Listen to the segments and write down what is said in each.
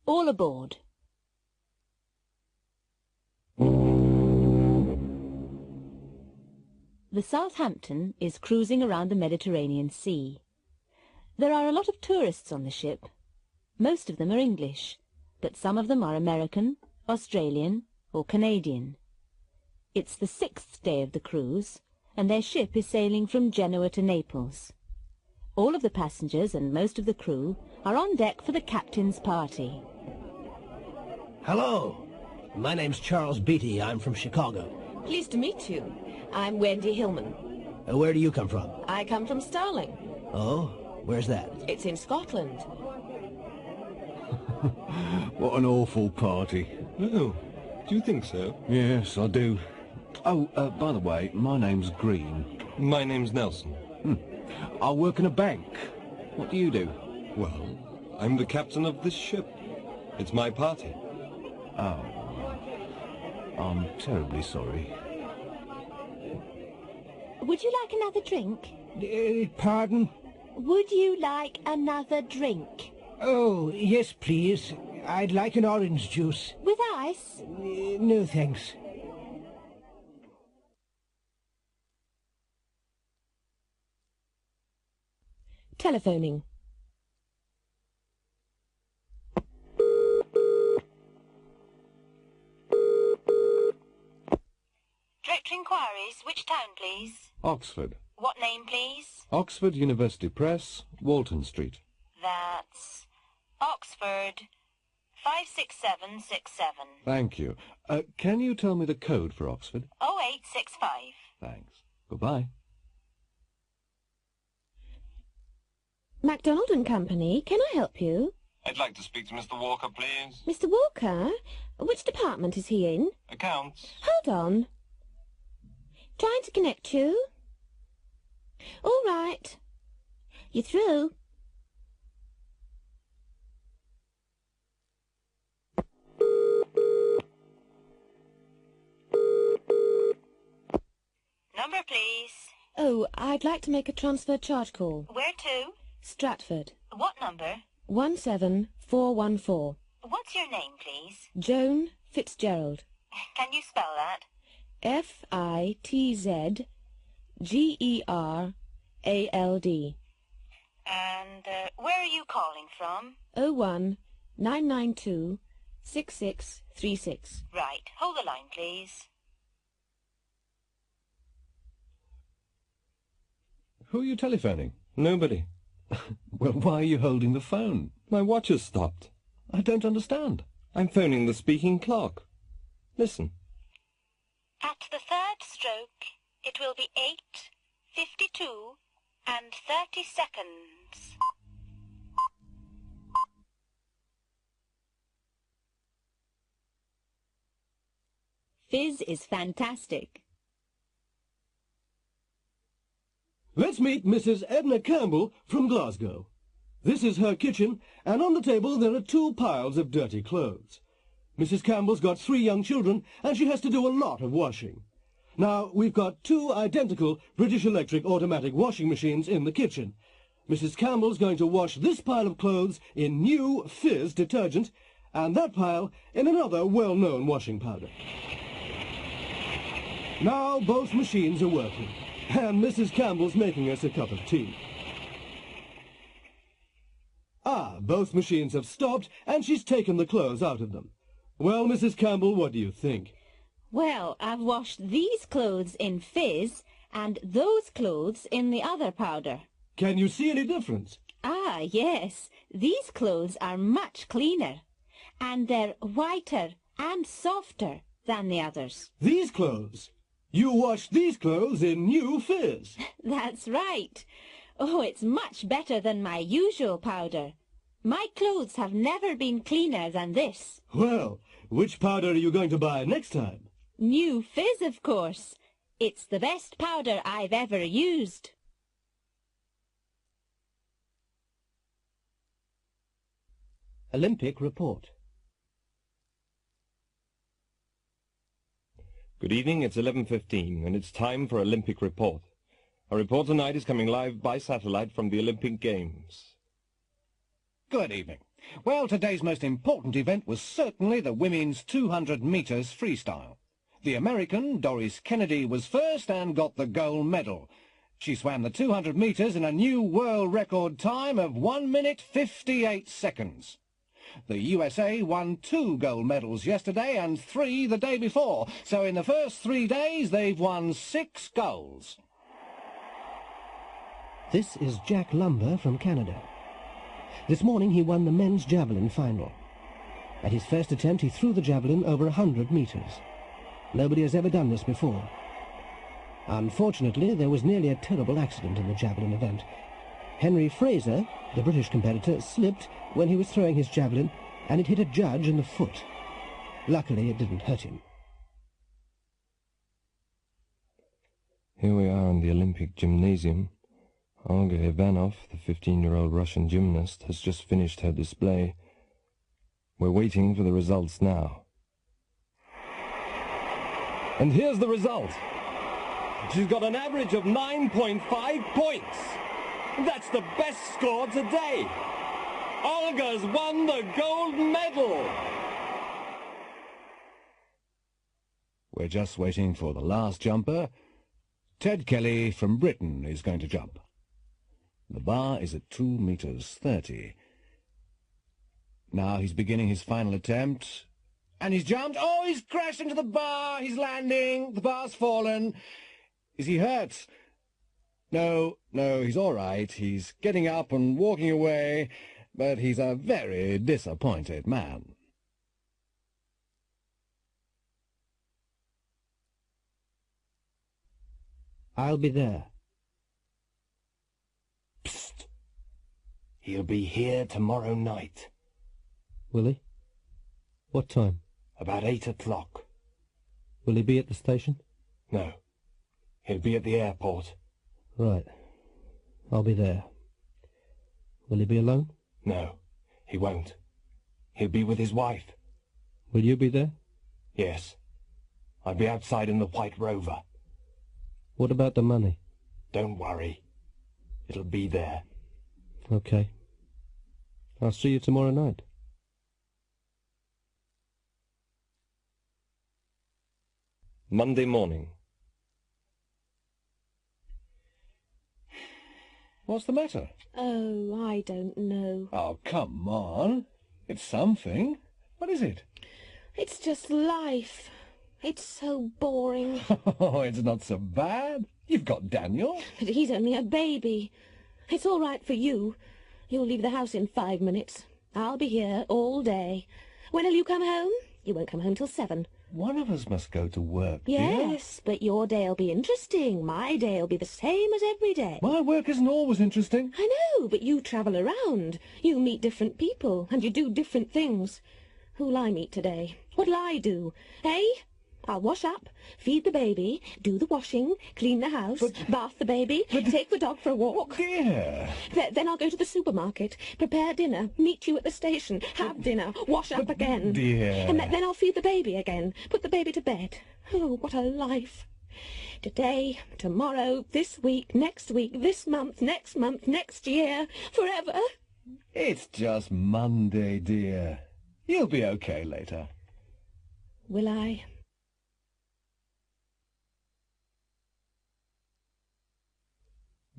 All aboard. The Southampton is cruising around the Mediterranean Sea. There are a lot of tourists on the ship. Most of them are English, but some of them are American, Australian or Canadian. It's the 6th day of the cruise, and their ship is sailing from Genoa to Naples. All of the passengers and most of the crew are on deck for the captain's party. Hello, my name's Charles Beatty. I'm from Chicago. Pleased to meet you. I'm Wendy Hillman. Where do you come from? I come from Stirling. Oh, where's that? It's in Scotland. What an awful party. Oh, do you think so? Yes, I do. Oh, by the way, my name's Green. My name's Nelson. I work in a bank. What do you do? Well, I'm the captain of this ship. It's my party. Oh. I'm terribly sorry. Would you like another drink? Pardon? Would you like another drink? Oh, yes, please. I'd like an orange juice. With ice? No, thanks. Telephoning. Direct inquiries. Which town, please? Oxford. What name, please? Oxford University Press, Walton Street. That's Oxford 56767. Thank you. Can you tell me the code for Oxford? 0865. Thanks. Goodbye. MacDonald and Company, can I help you? I'd like to speak to Mr. Walker, please. Mr. Walker? Which department is he in? Accounts. Hold on. Trying to connect you. All right. You're through. Number, please. Oh, I'd like to make a transfer charge call. Where to? Stratford. What number? 17414. What's your name, please? Joan Fitzgerald. Can you spell that? Fitzgerald. And where are you calling from? 01 992 6636. Right. Hold the line, please. Who are you telephoning? Nobody. Well, why are you holding the phone? My watch has stopped. I don't understand. I'm phoning the speaking clock. Listen. At the third stroke, it will be 8:52 and 30 seconds. Fizz is fantastic. Let's meet Mrs. Edna Campbell from Glasgow. This is her kitchen, and on the table there are 2 piles of dirty clothes. Mrs. Campbell's got 3 young children, and she has to do a lot of washing. Now, we've got 2 identical British Electric automatic washing machines in the kitchen. Mrs. Campbell's going to wash this pile of clothes in new Fizz detergent, and that pile in another well-known washing powder. Now both machines are working, and Mrs. Campbell's making us a cup of tea. Ah, both machines have stopped, and she's taken the clothes out of them. Well, Mrs. Campbell, what do you think? Well, I've washed these clothes in Fizz and those clothes in the other powder. Can you see any difference? Ah, yes. These clothes are much cleaner, and they're whiter and softer than the others. These clothes? You washed these clothes in new Fizz. That's right. Oh, it's much better than my usual powder. My clothes have never been cleaner than this. Well, which powder are you going to buy next time? New Fizz, of course. It's the best powder I've ever used. Olympic report. Good evening, it's 11:15, and it's time for Olympic report. Our report tonight is coming live by satellite from the Olympic Games. Good evening. Well, today's most important event was certainly the women's 200 metres freestyle. The American, Doris Kennedy, was first and got the gold medal. She swam the 200 metres in a new world record time of 1 minute 58 seconds. The USA won 2 gold medals yesterday and 3 the day before, so in the first 3 days they've won 6 golds. This is Jack Lumber from Canada. This morning he won the men's javelin final. At his first attempt he threw the javelin over 100 metres. Nobody has ever done this before. Unfortunately, there was nearly a terrible accident in the javelin event. Henry Fraser, the British competitor, slipped when he was throwing his javelin, and it hit a judge in the foot. Luckily, it didn't hurt him. Here we are in the Olympic gymnasium. Olga Ivanov, the 15-year-old Russian gymnast, has just finished her display. We're waiting for the results now. And here's the result. She's got an average of 9.5 points. That's the best score today. Olga's won the gold medal. We're just waiting for the last jumper. Ted Kelly from Britain is going to jump. The bar is at 2 meters 30. Now he's beginning his final attempt. And he's jumped. Oh, he's crashed into the bar. He's landing. The bar's fallen. Is he hurt? No, he's all right. He's getting up and walking away, but he's a very disappointed man. I'll be there. Psst. He'll be here tomorrow night. Will he? What time? About 8 o'clock. Will he be at the station? No. He'll be at the airport. Right. I'll be there. Will he be alone? No, he won't. He'll be with his wife. Will you be there? Yes. I'll be outside in the White Rover. What about the money? Don't worry. It'll be there. Okay. I'll see you tomorrow night. Monday morning. What's the matter? Oh, I don't know. Oh, come on. It's something. What is it? It's just life. It's so boring. Oh, it's not so bad. You've got Daniel. But he's only a baby. It's all right for you. You'll leave the house in 5 minutes. I'll be here all day. When'll you come home? You won't come home till 7. One of us must go to work, Yes, but your day'll be interesting. My day'll be the same as every day. My work isn't always interesting. I know, but you travel around. You meet different people, and you do different things. Who'll I meet today? What'll I do? Eh? I'll wash up, feed the baby, do the washing, clean the house, bath the baby, take the dog for a walk. Dear. Then I'll go to the supermarket, prepare dinner, meet you at the station, have dinner, wash up again. Dear. And then I'll feed the baby again, put the baby to bed. Oh, what a life. Today, tomorrow, this week, this month, next year, forever. It's just Monday, dear. You'll be okay later. Will I?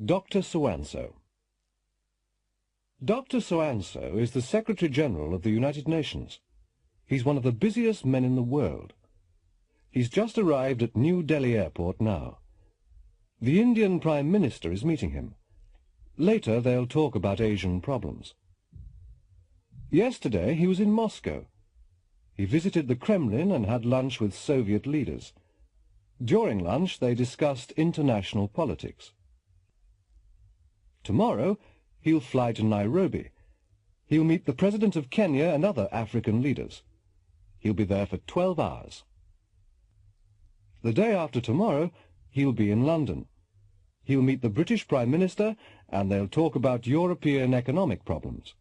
Dr. So-and-so. Dr. So-and-so is the Secretary-General of the United Nations. He's one of the busiest men in the world. He's just arrived at New Delhi Airport now. The Indian Prime Minister is meeting him. Later they'll talk about Asian problems. Yesterday he was in Moscow. He visited the Kremlin and had lunch with Soviet leaders. During lunch they discussed international politics. Tomorrow he'll fly to Nairobi. He'll meet the President of Kenya and other African leaders. He'll be there for 12 hours. The day after tomorrow he'll be in London. He'll meet the British Prime Minister and they'll talk about European economic problems.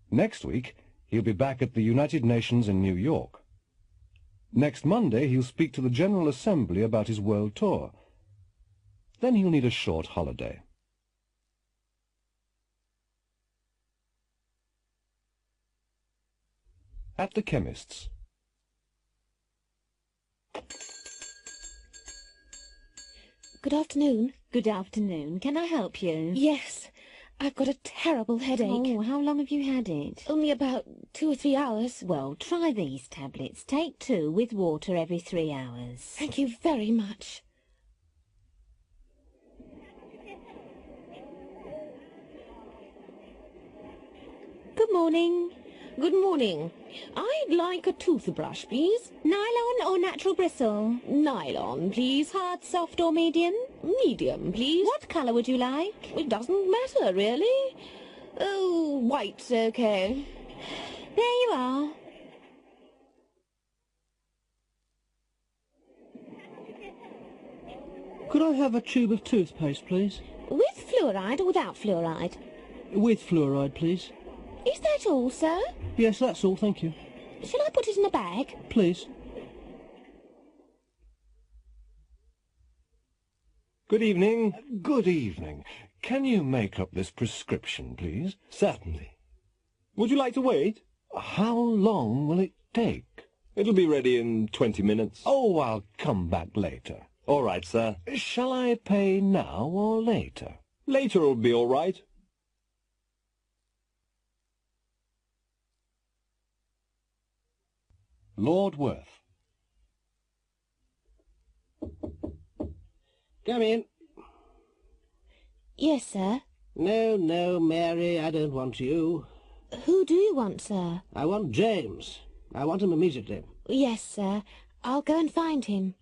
Next week he'll be back at the United Nations in New York. Next Monday he'll speak to the General Assembly about his world tour. Then he'll need a short holiday. at the chemist's. Good afternoon. Good afternoon. Can I help you? Yes, I've got a terrible headache. Oh, how long have you had it? Only about 2 or 3 hours. Well, try these tablets. Take 2 with water every 3 hours. Thank you very much. Good morning. Good morning. I'd like a toothbrush, please. Nylon or natural bristle? Nylon, please. Hard, soft or medium? Medium, please. What colour would you like? It doesn't matter, really. Oh, white's okay. There you are. Could I have a tube of toothpaste, please? With fluoride or without fluoride? With fluoride, please. Is that all, sir? Yes, that's all, thank you. Shall I put it in a bag? Please. Good evening. Good evening. Can you make up this prescription, please? Certainly. Would you like to wait? How long will it take? It'll be ready in 20 minutes. Oh, I'll come back later. All right, sir. Shall I pay now or later? Later will be all right. Lord Worth. Come in. Yes, sir. No, no, Mary, I don't want you. Who do you want, sir? I want James. I want him immediately. Yes, sir. I'll go and find him.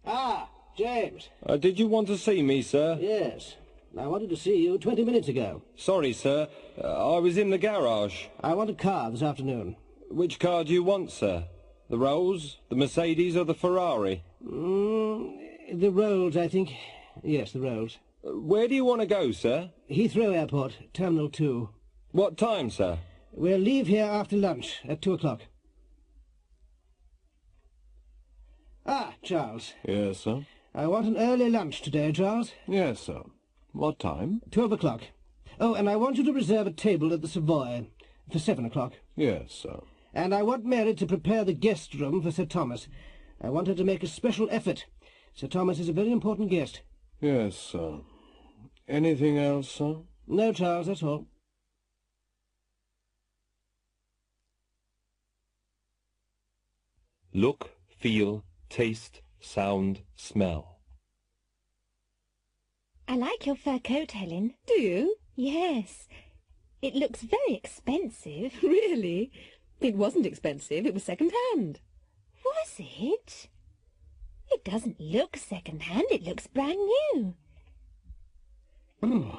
Ah, James. Did you want to see me, sir? Yes. I wanted to see you 20 minutes ago. Sorry, sir. I was in the garage. I want a car this afternoon. Which car do you want, sir? The Rolls, the Mercedes, or the Ferrari? The Rolls, I think. Yes, the Rolls. Where do you want to go, sir? Heathrow Airport, Terminal 2. What time, sir? We'll leave here after lunch at 2 o'clock. Ah, Charles. Yes, sir. I want an early lunch today, Charles. Yes, sir. What time? 12 o'clock. Oh, and I want you to reserve a table at the Savoy for 7 o'clock. Yes, sir. And I want Mary to prepare the guest room for Sir Thomas. I want her to make a special effort. Sir Thomas is a very important guest. Yes, sir. Anything else, sir? No, Charles, that's all. Look, feel, taste, sound, smell. I like your fur coat, Helen. Do you? Yes. It looks very expensive. Really? It wasn't expensive. It was second-hand. Was it? It doesn't look second-hand. It looks brand new. Oh,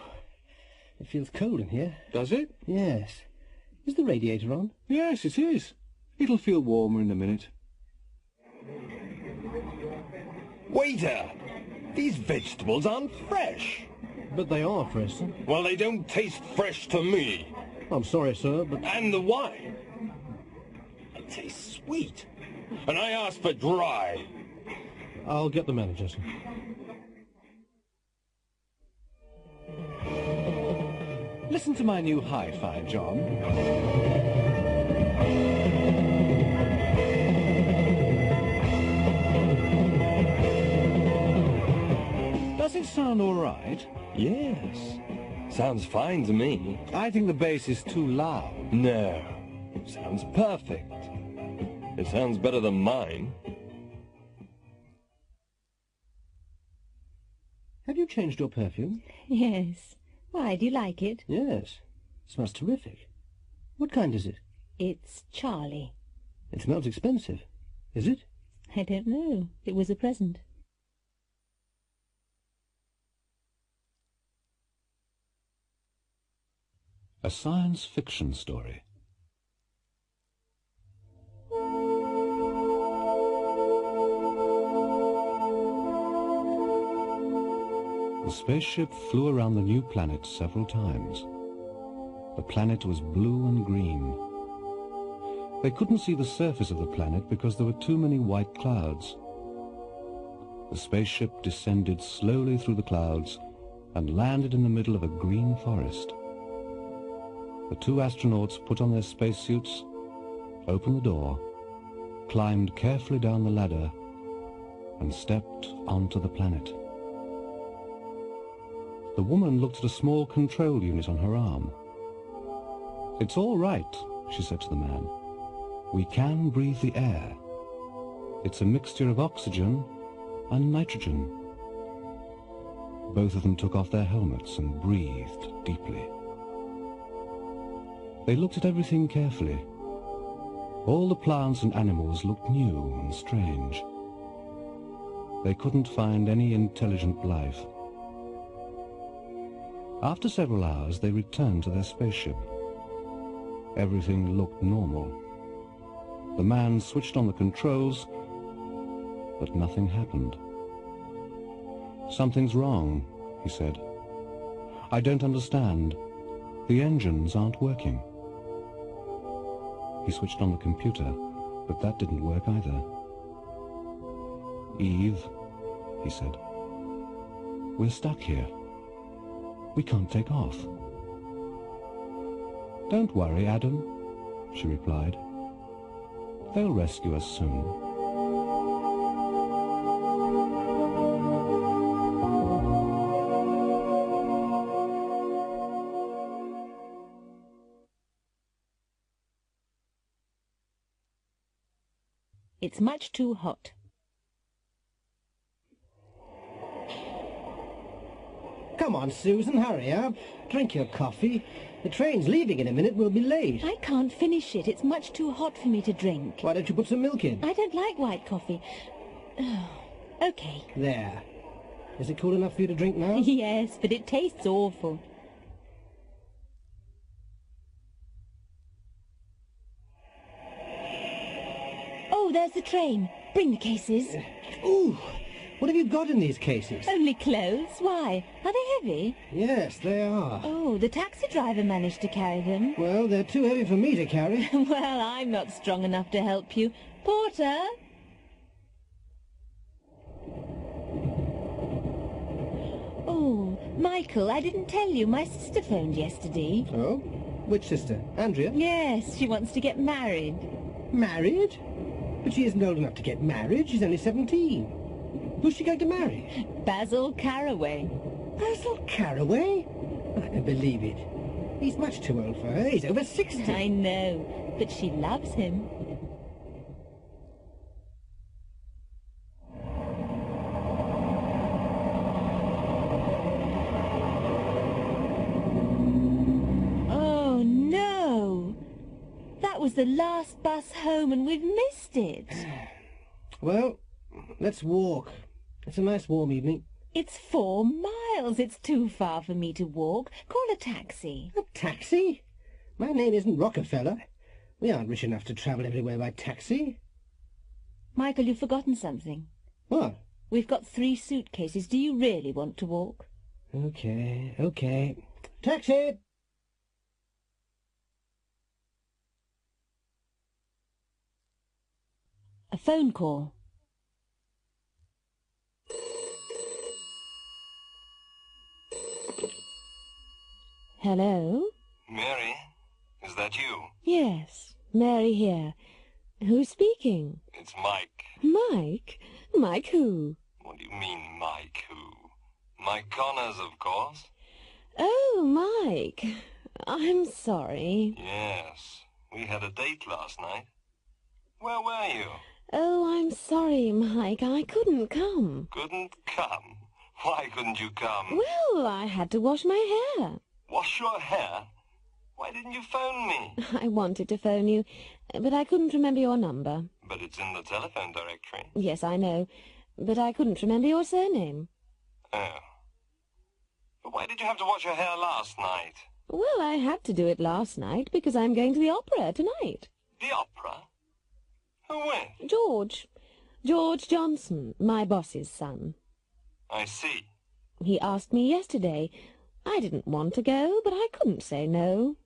it feels cold in here. Does it? Yes. Is the radiator on? Yes, it is. It'll feel warmer in a minute. Waiter! These vegetables aren't fresh. But they are fresh, sir. Well, they don't taste fresh to me. I'm sorry, sir, but... And the wine. It tastes sweet. And I asked for dry. I'll get the manager, sir. Listen to my new hi-fi, John. Does it sound all right? Yes. Sounds fine to me. I think the bass is too loud. No. Sounds perfect. It sounds better than mine. Have you changed your perfume? Yes. Why, do you like it? Yes. It smells terrific. What kind is it? It's Charlie. It smells expensive. Is it? I don't know. It was a present. A science fiction story. The spaceship flew around the new planet several times. The planet was blue and green. They couldn't see the surface of the planet because there were too many white clouds. The spaceship descended slowly through the clouds and landed in the middle of a green forest. The two astronauts put on their spacesuits, opened the door, climbed carefully down the ladder, and stepped onto the planet. The woman looked at a small control unit on her arm. "It's all right," she said to the man. "We can breathe the air. It's a mixture of oxygen and nitrogen." Both of them took off their helmets and breathed deeply. They looked at everything carefully. All the plants and animals looked new and strange. They couldn't find any intelligent life. After several hours, they returned to their spaceship. Everything looked normal. The man switched on the controls, but nothing happened. "Something's wrong," he said. "I don't understand. The engines aren't working." He switched on the computer, but that didn't work either. "Eve," he said, "we're stuck here. We can't take off." "Don't worry, Adam," she replied. "They'll rescue us soon." It's much too hot. Come on, Susan, hurry up. Drink your coffee. The train's leaving in a minute. We'll be late. I can't finish it. It's much too hot for me to drink. Why don't you put some milk in? I don't like white coffee. Oh, okay. There. Is it cool enough for you to drink now? Yes, but it tastes awful. Oh, there's the train. Bring the cases. Ooh! What have you got in these cases? Only clothes. Why? Are they heavy? Yes, they are. Oh, the taxi driver managed to carry them. Well, they're too heavy for me to carry. Well, I'm not strong enough to help you. Porter! Oh, Michael, I didn't tell you. My sister phoned yesterday. Oh? Which sister? Andrea? Yes, she wants to get married. Married? But she isn't old enough to get married. She's only 17. Who's she going to marry? Basil Caraway. Basil Caraway? I don't believe it. He's much too old for her. He's over 60. I know, but she loves him. Oh, no! That was the last bus home and we've missed it. Well, let's walk. It's a nice warm evening. It's 4 miles. It's too far for me to walk. Call a taxi. A taxi? My name isn't Rockefeller. We aren't rich enough to travel everywhere by taxi. Michael, you've forgotten something. What? We've got 3 suitcases. Do you really want to walk? Okay. Taxi! A phone call. Hello? Mary, is that you? Yes, Mary here. Who's speaking? It's Mike. Mike? Mike who? What do you mean, Mike who? Mike Connors, of course. Oh, Mike. I'm sorry. Yes, we had a date last night. Where were you? Oh, I'm sorry, Mike. I couldn't come. Couldn't come? Why couldn't you come? Well, I had to wash my hair. Wash your hair? Why didn't you phone me? I wanted to phone you, but I couldn't remember your number. But it's in the telephone directory. Yes, I know, but I couldn't remember your surname. Oh. But why did you have to wash your hair last night? Well, I had to do it last night because I'm going to the opera tonight. The opera? Who with? George Johnson, my boss's son. I see. He asked me yesterday. I didn't want to go, but I couldn't say no.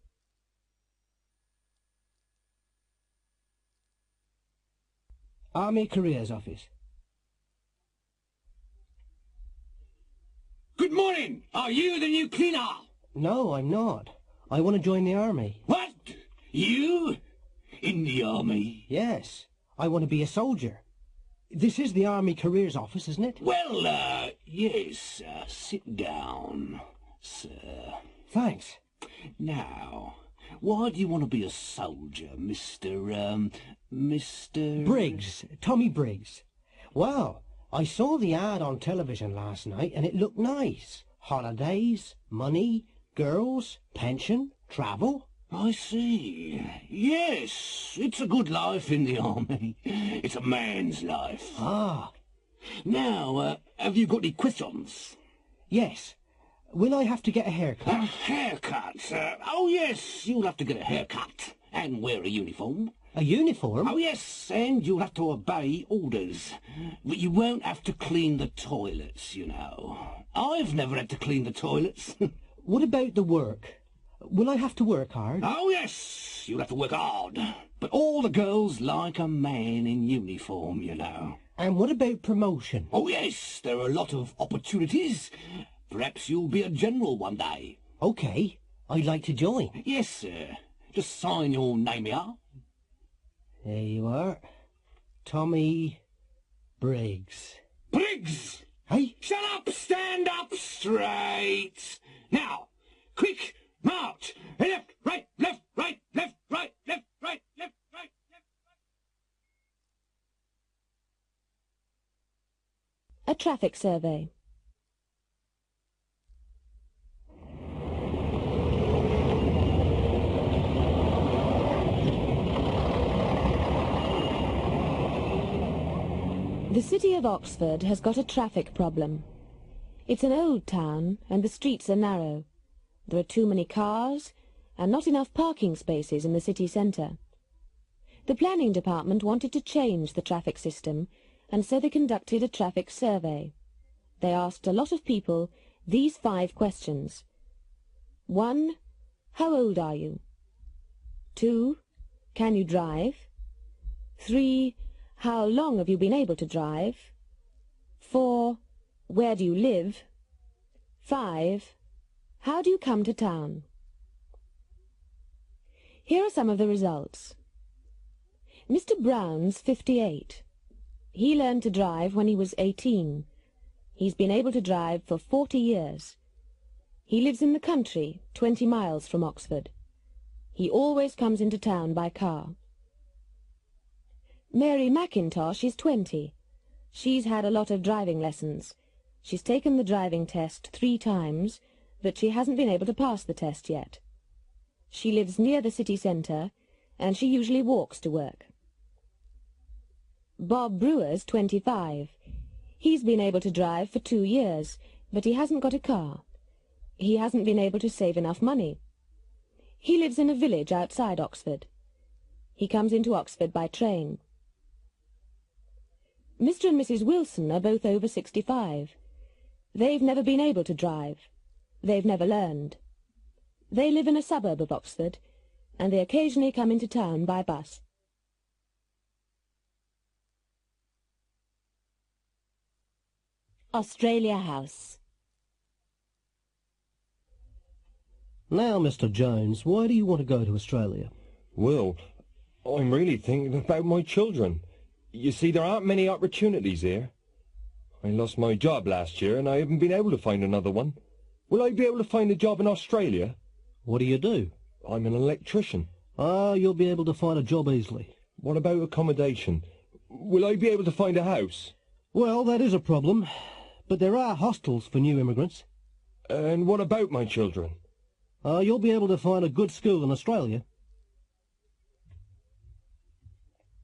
Army Careers Office. Good morning. Are you the new cleaner? No, I'm not. I want to join the army. What? You? In the army? Yes, I want to be a soldier. This is the Army Careers Office, isn't it? Well, yes. Sit down, sir. Thanks. Now, why do you want to be a soldier, Mr. Briggs. Tommy Briggs. Well, I saw the ad on television last night and it looked nice. Holidays, money, girls, pension, travel. I see. Yes, it's a good life in the army. It's a man's life. Ah. Now, have you got any questions? Yes. Will I have to get a haircut? A haircut? Oh, yes, you'll have to get a haircut and wear a uniform. A uniform? Oh, yes, and you'll have to obey orders. But you won't have to clean the toilets, you know. I've never had to clean the toilets. What about the work? Will I have to work hard? Oh, yes, you'll have to work hard. But all the girls like a man in uniform, you know. And what about promotion? Oh, yes, there are a lot of opportunities. Perhaps you'll be a general one day. OK, I'd like to join. Yes, sir. Just sign your name here. There you are. Tommy Briggs. Briggs! Hey? Shut up! Stand up straight! Now, quick, march! Left, right, left, right, left, right, left, right, left, right, left, right. A traffic survey. The city of Oxford has got a traffic problem. It's an old town and the streets are narrow. There are too many cars and not enough parking spaces in the city centre. The planning department wanted to change the traffic system and so they conducted a traffic survey. They asked a lot of people these 5 questions. 1. How old are you? 2. Can you drive? 3. How long have you been able to drive? 4. Where do you live? 5. How do you come to town? Here are some of the results. Mr. Brown's 58. He learned to drive when he was 18. He's been able to drive for 40 years. He lives in the country, 20 miles from Oxford. He always comes into town by car. Mary Mackintosh is 20. She's had a lot of driving lessons. She's taken the driving test 3 times, but she hasn't been able to pass the test yet. She lives near the city centre, and she usually walks to work. Bob Brewer's 25. He's been able to drive for 2 years, but he hasn't got a car. He hasn't been able to save enough money. He lives in a village outside Oxford. He comes into Oxford by train. Mr. and Mrs. Wilson are both over 65. They've never been able to drive. They've never learned. They live in a suburb of Oxford, and they occasionally come into town by bus. Australia House. Now, Mr. Jones, why do you want to go to Australia? Well, I'm really thinking about my children. You see, there aren't many opportunities here. I lost my job last year and I haven't been able to find another one. Will I be able to find a job in Australia? What do you do? I'm an electrician. Ah, you'll be able to find a job easily. What about accommodation? Will I be able to find a house? Well, that is a problem, but there are hostels for new immigrants. And what about my children? You'll be able to find a good school in Australia.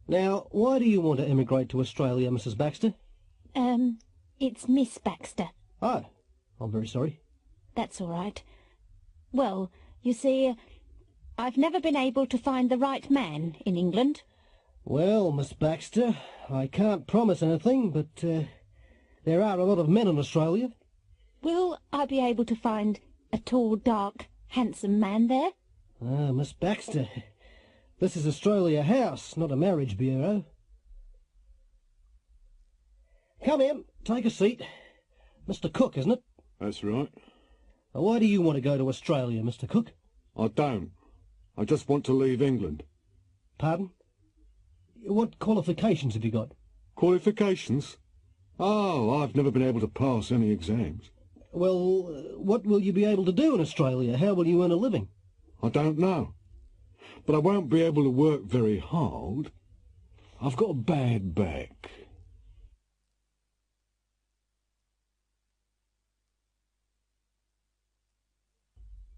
Now, why do you want to emigrate to Australia, Mrs. Baxter? It's Miss Baxter. Oh, I'm very sorry. That's all right. Well, you see, I've never been able to find the right man in England. Well, Miss Baxter, I can't promise anything, but there are a lot of men in Australia. Will I be able to find a tall, dark, handsome man there? Ah, Miss Baxter, this is Australia House, not a marriage bureau. Come in, take a seat. Mr. Cook, isn't it? That's right. Why do you want to go to Australia, Mr. Cook? I don't. I just want to leave England. Pardon? What qualifications have you got? Qualifications? Oh, I've never been able to pass any exams. Well, what will you be able to do in Australia? How will you earn a living? I don't know. But I won't be able to work very hard. I've got a bad back.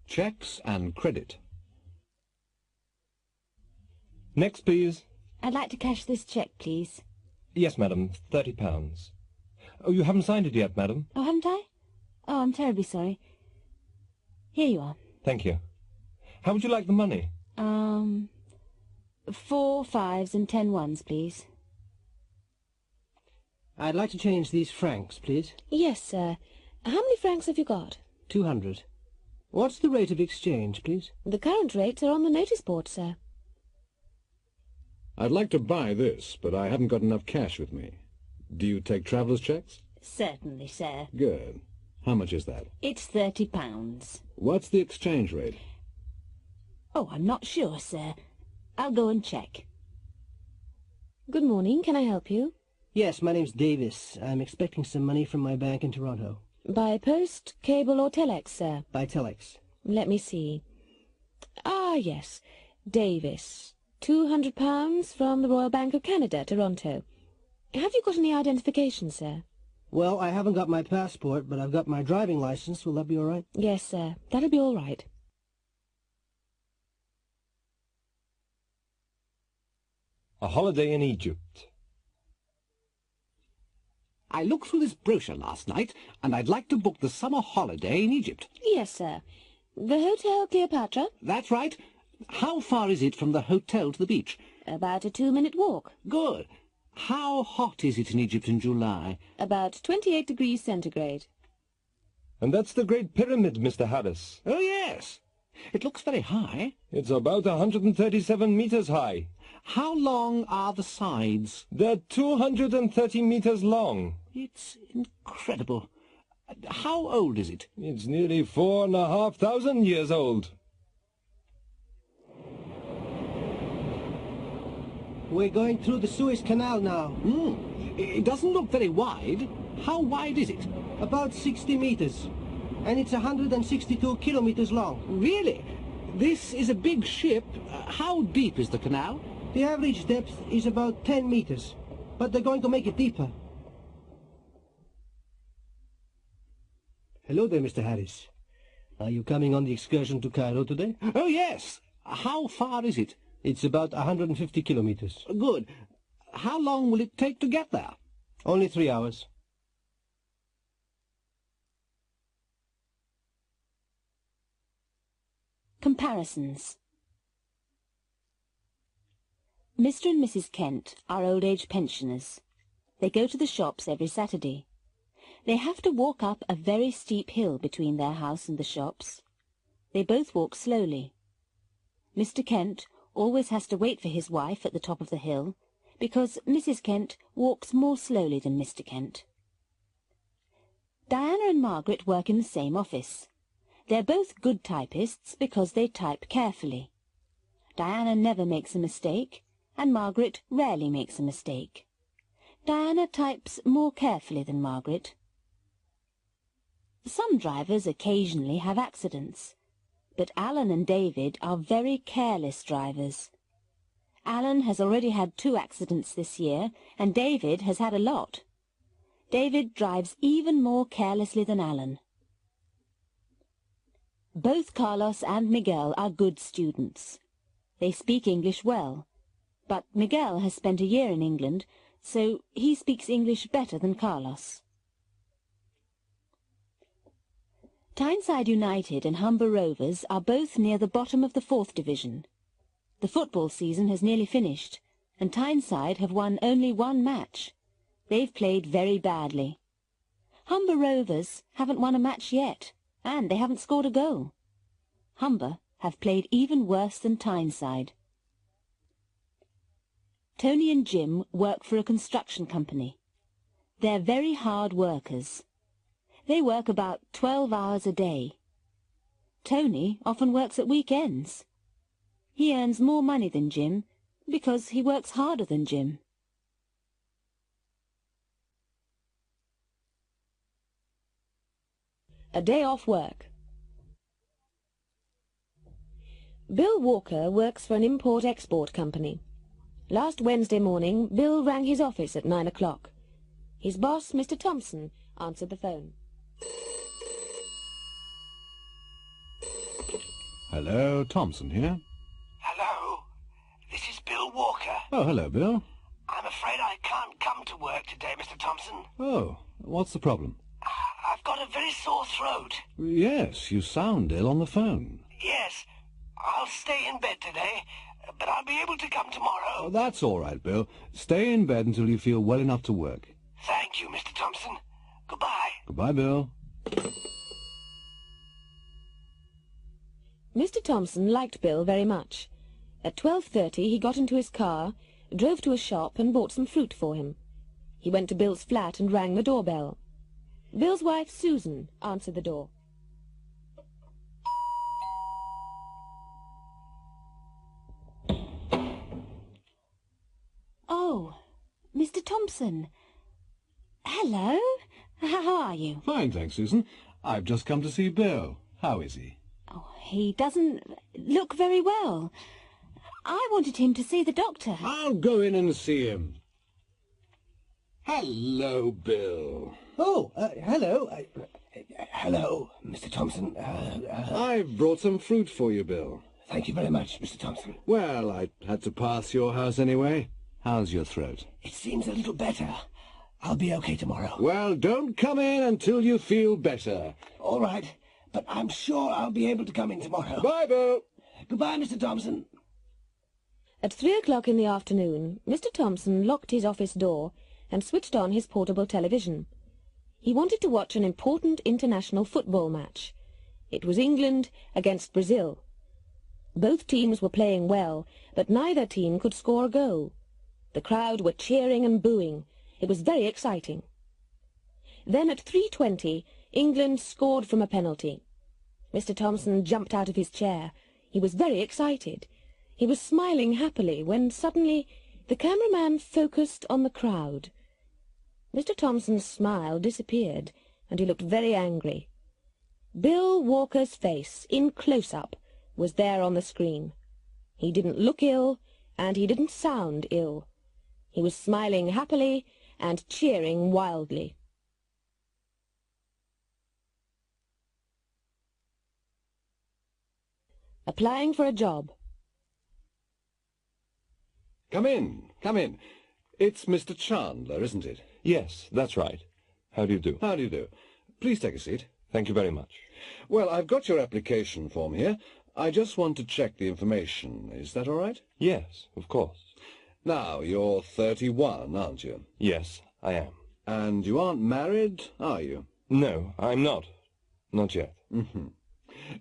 Checks and credit. Next, please. I'd like to cash this cheque, please. Yes, madam, £30. Oh, you haven't signed it yet, madam. Oh, haven't I? Oh, I'm terribly sorry. Here you are. Thank you. How would you like the money? 4 5s and 10 1s, please. I'd like to change these francs, please. Yes, sir. How many francs have you got? 200. What's the rate of exchange, please? The current rates are on the notice board, sir. I'd like to buy this, but I haven't got enough cash with me. Do you take traveller's checks? Certainly, sir. Good. How much is that? It's £30. What's the exchange rate? Oh, I'm not sure, sir. I'll go and check. Good morning. Can I help you? Yes, my name's Davis. I'm expecting some money from my bank in Toronto. By post, cable or telex, sir? By telex. Let me see. Ah, yes. Davis. £200 from the Royal Bank of Canada, Toronto. Have you got any identification, sir? Well, I haven't got my passport, but I've got my driving license. Will that be all right? Yes, sir. That'll be all right. A holiday in Egypt. I looked through this brochure last night, and I'd like to book the summer holiday in Egypt. Yes, sir. The Hotel Cleopatra? That's right. How far is it from the hotel to the beach? About a 2-minute walk. Good. How hot is it in Egypt in July? About 28 degrees centigrade. And that's the Great Pyramid, Mr. Harris. Oh, yes. It looks very high. It's about 137 meters high. How long are the sides? They're 230 meters long. It's incredible. How old is it? It's nearly 4,500 years old. We're going through the Suez Canal now. It doesn't look very wide. How wide is it? About 60 meters. And it's 162 kilometers long. Really? This is a big ship. How deep is the canal? The average depth is about 10 meters, but they're going to make it deeper. Hello there, Mr. Harris. Are you coming on the excursion to Cairo today? Oh, yes. How far is it? It's about 150 kilometers. Good. How long will it take to get there? Only 3 hours. Comparisons. Mr. and Mrs. Kent are old-age pensioners. They go to the shops every Saturday. They have to walk up a very steep hill between their house and the shops. They both walk slowly. Mr. Kent always has to wait for his wife at the top of the hill, because Mrs. Kent walks more slowly than Mr. Kent. Diana and Margaret work in the same office. They're both good typists because they type carefully. Diana never makes a mistake, and Margaret rarely makes a mistake. Diana types more carefully than Margaret. Some drivers occasionally have accidents, but Alan and David are very careless drivers. Alan has already had 2 accidents this year, and David has had a lot. David drives even more carelessly than Alan. Both Carlos and Miguel are good students. They speak English well, but Miguel has spent a year in England, so he speaks English better than Carlos. Tyneside United and Humber Rovers are both near the bottom of the 4th Division. The football season has nearly finished, and Tyneside have won only 1 match. They've played very badly. Humber Rovers haven't won a match yet, and they haven't scored a goal. Humber have played even worse than Tyneside. Tony and Jim work for a construction company. They're very hard workers. They work about 12 hours a day. Tony often works at weekends. He earns more money than Jim because he works harder than Jim. A day off work. Bill Walker works for an import-export company. Last Wednesday morning, Bill rang his office at 9 o'clock. His boss, Mr. Thompson, answered the phone. Hello, Thompson here. Hello, this is Bill Walker. Oh, hello, Bill. I'm afraid I can't come to work today, Mr. Thompson. Oh, what's the problem? I've got a very sore throat. Yes, you sound ill on the phone. Yes, I'll stay in bed today, but I'll be able to come tomorrow. Oh, that's all right, Bill. Stay in bed until you feel well enough to work. Thank you, Mr. Thompson. Goodbye. Goodbye, Bill. Mr. Thompson liked Bill very much. At 12:30 he got into his car, drove to a shop and bought some fruit for him. He went to Bill's flat and rang the doorbell. Bill's wife, Susan, answered the door. Oh, Mr. Thompson. Hello. How are you? Fine, thanks, Susan. I've just come to see Bill. How is he? Oh, he doesn't look very well. I wanted him to see the doctor. I'll go in and see him. Hello, Bill. Oh, hello. Hello, Mr. Thompson. I've brought some fruit for you, Bill. Thank you very much, Mr. Thompson. Well, I had to pass your house anyway. How's your throat? It seems a little better. I'll be okay tomorrow. Well, don't come in until you feel better. All right, but I'm sure I'll be able to come in tomorrow. Bye, Bill. Goodbye, Mr. Thompson. At 3 o'clock in the afternoon, Mr. Thompson locked his office door and switched on his portable television. He wanted to watch an important international football match. It was England against Brazil. Both teams were playing well, but neither team could score a goal. The crowd were cheering and booing. It was very exciting. Then at 3:20, England scored from a penalty. Mr. Thompson jumped out of his chair. He was very excited. He was smiling happily when suddenly the cameraman focused on the crowd. Mr. Thompson's smile disappeared, and he looked very angry. Bill Walker's face, in close-up, was there on the screen. He didn't look ill, and he didn't sound ill. He was smiling happily and cheering wildly. Applying for a job. Come in, come in. It's Mr. Chandler, isn't it? Yes, that's right. How do you do? How do you do? Please take a seat. Thank you very much. Well, I've got your application form here. I just want to check the information. Is that all right? Yes, of course. Now, you're 31, aren't you? Yes, I am. And you aren't married, are you? No, I'm not. Not yet. Mm-hmm.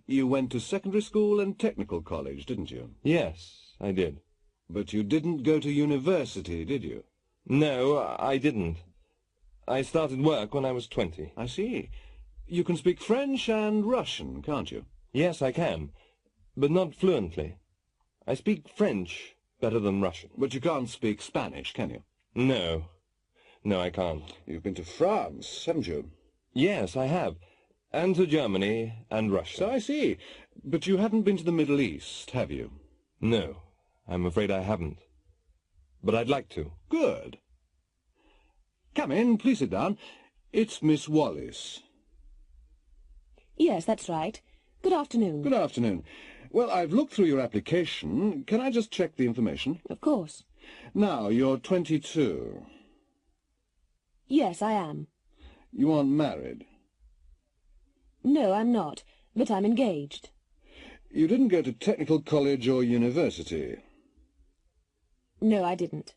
You went to secondary school and technical college, didn't you? Yes, I did. But you didn't go to university, did you? No, I didn't. I started work when I was 20. I see. You can speak French and Russian, can't you? Yes, I can, but not fluently. I speak French better than Russian. But you can't speak Spanish, can you? No. No, I can't. You've been to France, haven't you? Yes, I have. And to Germany and Russia. So I see. But you haven't been to the Middle East, have you? No, I'm afraid I haven't. But I'd like to. Good. Come in, please sit down. It's Miss Wallace. Yes, that's right. Good afternoon. Good afternoon. Well, I've looked through your application. Can I just check the information? Of course. Now, you're 22. Yes, I am. You aren't married. No, I'm not, but I'm engaged. You didn't go to technical college or university. No, I didn't.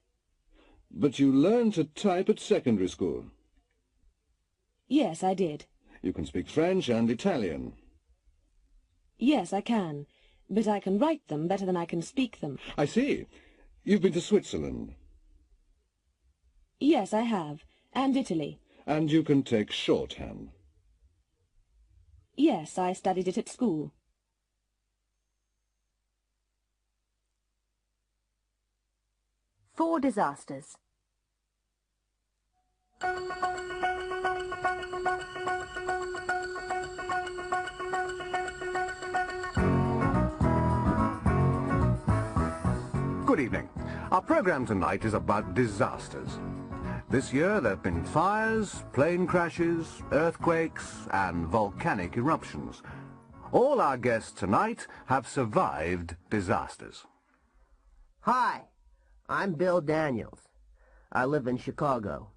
But you learned to type at secondary school. Yes, I did. You can speak French and Italian. Yes, I can, but I can write them better than I can speak them. I see. You've been to Switzerland. Yes, I have, and Italy. And you can take shorthand. Yes, I studied it at school. 4 disasters. Good evening. Our programme tonight is about disasters. This year there have been fires, plane crashes, earthquakes and volcanic eruptions. All our guests tonight have survived disasters. Hi, I'm Bill Daniels. I live in Chicago.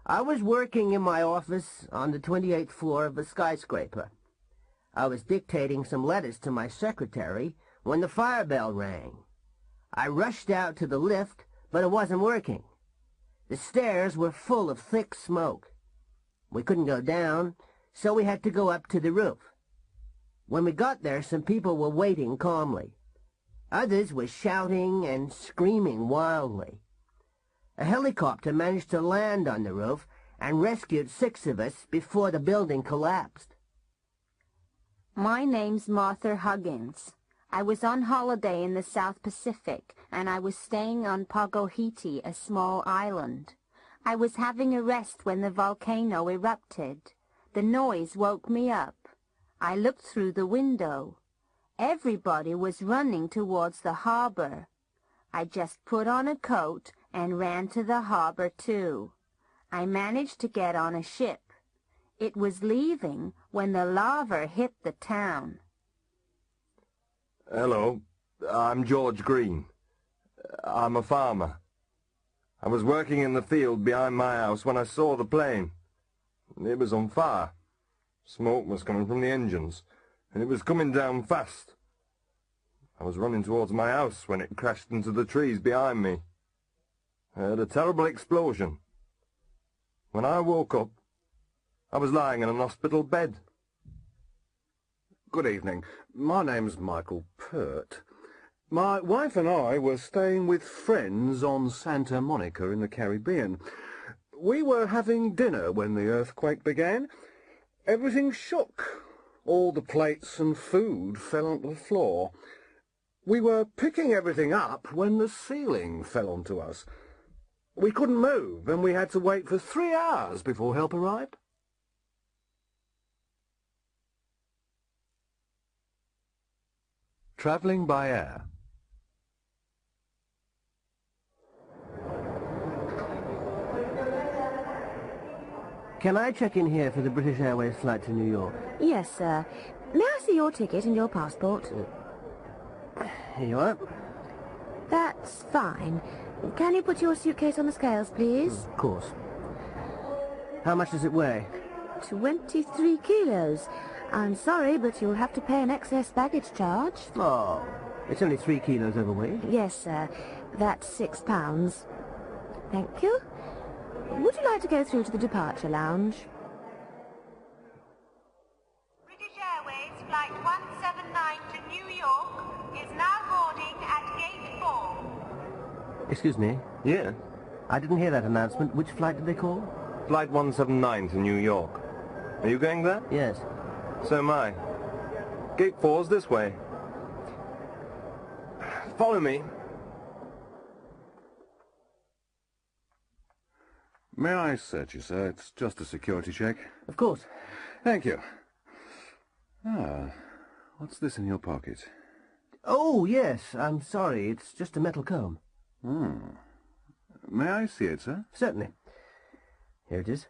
I was working in my office on the 28th floor of a skyscraper. I was dictating some letters to my secretary when the fire bell rang. I rushed out to the lift, but it wasn't working. The stairs were full of thick smoke. We couldn't go down, so we had to go up to the roof. When we got there, some people were waiting calmly. Others were shouting and screaming wildly. A helicopter managed to land on the roof and rescued 6 of us before the building collapsed. My name's Martha Huggins. I was on holiday in the South Pacific, and I was staying on Pagohiti, a small island. I was having a rest when the volcano erupted. The noise woke me up. I looked through the window. Everybody was running towards the harbor. I just put on a coat and ran to the harbor, too. I managed to get on a ship. It was leaving when the lava hit the town. Hello, I'm George Green. I'm a farmer. I was working in the field behind my house when I saw the plane. It was on fire. Smoke was coming from the engines, and it was coming down fast. I was running towards my house when it crashed into the trees behind me. I heard a terrible explosion. When I woke up, I was lying in an hospital bed. Good evening. My name's Michael Pert. My wife and I were staying with friends on Santa Monica in the Caribbean. We were having dinner when the earthquake began. Everything shook. All the plates and food fell onto the floor. We were picking everything up when the ceiling fell onto us. We couldn't move, and we had to wait for 3 hours before help arrived. Travelling by air. Can I check in here for the British Airways flight to New York? Yes, sir. May I see your ticket and your passport? Here you are. That's fine. Can you put your suitcase on the scales, please? Of course. How much does it weigh? 23 kilos. I'm sorry, but you'll have to pay an excess baggage charge. Oh, it's only 3 kilos overweight. Yes, sir. That's £6. Thank you. Would you like to go through to the departure lounge? British Airways Flight 179 to New York is now boarding at Gate 4. Excuse me. Yeah, I didn't hear that announcement. Which flight did they call? Flight 179 to New York. Are you going there? Yes. So am I. Gate 4's this way. Follow me. May I search you, sir? It's just a security check. Of course. Thank you. Ah, what's this in your pocket? Oh, yes. I'm sorry. It's just a metal comb. May I see it, sir? Certainly. Here it is.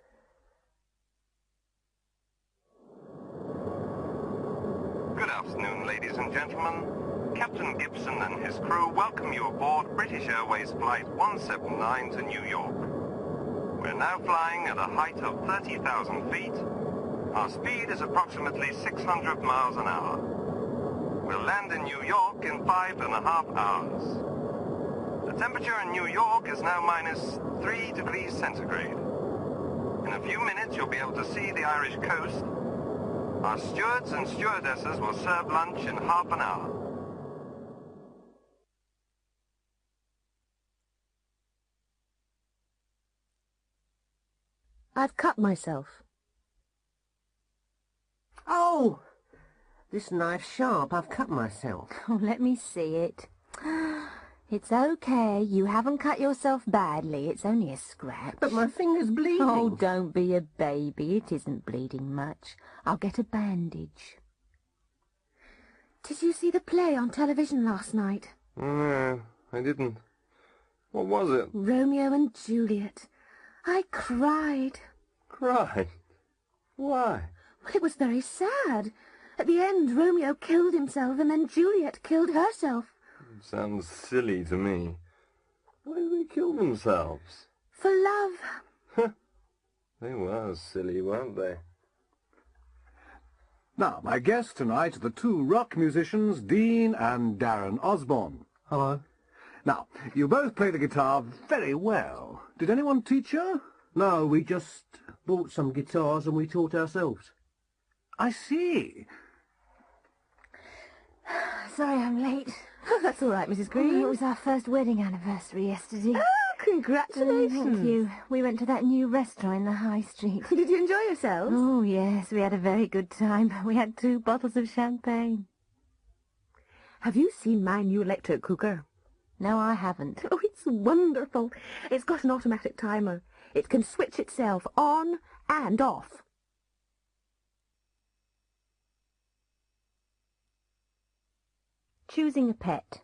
Good afternoon, ladies and gentlemen. Captain Gibson and his crew welcome you aboard British Airways Flight 179 to New York. We're now flying at a height of 30,000 feet. Our speed is approximately 600 miles an hour. We'll land in New York in 5.5 hours. The temperature in New York is now -3 degrees centigrade. In a few minutes you'll be able to see the Irish coast. Our stewards and stewardesses will serve lunch in half an hour. I've cut myself. Oh! This knife's sharp. I've cut myself. Oh, let me see it. It's okay. You haven't cut yourself badly. It's only a scratch. But my finger's bleeding. Oh, don't be a baby. It isn't bleeding much. I'll get a bandage. Did you see the play on television last night? No, I didn't. What was it? Romeo and Juliet. I cried. Cried? Why? Well, it was very sad. At the end, Romeo killed himself and then Juliet killed herself. Sounds silly to me. Why do they kill themselves? For love. They were silly, weren't they? Now, my guests tonight are the two rock musicians, Dean and Darren Osborne. Hello. Now, you both play the guitar very well. Did anyone teach you? No, we just bought some guitars and we taught ourselves. I see. Sorry I'm late. Oh, that's all right, Mrs. Green. It was our first wedding anniversary yesterday. Oh, congratulations. Thank you. We went to that new restaurant in the high street. Did you enjoy yourselves? Oh, yes. We had a very good time. We had 2 bottles of champagne. Have you seen my new electric cooker? No, I haven't. Oh, it's wonderful. It's got an automatic timer. It can switch itself on and off. Choosing a pet.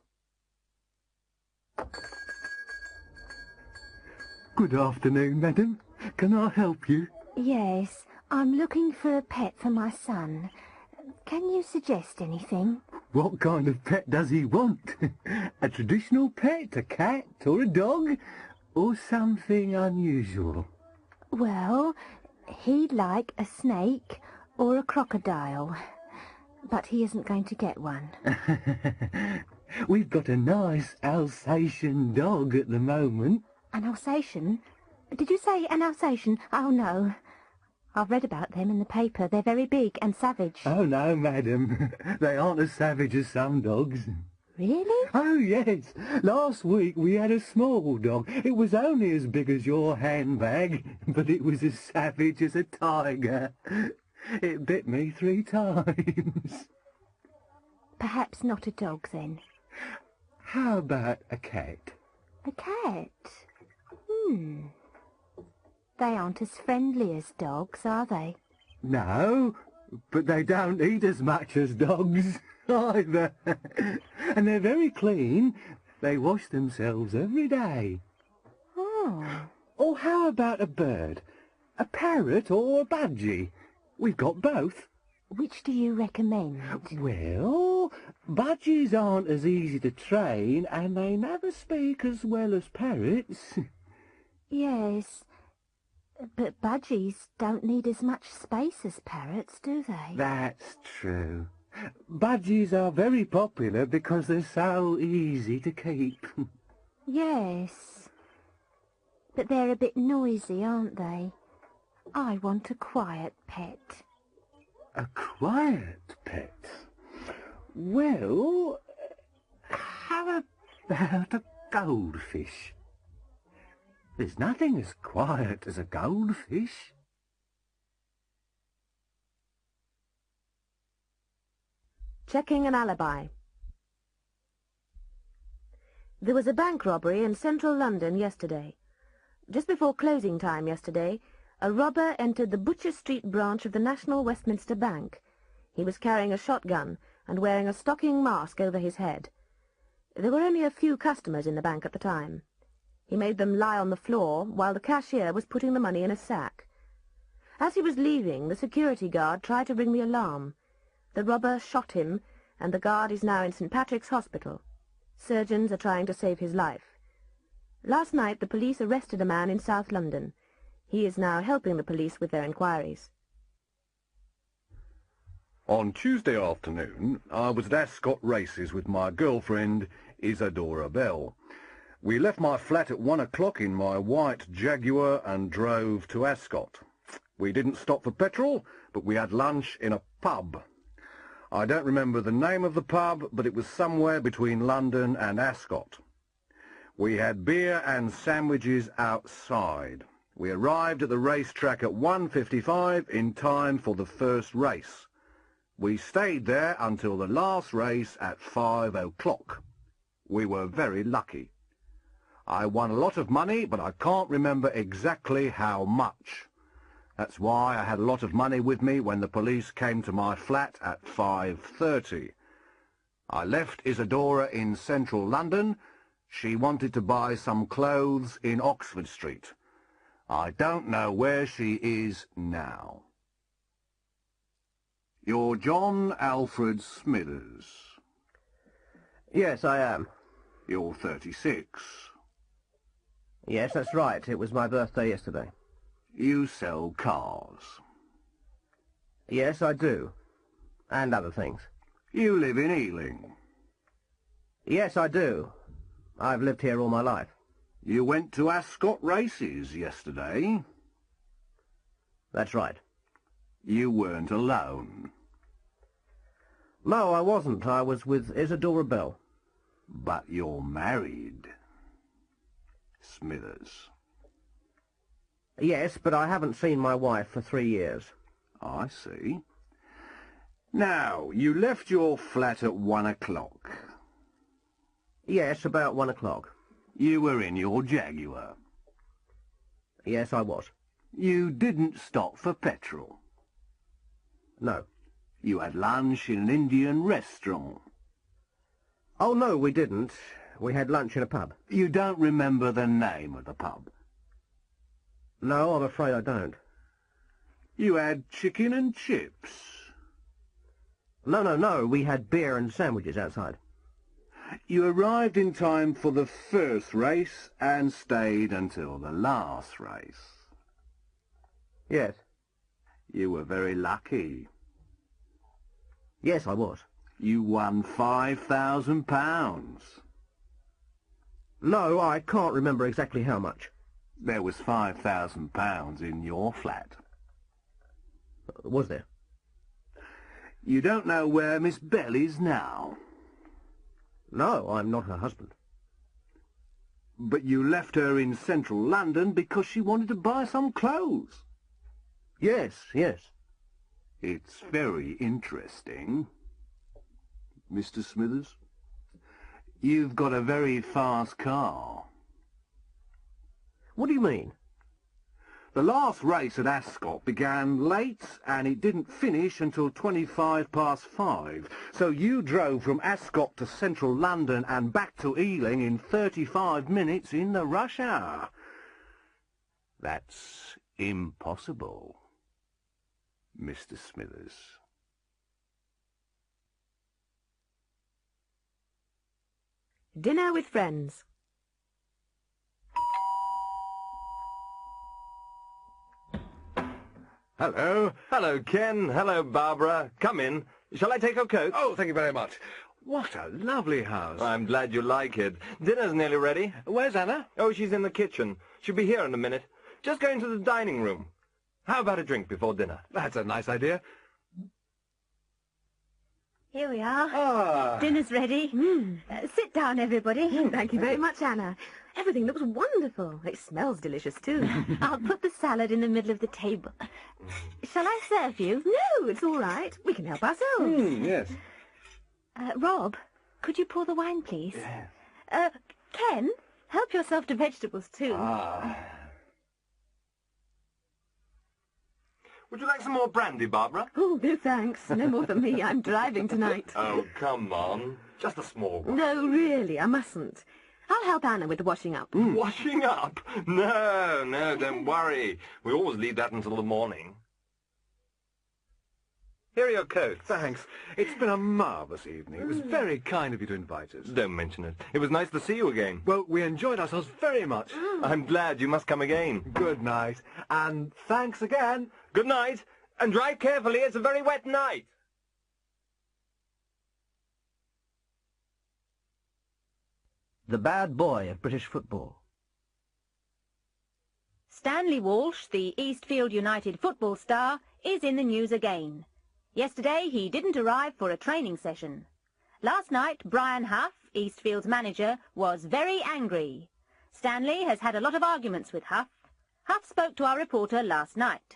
Good afternoon, madam. Can I help you? Yes, I'm looking for a pet for my son. Can you suggest anything? What kind of pet does he want? A traditional pet, a cat or a dog, or something unusual? Well, he'd like a snake or a crocodile, but he isn't going to get one. We've got a nice Alsatian dog at the moment. An Alsatian? Did you say an Alsatian? Oh, no. I've read about them in the paper. They're very big and savage. Oh, no, madam. They aren't as savage as some dogs. Really? Oh, yes. Last week we had a small dog. It was only as big as your handbag, but it was as savage as a tiger. It bit me 3 times. Perhaps not a dog, then. How about a cat? A cat? They aren't as friendly as dogs, are they? No, but they don't eat as much as dogs either. And they're very clean. They wash themselves every day. Oh. Or how about a bird? A parrot or a budgie? We've got both. Which do you recommend? Well, budgies aren't as easy to train, and they never speak as well as parrots. Yes, but budgies don't need as much space as parrots, do they? That's true. Budgies are very popular because they're so easy to keep. Yes, but they're a bit noisy, aren't they? I want a quiet pet. A quiet pet? Well, how about a goldfish? There's nothing as quiet as a goldfish. Checking an alibi. There was a bank robbery in central London yesterday. Just before closing time yesterday, a robber entered the Butcher Street branch of the National Westminster Bank. He was carrying a shotgun and wearing a stocking mask over his head. There were only a few customers in the bank at the time. He made them lie on the floor while the cashier was putting the money in a sack. As he was leaving, the security guard tried to ring the alarm. The robber shot him, and the guard is now in St. Patrick's Hospital. Surgeons are trying to save his life. Last night the police arrested a man in South London. He is now helping the police with their inquiries. On Tuesday afternoon, I was at Ascot Races with my girlfriend, Isadora Bell. We left my flat at 1 o'clock in my white Jaguar and drove to Ascot. We didn't stop for petrol, but we had lunch in a pub. I don't remember the name of the pub, but it was somewhere between London and Ascot. We had beer and sandwiches outside. We arrived at the racetrack at 1:55 in time for the first race. We stayed there until the last race at 5 o'clock. We were very lucky. I won a lot of money, but I can't remember exactly how much. That's why I had a lot of money with me when the police came to my flat at 5:30. I left Isadora in central London. She wanted to buy some clothes in Oxford Street. I don't know where she is now. You're John Alfred Smithers. Yes, I am. You're 36. Yes, that's right. It was my birthday yesterday. You sell cars. Yes, I do. And other things. You live in Ealing. Yes, I do. I've lived here all my life. You went to Ascot races yesterday. That's right. You weren't alone. No, I wasn't. I was with Isadora Bell. But you're married. Smithers. Yes, but I haven't seen my wife for 3 years. I see. Now, you left your flat at 1 o'clock. Yes, about 1 o'clock. You were in your Jaguar. Yes, I was. You didn't stop for petrol. No. You had lunch in an Indian restaurant. Oh, no, we didn't. We had lunch in a pub. You don't remember the name of the pub? No, I'm afraid I don't. You had chicken and chips. No, we had beer and sandwiches outside. You arrived in time for the first race and stayed until the last race. Yes. You were very lucky. Yes, I was. You won £5,000. No, I can't remember exactly how much. There was £5,000 in your flat. Was there? You don't know where Miss Bell is now? No, I'm not her husband. But you left her in central London because she wanted to buy some clothes. Yes, yes. It's very interesting. Mr. Smithers, you've got a very fast car. What do you mean? The last race at Ascot began late and it didn't finish until 5:25. So you drove from Ascot to central London and back to Ealing in 35 minutes in the rush hour. That's impossible, Mr. Smithers. Dinner with friends. Hello. Hello, Ken. Hello, Barbara. Come in. Shall I take your coat? Oh, thank you very much. What a lovely house. I'm glad you like it. Dinner's nearly ready. Where's Anna? Oh, she's in the kitchen. She'll be here in a minute. Just go into the dining room. How about a drink before dinner? That's a nice idea. Here we are. Ah. Dinner's ready. Sit down, everybody. Thank you very much, Anna. Everything looks wonderful. It smells delicious, too. I'll put the salad in the middle of the table. Shall I serve you? No, it's all right. We can help ourselves. Yes. Rob, could you pour the wine, please? Yes. Ken, help yourself to vegetables, too. Ah. Would you like some more brandy, Barbara? Oh, no thanks. No more for me. I'm driving tonight. Oh, come on. Just a small one. No, really, I mustn't. I'll help Anna with the washing up. Washing up? No, don't worry. We always leave that until the morning. Here are your coats. Thanks. It's been a marvellous evening. It was very kind of you to invite us. Don't mention it. It was nice to see you again. Well, we enjoyed ourselves very much. I'm glad. You must come again. Good night. And thanks again. Good night. And drive carefully. It's a very wet night. The bad boy of British football. Stanley Walsh, the Eastfield United football star, is in the news again. Yesterday, he didn't arrive for a training session. Last night, Brian Huff, Eastfield's manager, was very angry. Stanley has had a lot of arguments with Huff. Huff spoke to our reporter last night.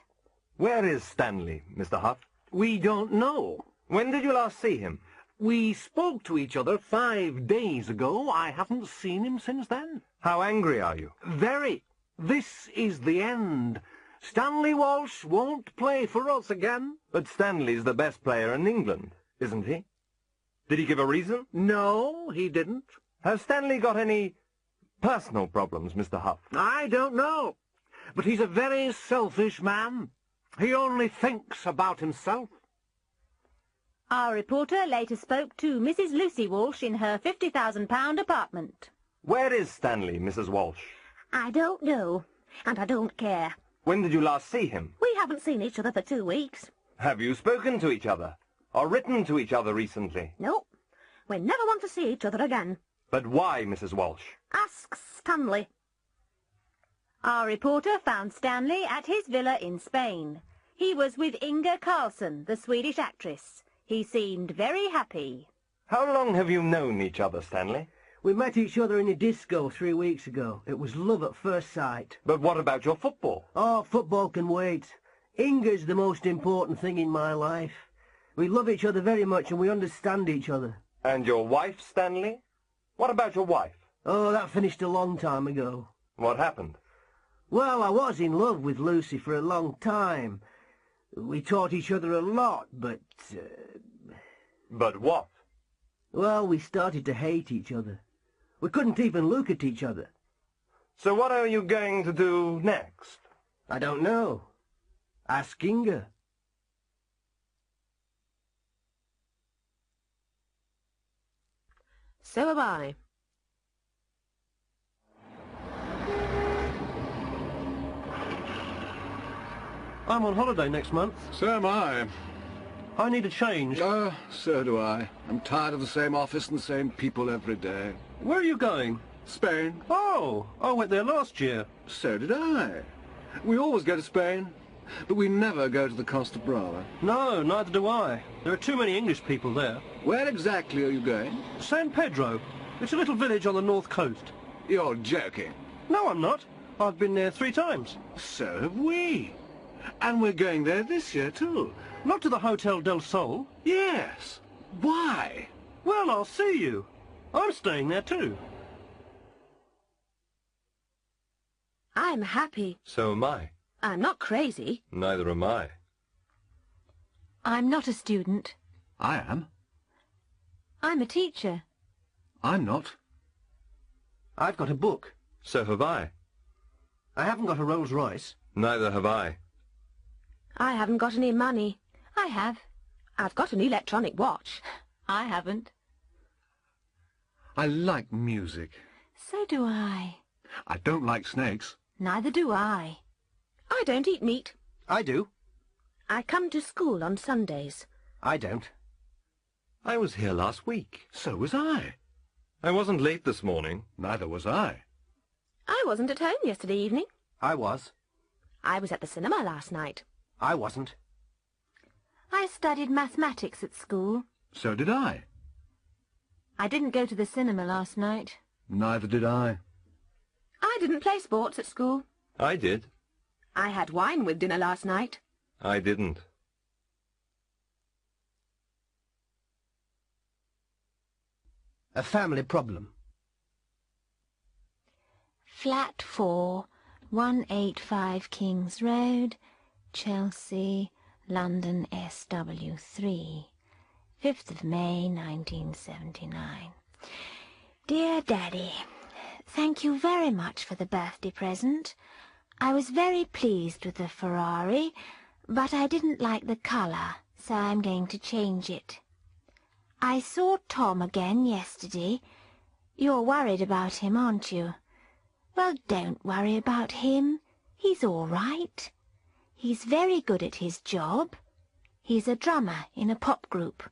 Where is Stanley, Mr. Huff? We don't know. When did you last see him? We spoke to each other 5 days ago. I haven't seen him since then. How angry are you? Very. This is the end. Stanley Walsh won't play for us again. But Stanley's the best player in England, isn't he? Did he give a reason? No, he didn't. Has Stanley got any personal problems, Mr. Huff? I don't know. But he's a very selfish man. He only thinks about himself. Our reporter later spoke to Mrs. Lucy Walsh in her £50,000 apartment. Where is Stanley, Mrs. Walsh? I don't know, and I don't care. When did you last see him? We haven't seen each other for 2 weeks. Have you spoken to each other? Or written to each other recently? No, we never want to see each other again. But why, Mrs. Walsh? Ask Stanley. Our reporter found Stanley at his villa in Spain. He was with Inga Carlson, the Swedish actress. He seemed very happy. How long have you known each other, Stanley? We met each other in a disco 3 weeks ago. It was love at first sight. But what about your football? Oh, football can wait. Inga's the most important thing in my life. We love each other very much and we understand each other. And your wife, Stanley? What about your wife? Oh, that finished a long time ago. What happened? Well, I was in love with Lucy for a long time. We taught each other a lot, but... But what? Well, we started to hate each other. We couldn't even look at each other. So what are you going to do next? I don't know. Ask Inga. So am I. I'm on holiday next month. So am I. I need a change. Oh, so do I. I'm tired of the same office and the same people every day. Where are you going? Spain. Oh, I went there last year. So did I. We always go to Spain, but we never go to the Costa Brava. No, neither do I. There are too many English people there. Where exactly are you going? San Pedro. It's a little village on the north coast. You're joking. No, I'm not. I've been there 3 times. So have we. And we're going there this year, too. Not to the Hotel del Sol. Yes. Why? Well, I'll see you. I'm staying there too. I'm happy. So am I. I'm not crazy. Neither am I. I'm not a student. I am. I'm a teacher. I'm not. I've got a book. So have I. I haven't got a Rolls Royce. Neither have I. I haven't got any money. I have. I've got an electronic watch. I haven't. I like music. So do I. I don't like snakes. Neither do I. I don't eat meat. I do. I come to school on Sundays. I don't. I was here last week. So was I. I wasn't late this morning. Neither was I. I wasn't at home yesterday evening. I was. I was at the cinema last night. I wasn't. I studied mathematics at school. So did I. I didn't go to the cinema last night. Neither did I. I didn't play sports at school. I did. I had wine with dinner last night. I didn't. A family problem. Flat 4, 185 Kings Road, Chelsea, London SW3, 5th of May 1979. Dear Daddy, thank you very much for the birthday present. I was very pleased with the Ferrari, but I didn't like the colour, so I'm going to change it. I saw Tom again yesterday. You're worried about him, aren't you? Well, don't worry about him. He's all right. He's very good at his job. He's a drummer in a pop group.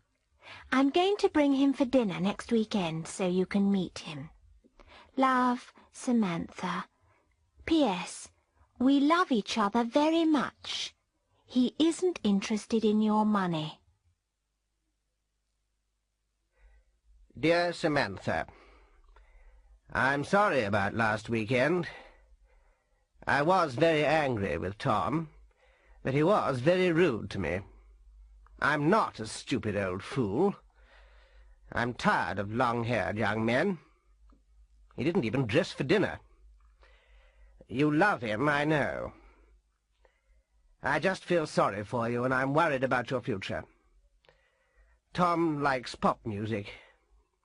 I'm going to bring him for dinner next weekend so you can meet him. Love, Samantha. P.S. We love each other very much. He isn't interested in your money. Dear Samantha, I'm sorry about last weekend. I was very angry with Tom, but he was very rude to me. I'm not a stupid old fool. I'm tired of long-haired young men. He didn't even dress for dinner. You love him, I know. I just feel sorry for you, and I'm worried about your future. Tom likes pop music.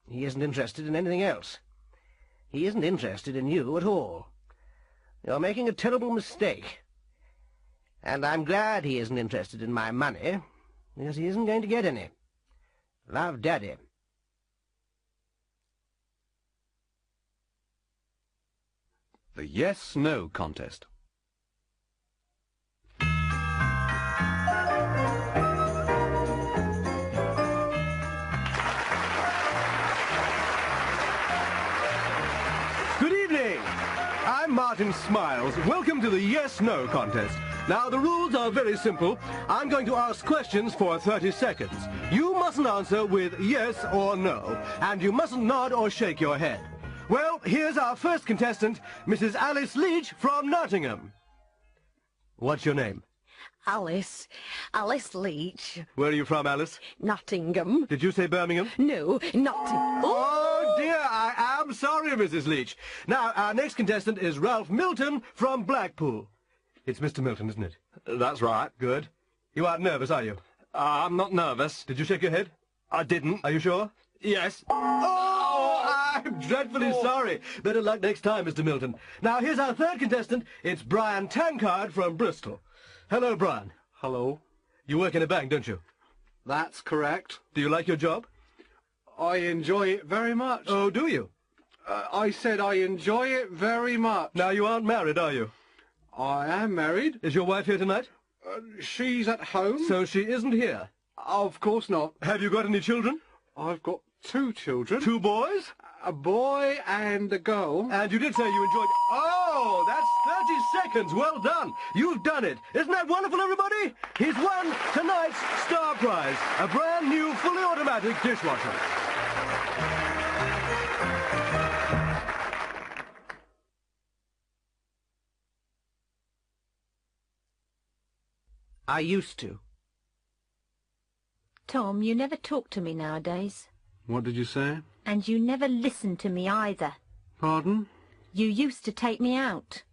He isn't interested in anything else. He isn't interested in you at all. You're making a terrible mistake. And I'm glad he isn't interested in my money, because he isn't going to get any. Love, Daddy. The yes-no contest. Good evening. I'm Martin Smiles. Welcome to the yes-no contest. Now, the rules are very simple. I'm going to ask questions for 30 seconds. You mustn't answer with yes or no, and you mustn't nod or shake your head. Well, here's our first contestant, Mrs. Alice Leach from Nottingham. What's your name? Alice. Alice Leach. Where are you from, Alice? Nottingham. Did you say Birmingham? No, Nottingham. Oh, dear, I am sorry, Mrs. Leach. Now, our next contestant is Ralph Milton from Blackpool. It's Mr. Milton, isn't it? That's right. Good. You aren't nervous, are you? I'm not nervous. Did you shake your head? I didn't. Are you sure? Yes. Oh, I'm dreadfully sorry. Better luck next time, Mr. Milton. Now, here's our third contestant. It's Brian Tankard from Bristol. Hello, Brian. Hello. You work in a bank, don't you? That's correct. Do you like your job? I enjoy it very much. Oh, do you? I said I enjoy it very much. Now, you aren't married, are you? I am married. Is your wife here tonight? She's at home. So she isn't here? Of course not. Have you got any children? I've got 2 children. 2 boys? A boy and a girl. And you did say you enjoyed... Oh, that's 30 seconds. Well done. You've done it. Isn't that wonderful, everybody? He's won tonight's Star Prize, a brand new fully automatic dishwasher. I used to. Tom, you never talk to me nowadays. What did you say? And you never listen to me either. Pardon? You used to take me out.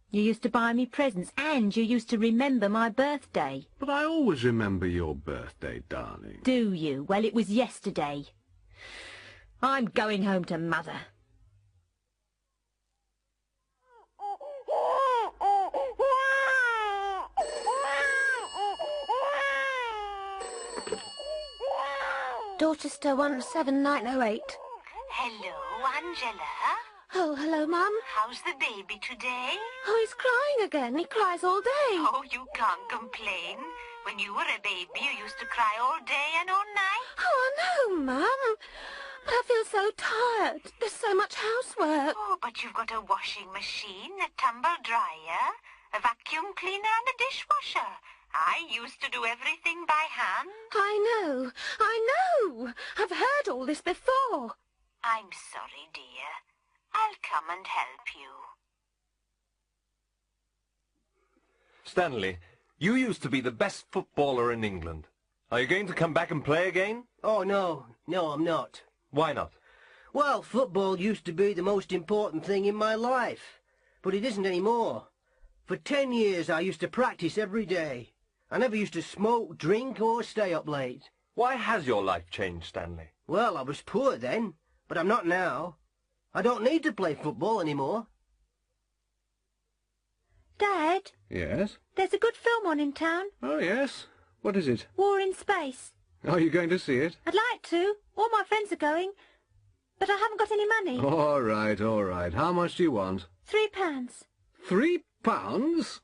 You used to buy me presents, and you used to remember my birthday. But I always remember your birthday, darling. Do you? Well, it was yesterday. I'm going home to Mother. Dorchester 17908. Hello, Angela. Oh, hello, Mum. How's the baby today? Oh, he's crying again. He cries all day. Oh, you can't complain. When you were a baby, you used to cry all day and all night. Oh, no, Mum. But I feel so tired. There's so much housework. Oh, but you've got a washing machine, a tumble dryer, a vacuum cleaner and a dishwasher. I used to do everything by hand. I know. I've heard all this before. I'm sorry, dear. I'll come and help you. Stanley, you used to be the best footballer in England. Are you going to come back and play again? Oh, no. No, I'm not. Why not? Well, football used to be the most important thing in my life. But it isn't anymore. For 10 years I used to practice every day. I never used to smoke, drink, or stay up late. Why has your life changed, Stanley? Well, I was poor then, but I'm not now. I don't need to play football anymore. Dad, Yes? there's a good film on in town. Oh, yes. What is it? War in Space. Are you going to see it? I'd like to. All my friends are going. But I haven't got any money. All right, all right. How much do you want? £3. £3?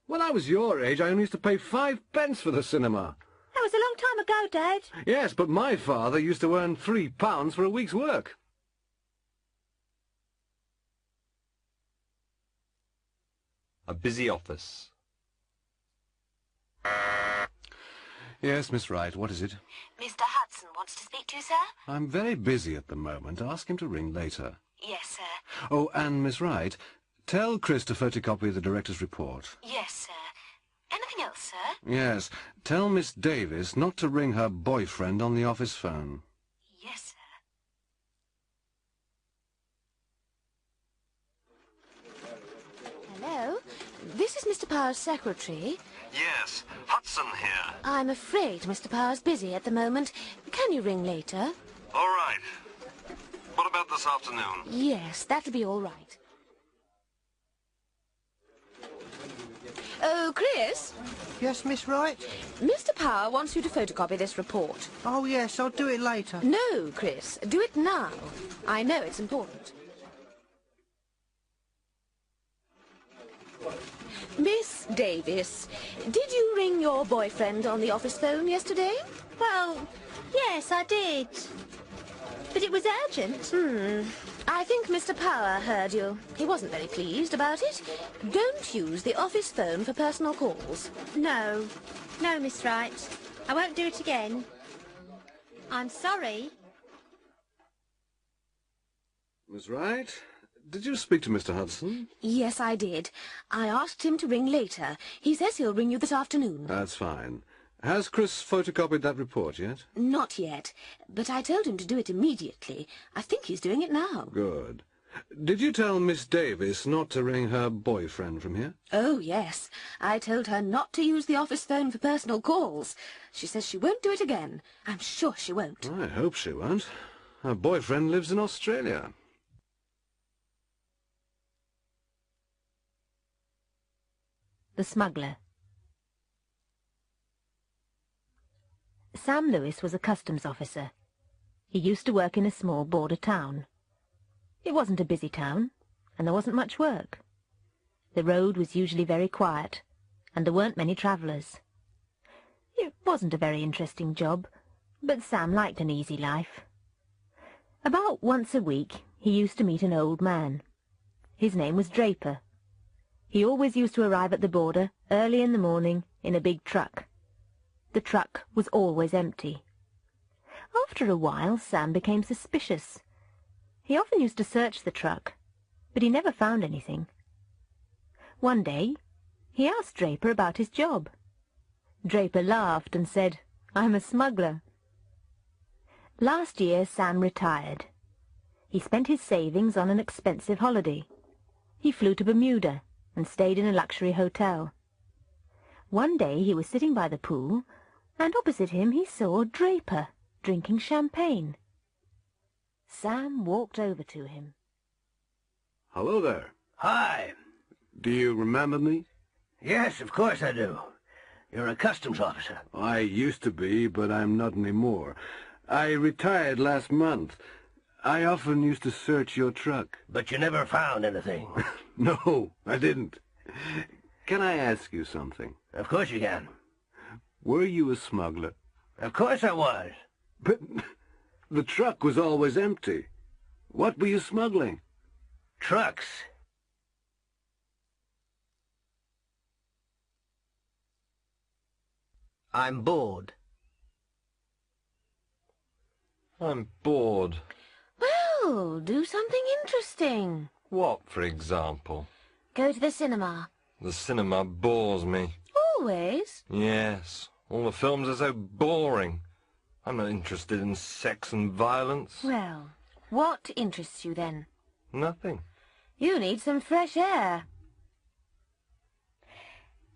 When I was your age, I only used to pay 5 pence for the cinema. That was a long time ago, Dad. Yes, but my father used to earn £3 for a week's work. A busy office. Yes, Miss Wright, what is it? Mr. Hudson wants to speak to you, sir? I'm very busy at the moment. Ask him to ring later. Yes, sir. Oh, and Miss Wright, tell Chris to photocopy the director's report. Yes, sir. Anything else, sir? Yes, tell Miss Davis not to ring her boyfriend on the office phone. Yes, sir. this is Mr. Power's secretary. Yes, Hudson here. I'm afraid Mr. Power's busy at the moment. Can you ring later? All right. What about this afternoon? Yes, that'll be all right. Oh, Chris? Yes, Miss Wright? Mr. Power wants you to photocopy this report. Oh, yes, I'll do it later. No, Chris, do it now. I know it's important. Miss Davis, did you ring your boyfriend on the office phone yesterday? Well, yes, I did. But it was urgent. I think Mr. Power heard you. He wasn't very pleased about it. Don't use the office phone for personal calls. No. No, Miss Wright. I won't do it again. I'm sorry. Miss Wright, did you speak to Mr. Hudson? Yes, I did. I asked him to ring later. He says he'll ring you this afternoon. That's fine. Has Chris photocopied that report yet? Not yet, but I told him to do it immediately. I think he's doing it now. Good. Did you tell Miss Davis not to ring her boyfriend from here? Oh, yes. I told her not to use the office phone for personal calls. She says she won't do it again. I'm sure she won't. I hope she won't. Her boyfriend lives in Australia. The Smuggler. Sam Lewis was a customs officer. He used to work in a small border town. It wasn't a busy town, and there wasn't much work. The road was usually very quiet, and there weren't many travellers. It wasn't a very interesting job, but Sam liked an easy life. About once a week he used to meet an old man. His name was Draper. He always used to arrive at the border early in the morning in a big truck. The truck was always empty. After a while, Sam became suspicious. He often used to search the truck, but he never found anything. One day, he asked Draper about his job. Draper laughed and said, "I'm a smuggler." Last year, Sam retired. He spent his savings on an expensive holiday. He flew to Bermuda and stayed in a luxury hotel. One day he was sitting by the pool, and opposite him he saw Draper drinking champagne. Sam walked over to him. Hello there. Hi. Do you remember me? Yes, of course I do. You're a customs officer. I used to be, but I'm not anymore. I retired last month. I often used to search your truck. But you never found anything. No, I didn't. Can I ask you something? Of course you can. Were you a smuggler? Of course I was. But the truck was always empty. What were you smuggling? Trucks. I'm bored. I'm bored. Well, do something interesting. What, for example? Go to the cinema. The cinema bores me. Always? Yes. All the films are so boring. I'm not interested in sex and violence. Well, what interests you then? Nothing. You need some fresh air.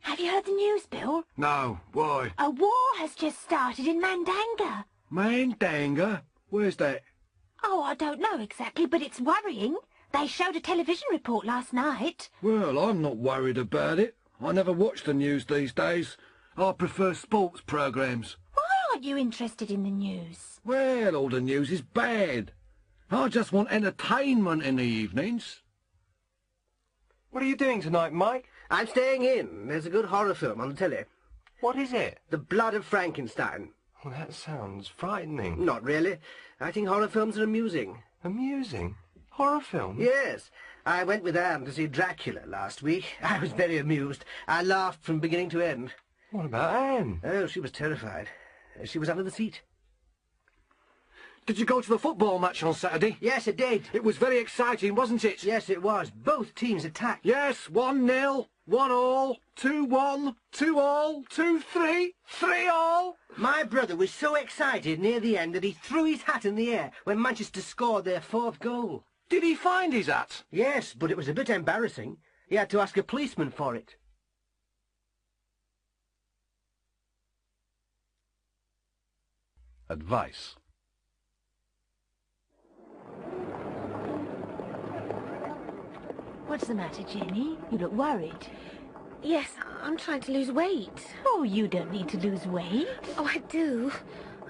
Have you heard the news, Bill? No, why? A war has just started in Mandanga. Mandanga? Where's that? Oh, I don't know exactly, but it's worrying. They showed a television report last night. Well, I'm not worried about it. I never watch the news these days. I prefer sports programmes. Why aren't you interested in the news? Well, all the news is bad. I just want entertainment in the evenings. What are you doing tonight, Mike? I'm staying in. There's a good horror film on the telly. What is it? The Blood of Frankenstein. Well, that sounds frightening. Not really. I think horror films are amusing. Amusing? Horror film? Yes. I went with Anne to see Dracula last week. I was very amused. I laughed from beginning to end. What about Anne? Oh, she was terrified. She was under the seat. Did you go to the football match on Saturday? Yes, I did. It was very exciting, wasn't it? Yes, it was. Both teams attacked. Yes, 1-0, 1-all, 2-1, 2-all, 2-3, 3-all. My brother was so excited near the end that he threw his hat in the air when Manchester scored their fourth goal. Did he find his hat? Yes, but it was a bit embarrassing. He had to ask a policeman for it. advice. What's the matter, Jenny? You look worried. Yes, I'm trying to lose weight. Oh, you don't need to lose weight. Oh, I do.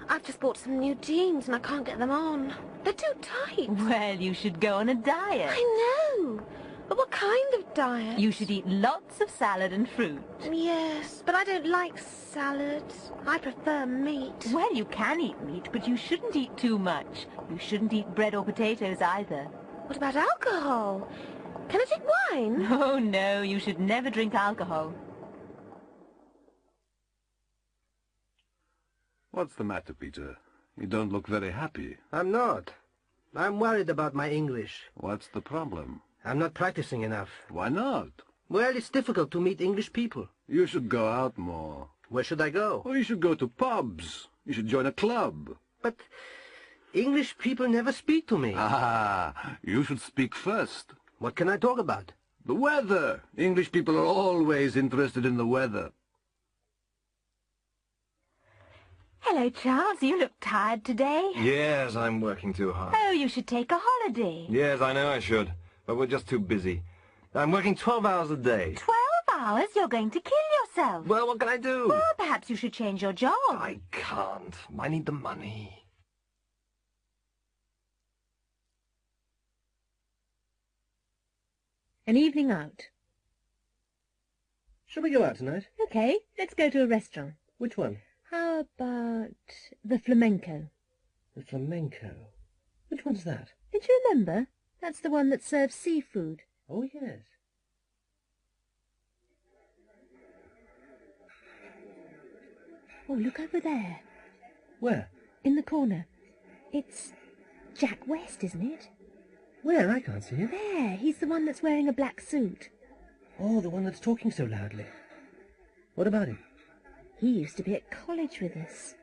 I've just bought some new jeans and I can't get them on. They're too tight. Well, you should go on a diet. I know. But what kind of diet? You should eat lots of salad and fruit. Yes, but I don't like salad. I prefer meat. Well, you can eat meat, but you shouldn't eat too much. You shouldn't eat bread or potatoes either. What about alcohol? Can I drink wine? Oh, no, you should never drink alcohol. What's the matter, Peter? You don't look very happy. I'm not. I'm worried about my English. What's the problem? I'm not practicing enough. Why not? Well, it's difficult to meet English people. You should go out more. Where should I go? Or you should go to pubs. You should join a club. But English people never speak to me. Ah, you should speak first. What can I talk about? The weather. English people are always interested in the weather. Hello, Charles. You look tired today. Yes, I'm working too hard. Oh, you should take a holiday. Yes, I know I should, but we're just too busy. I'm working 12 hours a day. 12 hours? You're going to kill yourself. Well, what can I do? Well, perhaps you should change your job. I can't. I need the money. An evening out. Shall we go out tonight? Okay, let's go to a restaurant. Which one? How about the Flamenco? The Flamenco? Which one's that? Don't you remember? That's the one that serves seafood. Oh, yes. Oh, look over there. Where? In the corner. It's Jack West, isn't it? Where? I can't see him. There, he's the one that's wearing a black suit. Oh, the one that's talking so loudly. What about him? He used to be at college with us.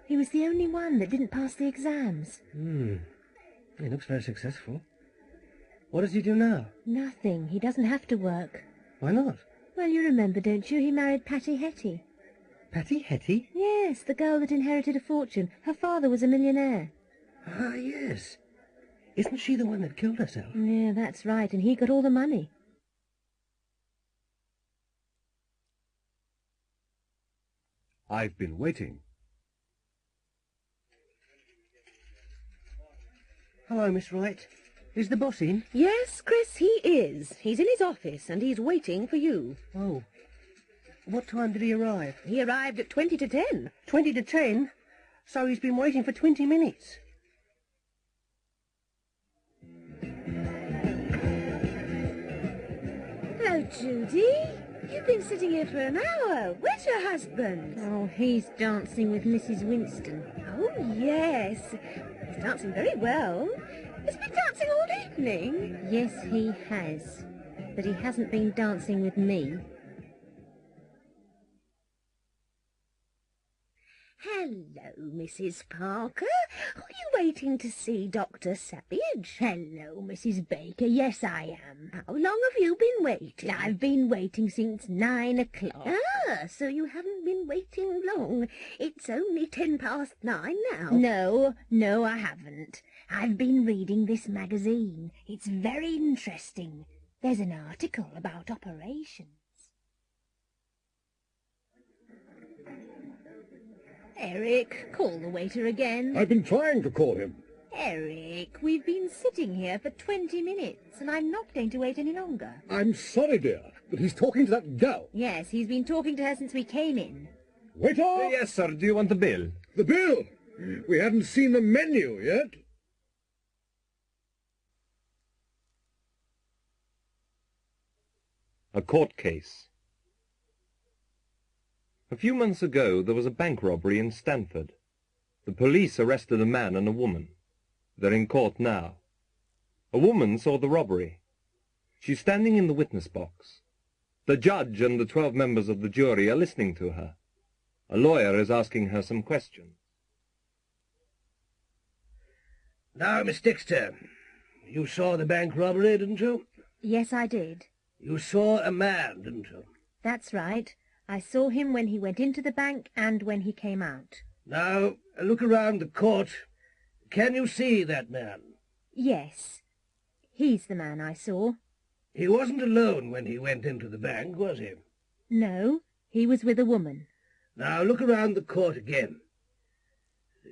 He was the only one that didn't pass the exams. He looks very successful. What does he do now? Nothing. He doesn't have to work. Why not? Well, you remember, don't you? He married Patty Hetty. Patty Hetty? Yes, the girl that inherited a fortune. Her father was a millionaire. Ah, yes. Isn't she the one that killed herself? Yeah, that's right, and he got all the money. I've been waiting. Hello, Miss Wright. Is the boss in? Yes, Chris, he is. He's in his office, and he's waiting for you. Oh. What time did he arrive? He arrived at 20 to 10. 20 to 10? So he's been waiting for 20 minutes. Hello, Judy. You've been sitting here for an hour. Where's your husband? Oh, he's dancing with Mrs. Winston. Oh, yes. He's dancing very well. Has he been dancing all evening? Yes, he has. But he hasn't been dancing with me. Hello, Mrs. Parker. Are you waiting to see Dr. Savage? Hello, Mrs. Baker. Yes, I am. How long have you been waiting? I've been waiting since 9 o'clock. Ah, so you haven't been waiting long. It's only 9:10 now. No, I haven't. I've been reading this magazine. It's very interesting. There's an article about operations. Eric, call the waiter again. I've been trying to call him. Eric, we've been sitting here for 20 minutes, and I'm not going to wait any longer. I'm sorry, dear, but he's talking to that girl. Yes, he's been talking to her since we came in. Waiter! Yes, sir. Do you want the bill? The bill? We haven't seen the menu yet. A court case. A few months ago there was a bank robbery in Stanford. The police arrested a man and a woman. They're in court now. A woman saw the robbery. She's standing in the witness box. The judge and the 12 members of the jury are listening to her. A lawyer is asking her some questions. Now, Miss Dexter, you saw the bank robbery, didn't you? Yes, I did. You saw a man, didn't you? That's right. I saw him when he went into the bank and when he came out. Now, look around the court. Can you see that man? Yes. He's the man I saw. He wasn't alone when he went into the bank, was he? No, he was with a woman. Now, look around the court again.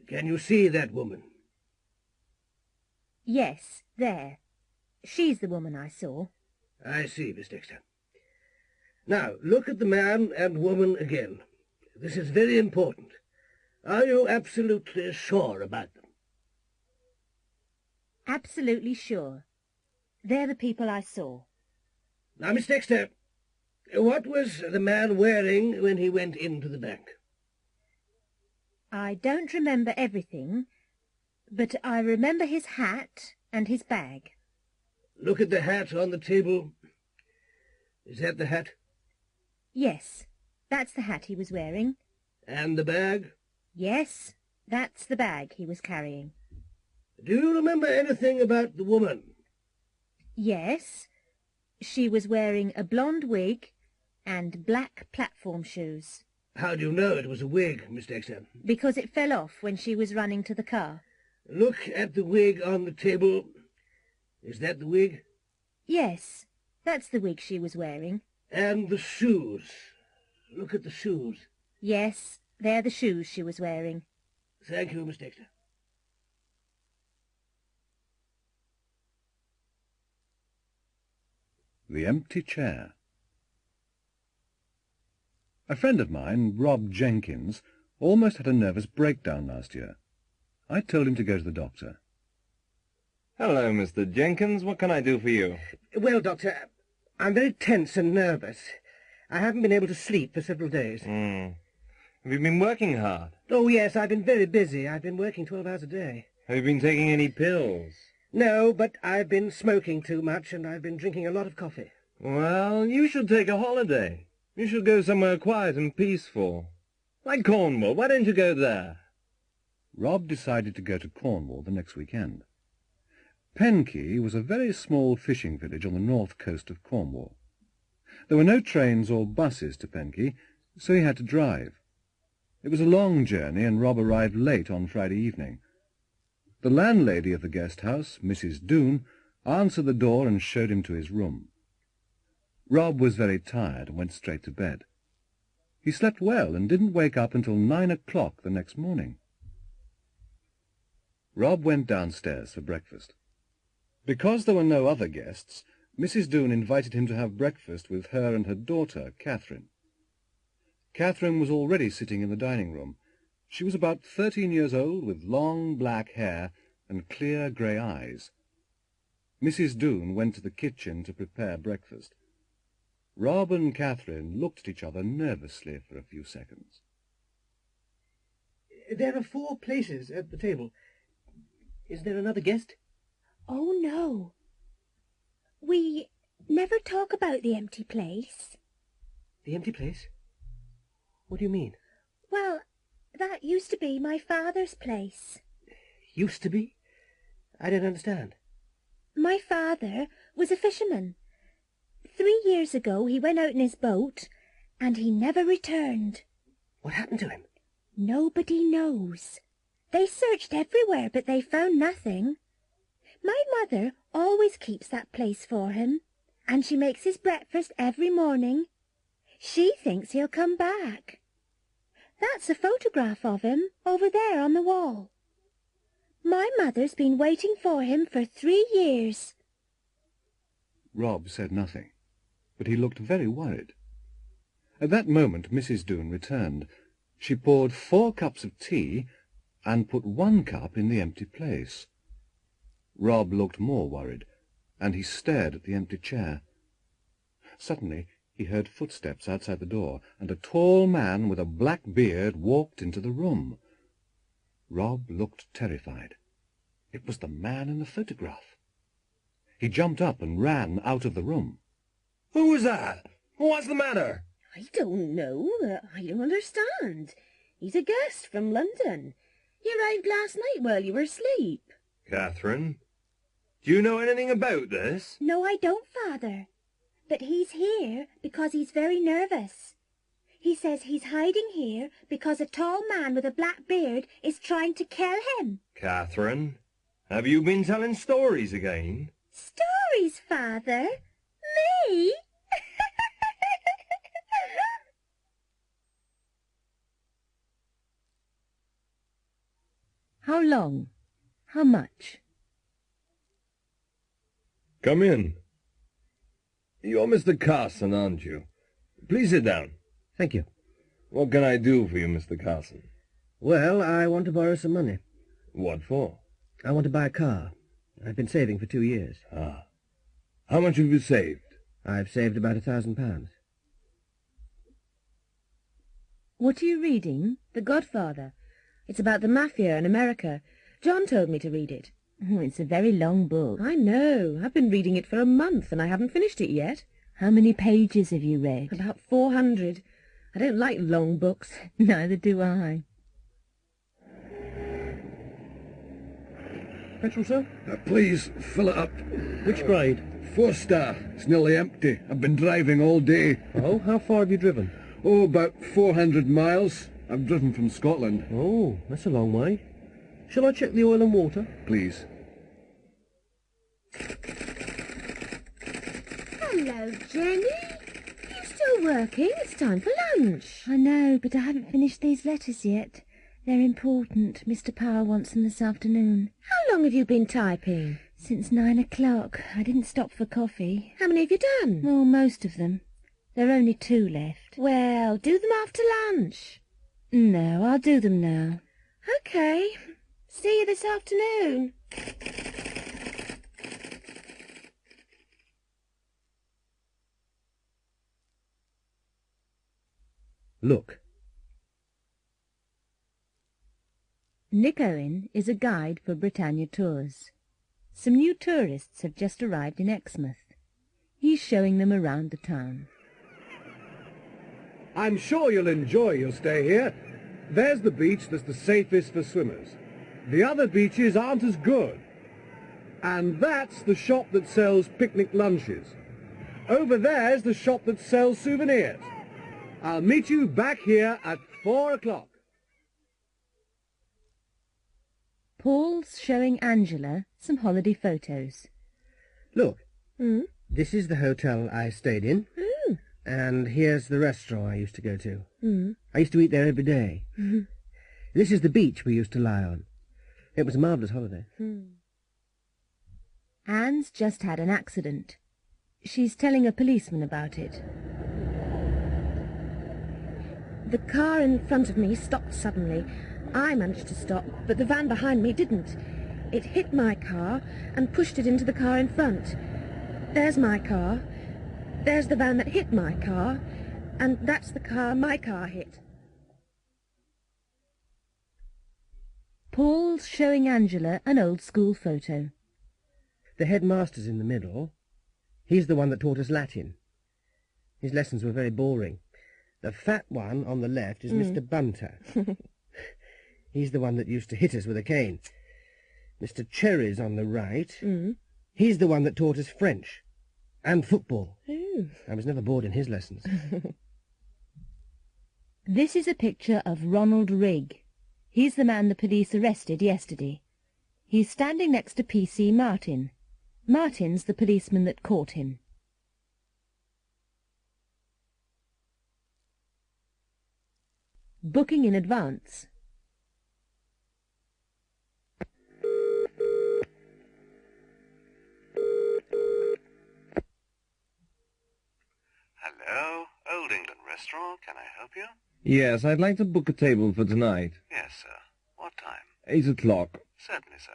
Can you see that woman? Yes, there. She's the woman I saw. I see, Miss Dexter. Now, look at the man and woman again. This is very important. Are you absolutely sure about them? Absolutely sure. They're the people I saw. Now, Miss Dexter, what was the man wearing when he went into the bank? I don't remember everything, but I remember his hat and his bag. Look at the hat on the table. Is that the hat? Yes, that's the hat he was wearing. And the bag? Yes, that's the bag he was carrying. Do you remember anything about the woman? Yes, she was wearing a blonde wig and black platform shoes. How do you know it was a wig, Miss Dexter? Because it fell off when she was running to the car. Look at the wig on the table. Is that the wig? Yes, that's the wig she was wearing. And the shoes. Look at the shoes. Yes, they're the shoes she was wearing. Thank you, Miss Dexter. The empty chair. A friend of mine, Rob Jenkins, almost had a nervous breakdown last year. I told him to go to the doctor. Hello, Mr. Jenkins. What can I do for you? Well, Doctor, I'm very tense and nervous. I haven't been able to sleep for several days. Have you been working hard? Oh, yes, I've been very busy. I've been working 12 hours a day. Have you been taking any pills? No, but I've been smoking too much and I've been drinking a lot of coffee. Well, you should take a holiday. You should go somewhere quiet and peaceful. Like Cornwall. Why don't you go there? Rob decided to go to Cornwall the next weekend. Penkey was a very small fishing village on the north coast of Cornwall. There were no trains or buses to Penkey, so he had to drive. It was a long journey, and Rob arrived late on Friday evening. The landlady of the guest house, Mrs. Doone, answered the door and showed him to his room. Rob was very tired and went straight to bed. He slept well and didn't wake up until 9 o'clock the next morning. Rob went downstairs for breakfast. Because there were no other guests, Mrs. Doone invited him to have breakfast with her and her daughter, Catherine. Catherine was already sitting in the dining room. She was about 13 years old, with long black hair and clear grey eyes. Mrs. Doone went to the kitchen to prepare breakfast. Rob and Catherine looked at each other nervously for a few seconds. There are 4 places at the table. Is there another guest? Oh, no. We never talk about the empty place. The empty place? What do you mean? Well, that used to be my father's place. Used to be? I don't understand. My father was a fisherman. 3 years ago he went out in his boat, and he never returned. What happened to him? Nobody knows. They searched everywhere, but they found nothing. My mother always keeps that place for him, and she makes his breakfast every morning. She thinks he'll come back. That's a photograph of him over there on the wall. My mother's been waiting for him for 3 years. Rob said nothing, but he looked very worried. At that moment Mrs. Doone returned. She poured 4 cups of tea and put 1 cup in the empty place. Rob looked more worried, and he stared at the empty chair. Suddenly he heard footsteps outside the door, and a tall man with a black beard walked into the room. Rob looked terrified. It was the man in the photograph. He jumped up and ran out of the room. Who was that? What's the matter? I don't know. I don't understand. He's a guest from London. He arrived last night while you were asleep. Catherine, do you know anything about this? No, I don't, Father. But he's here because he's very nervous. He says he's hiding here because a tall man with a black beard is trying to kill him. Catherine, have you been telling stories again? Stories, Father? Me? How long? How much? Come in. You're Mr. Carson, aren't you? Please sit down. Thank you. What can I do for you, Mr. Carson? Well, I want to borrow some money. What for? I want to buy a car. I've been saving for 2 years. Ah. How much have you saved? I've saved about £1,000. What are you reading? The Godfather. It's about the Mafia in America. John told me to read it. Oh, it's a very long book. I know. I've been reading it for a month and I haven't finished it yet. How many pages have you read? About 400. I don't like long books. Neither do I. Petrol, sir? Please, fill it up. Which grade? 4-star. It's nearly empty. I've been driving all day. Oh, how far have you driven? Oh, about 400 miles. I've driven from Scotland. Oh, that's a long way. Shall I check the oil and water? Please. Hello, Jenny. You still working? It's time for lunch. I know, but I haven't finished these letters yet. They're important. Mr. Power wants them this afternoon. How long have you been typing? Since 9 o'clock. I didn't stop for coffee. How many have you done? Oh, most of them. There are only 2 left. Well, do them after lunch. No, I'll do them now. OK. See you this afternoon. Look. Nick Owen is a guide for Britannia Tours. Some new tourists have just arrived in Exmouth. He's showing them around the town. I'm sure you'll enjoy your stay here. There's the beach that's the safest for swimmers. The other beaches aren't as good. And that's the shop that sells picnic lunches. Over there's the shop that sells souvenirs. I'll meet you back here at 4 o'clock. Paul's showing Angela some holiday photos. Look. This is the hotel I stayed in. And here's the restaurant I used to go to. I used to eat there every day. This is the beach we used to lie on. It was a marvellous holiday. Anne's just had an accident. She's telling a policeman about it. The car in front of me stopped suddenly. I managed to stop, but the van behind me didn't. It hit my car and pushed it into the car in front. There's my car. There's the van that hit my car. And that's the car my car hit. Paul's showing Angela an old school photo. The headmaster's in the middle. He's the one that taught us Latin. His lessons were very boring. The fat one on the left is Mr. Bunter. He's the one that used to hit us with a cane. Mr. Cherry's on the right. He's the one that taught us French and football. I was never bored in his lessons. This is a picture of Ronald Rigg. He's the man the police arrested yesterday. He's standing next to P.C. Martin. Martin's the policeman that caught him. Booking in advance. Hello, Old England Restaurant. Can I help you? Yes, I'd like to book a table for tonight. Yes, sir. What time? 8 o'clock. Certainly, sir.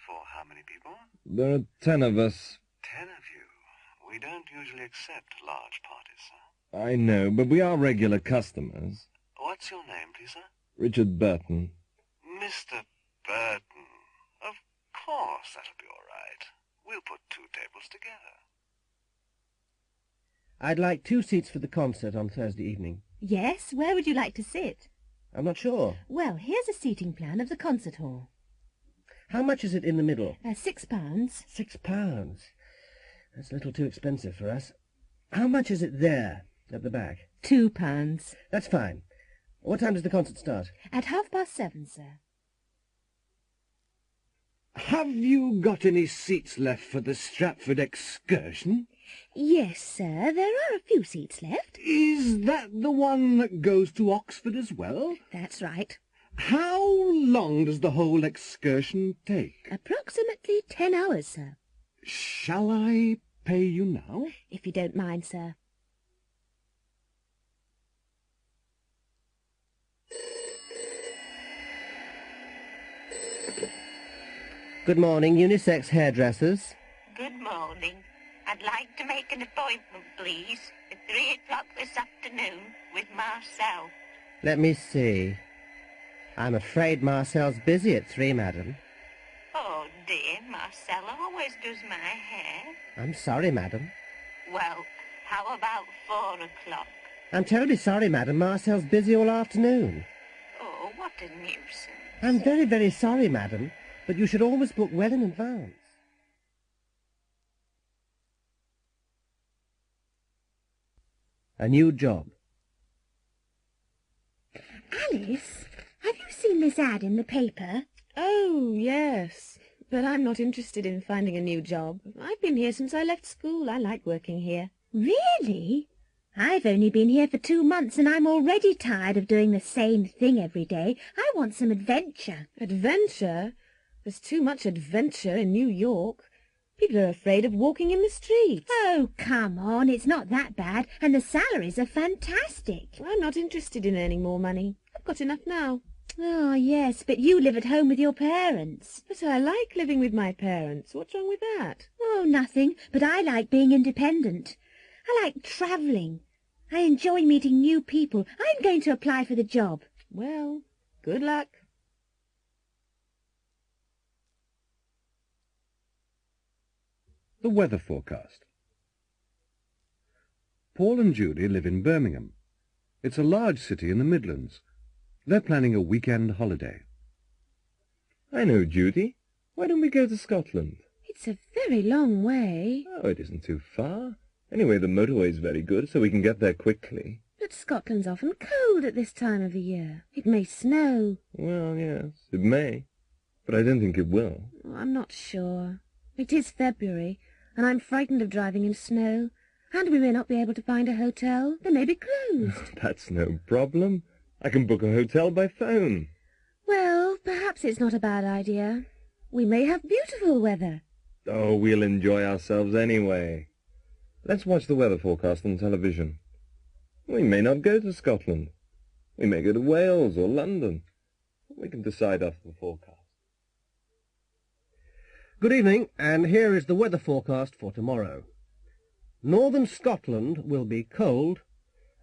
For how many people? There are 10 of us. 10 of you. We don't usually accept large parties, sir. I know, but we are regular customers. What's your name, please, sir? Richard Burton. Mr. Burton. Of course, that'll be all right. We'll put 2 tables together. I'd like 2 seats for the concert on Thursday evening. Yes, where would you like to sit? I'm not sure. Well, here's a seating plan of the concert hall. How much is it in the middle? £6. £6? That's a little too expensive for us. How much is it there, at the back? £2. That's fine. What time does the concert start? At 7:30, sir. Have you got any seats left for the Stratford excursion? Yes, sir, there are a few seats left. Is that the one that goes to Oxford as well? That's right. How long does the whole excursion take? Approximately 10 hours, sir. Shall I pay you now? If you don't mind, sir. Good morning, unisex hairdressers. Good morning. I'd like to make an appointment, please, at 3 o'clock this afternoon with Marcel. Let me see. I'm afraid Marcel's busy at 3, madam. Oh, dear, Marcel always does my hair. I'm sorry, madam. Well, how about 4 o'clock? I'm terribly sorry, madam. Marcel's busy all afternoon. Oh, what a nuisance. I'm very, very sorry, madam, but you should always book well in advance. A new job. Alice, have you seen this ad in the paper? Oh, yes. But I'm not interested in finding a new job. I've been here since I left school. I like working here. Really? I've only been here for 2 months and I'm already tired of doing the same thing every day. I want some adventure. Adventure? There's too much adventure in New York. People are afraid of walking in the streets. Oh, come on, it's not that bad, and the salaries are fantastic. I'm not interested in earning more money. I've got enough now. Oh, yes, but you live at home with your parents. But I like living with my parents. What's wrong with that? Oh, nothing, but I like being independent. I like travelling. I enjoy meeting new people. I'm going to apply for the job. Well, good luck. The weather forecast. Paul and Judy live in Birmingham. It's a large city in the Midlands. They're planning a weekend holiday. I know, Judy. Why don't we go to Scotland? It's a very long way. Oh, it isn't too far. Anyway, the motorway's very good, so we can get there quickly. But Scotland's often cold at this time of the year. It may snow. Well, yes, it may. But I don't think it will. Oh, I'm not sure. It is February, and I'm frightened of driving in snow. And we may not be able to find a hotel. They may be closed. That's no problem. I can book a hotel by phone. Well, perhaps it's not a bad idea. We may have beautiful weather. Oh, we'll enjoy ourselves anyway. Let's watch the weather forecast on television. We may not go to Scotland. We may go to Wales or London. We can decide after the forecast. Good evening, and here is the weather forecast for tomorrow. Northern Scotland will be cold,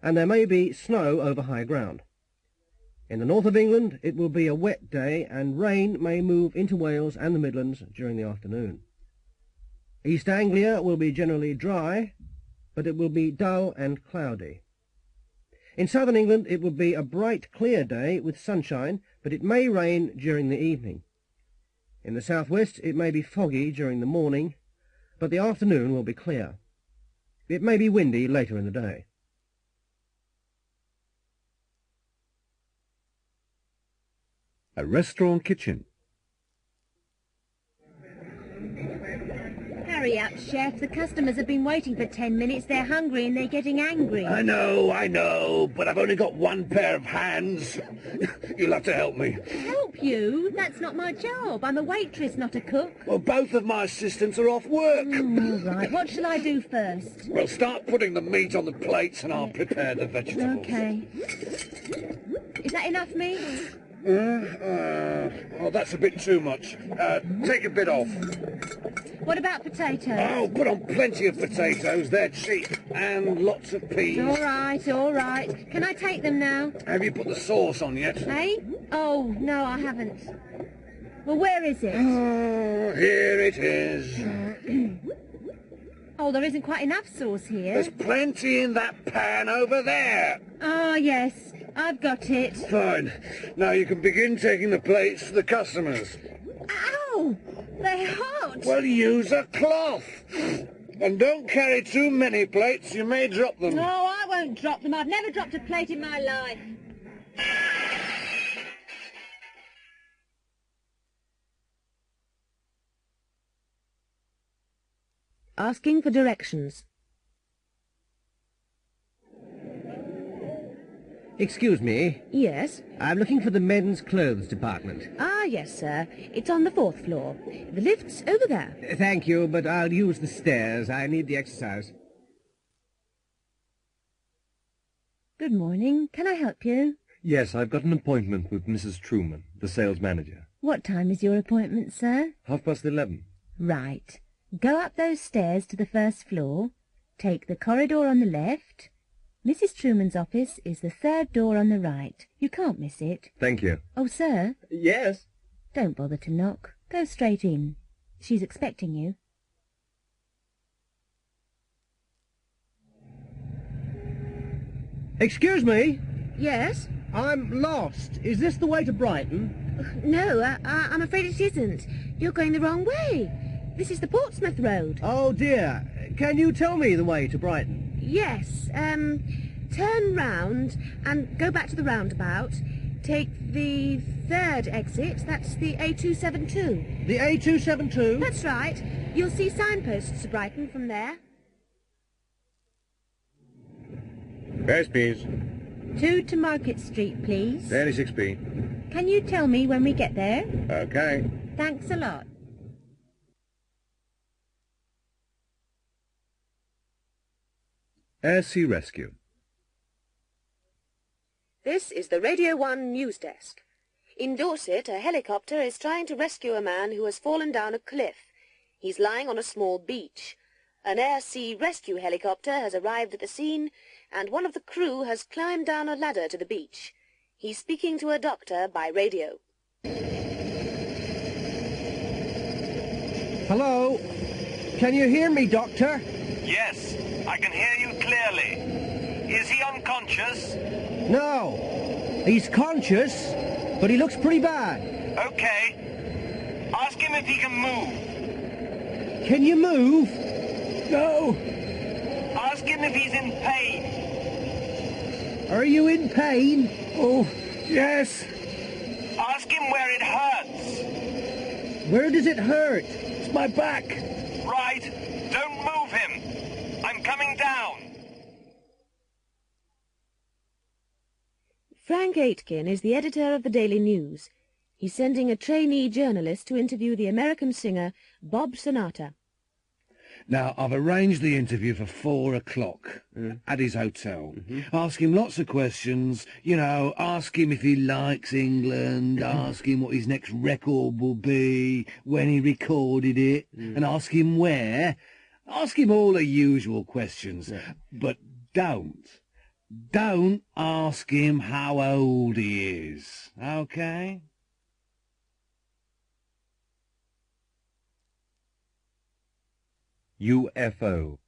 and there may be snow over high ground. In the north of England, it will be a wet day, and rain may move into Wales and the Midlands during the afternoon. East Anglia will be generally dry, but it will be dull and cloudy. In southern England, it will be a bright, clear day with sunshine, but it may rain during the evening. In the southwest, it may be foggy during the morning, but the afternoon will be clear. It may be windy later in the day. A restaurant kitchen. Hurry up, Chef. The customers have been waiting for 10 minutes. They're hungry and they're getting angry. I know, but I've only got one pair of hands. You'll have to help me. Help you? That's not my job. I'm a waitress, not a cook. Well, both of my assistants are off work. All right. What shall I do first? Well, start putting the meat on the plates and I'll prepare the vegetables. Okay. Is that enough meat? Oh, that's a bit too much. Take a bit off. What about potatoes? Oh, put on plenty of potatoes. They're cheap. And lots of peas. All right, all right. Can I take them now? Have you put the sauce on yet? Eh? Oh, no, I haven't. Well, where is it? Oh, here it is. Oh, there isn't quite enough sauce here. There's plenty in that pan over there. Oh, yes. I've got it. Fine. Now you can begin taking the plates to the customers. Ow! They're hot. Well, use a cloth. And don't carry too many plates, you may drop them. No, I won't drop them. I've never dropped a plate in my life. Asking for directions. Excuse me. Yes? I'm looking for the men's clothes department. Ah, yes, sir. It's on the 4th floor. The lift's over there. Thank you, but I'll use the stairs. I need the exercise. Good morning. Can I help you? Yes, I've got an appointment with Mrs. Truman, the sales manager. What time is your appointment, sir? 11:30. Right. Go up those stairs to the 1st floor. Take the corridor on the left. Mrs. Truman's office is the 3rd door on the right. You can't miss it. Thank you. Oh, sir. Yes? Don't bother to knock. Go straight in. She's expecting you. Excuse me? Yes? I'm lost. Is this the way to Brighton? No, I'm afraid it isn't. You're going the wrong way. This is the Portsmouth Road. Oh, dear. Can you tell me the way to Brighton? Yes. Turn round and go back to the roundabout. Take the 3rd exit. That's the A272. The A272? That's right. You'll see signposts to Brighton from there. Yes, please. 2 to Market Street, please. 36p. Can you tell me when we get there? Okay. Thanks a lot. Air Sea Rescue. This is the Radio 1 news desk. In Dorset, a helicopter is trying to rescue a man who has fallen down a cliff. He's lying on a small beach. An Air Sea Rescue helicopter has arrived at the scene, and one of the crew has climbed down a ladder to the beach. He's speaking to a doctor by radio. Hello? Can you hear me, Doctor? Yes, I can hear you clearly. Is he unconscious? No. He's conscious, but he looks pretty bad. Okay. Ask him if he can move. Can you move? No. Ask him if he's in pain. Are you in pain? Oh, yes. Ask him where it hurts. Where does it hurt? It's my back. Right. Don't move him. I'm coming down. Frank Aitken is the editor of the Daily News. He's sending a trainee journalist to interview the American singer Bob Sonata. Now, I've arranged the interview for 4 o'clock at his hotel. Ask him lots of questions, you know, ask him if he likes England, ask him what his next record will be, when he recorded it, and ask him where. Ask him all the usual questions, but don't ask him how old he is, okay? UFO.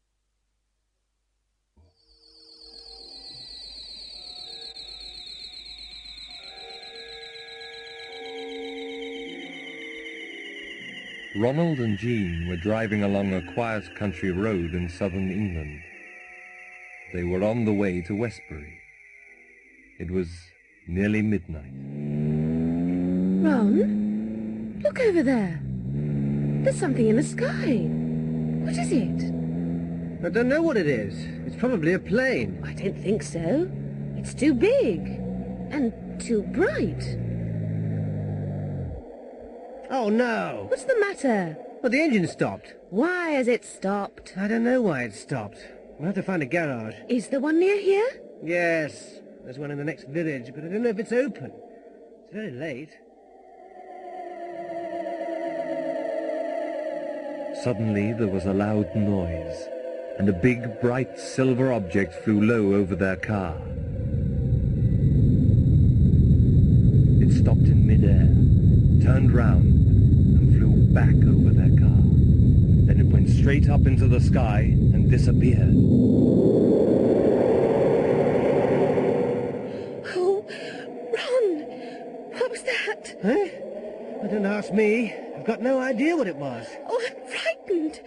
Ronald and Jean were driving along a quiet country road in southern England. They were on the way to Westbury. It was nearly midnight. Ron, look over there. There's something in the sky. What is it? I don't know what it is. It's probably a plane. I don't think so. It's too big. And too bright. Oh, no. What's the matter? Well, the engine stopped. Why has it stopped? I don't know why it stopped. We'll have to find a garage. Is there one near here? Yes. There's one in the next village, but I don't know if it's open. It's very late. Suddenly there was a loud noise, and a big, bright silver object flew low over their car. It stopped in mid-air, turned round, and flew back over their car. Then it went straight up into the sky and disappeared. Oh, Ron! What was that? Huh? Well, don't ask me. I've got no idea what it was. Oh, I'm frightened.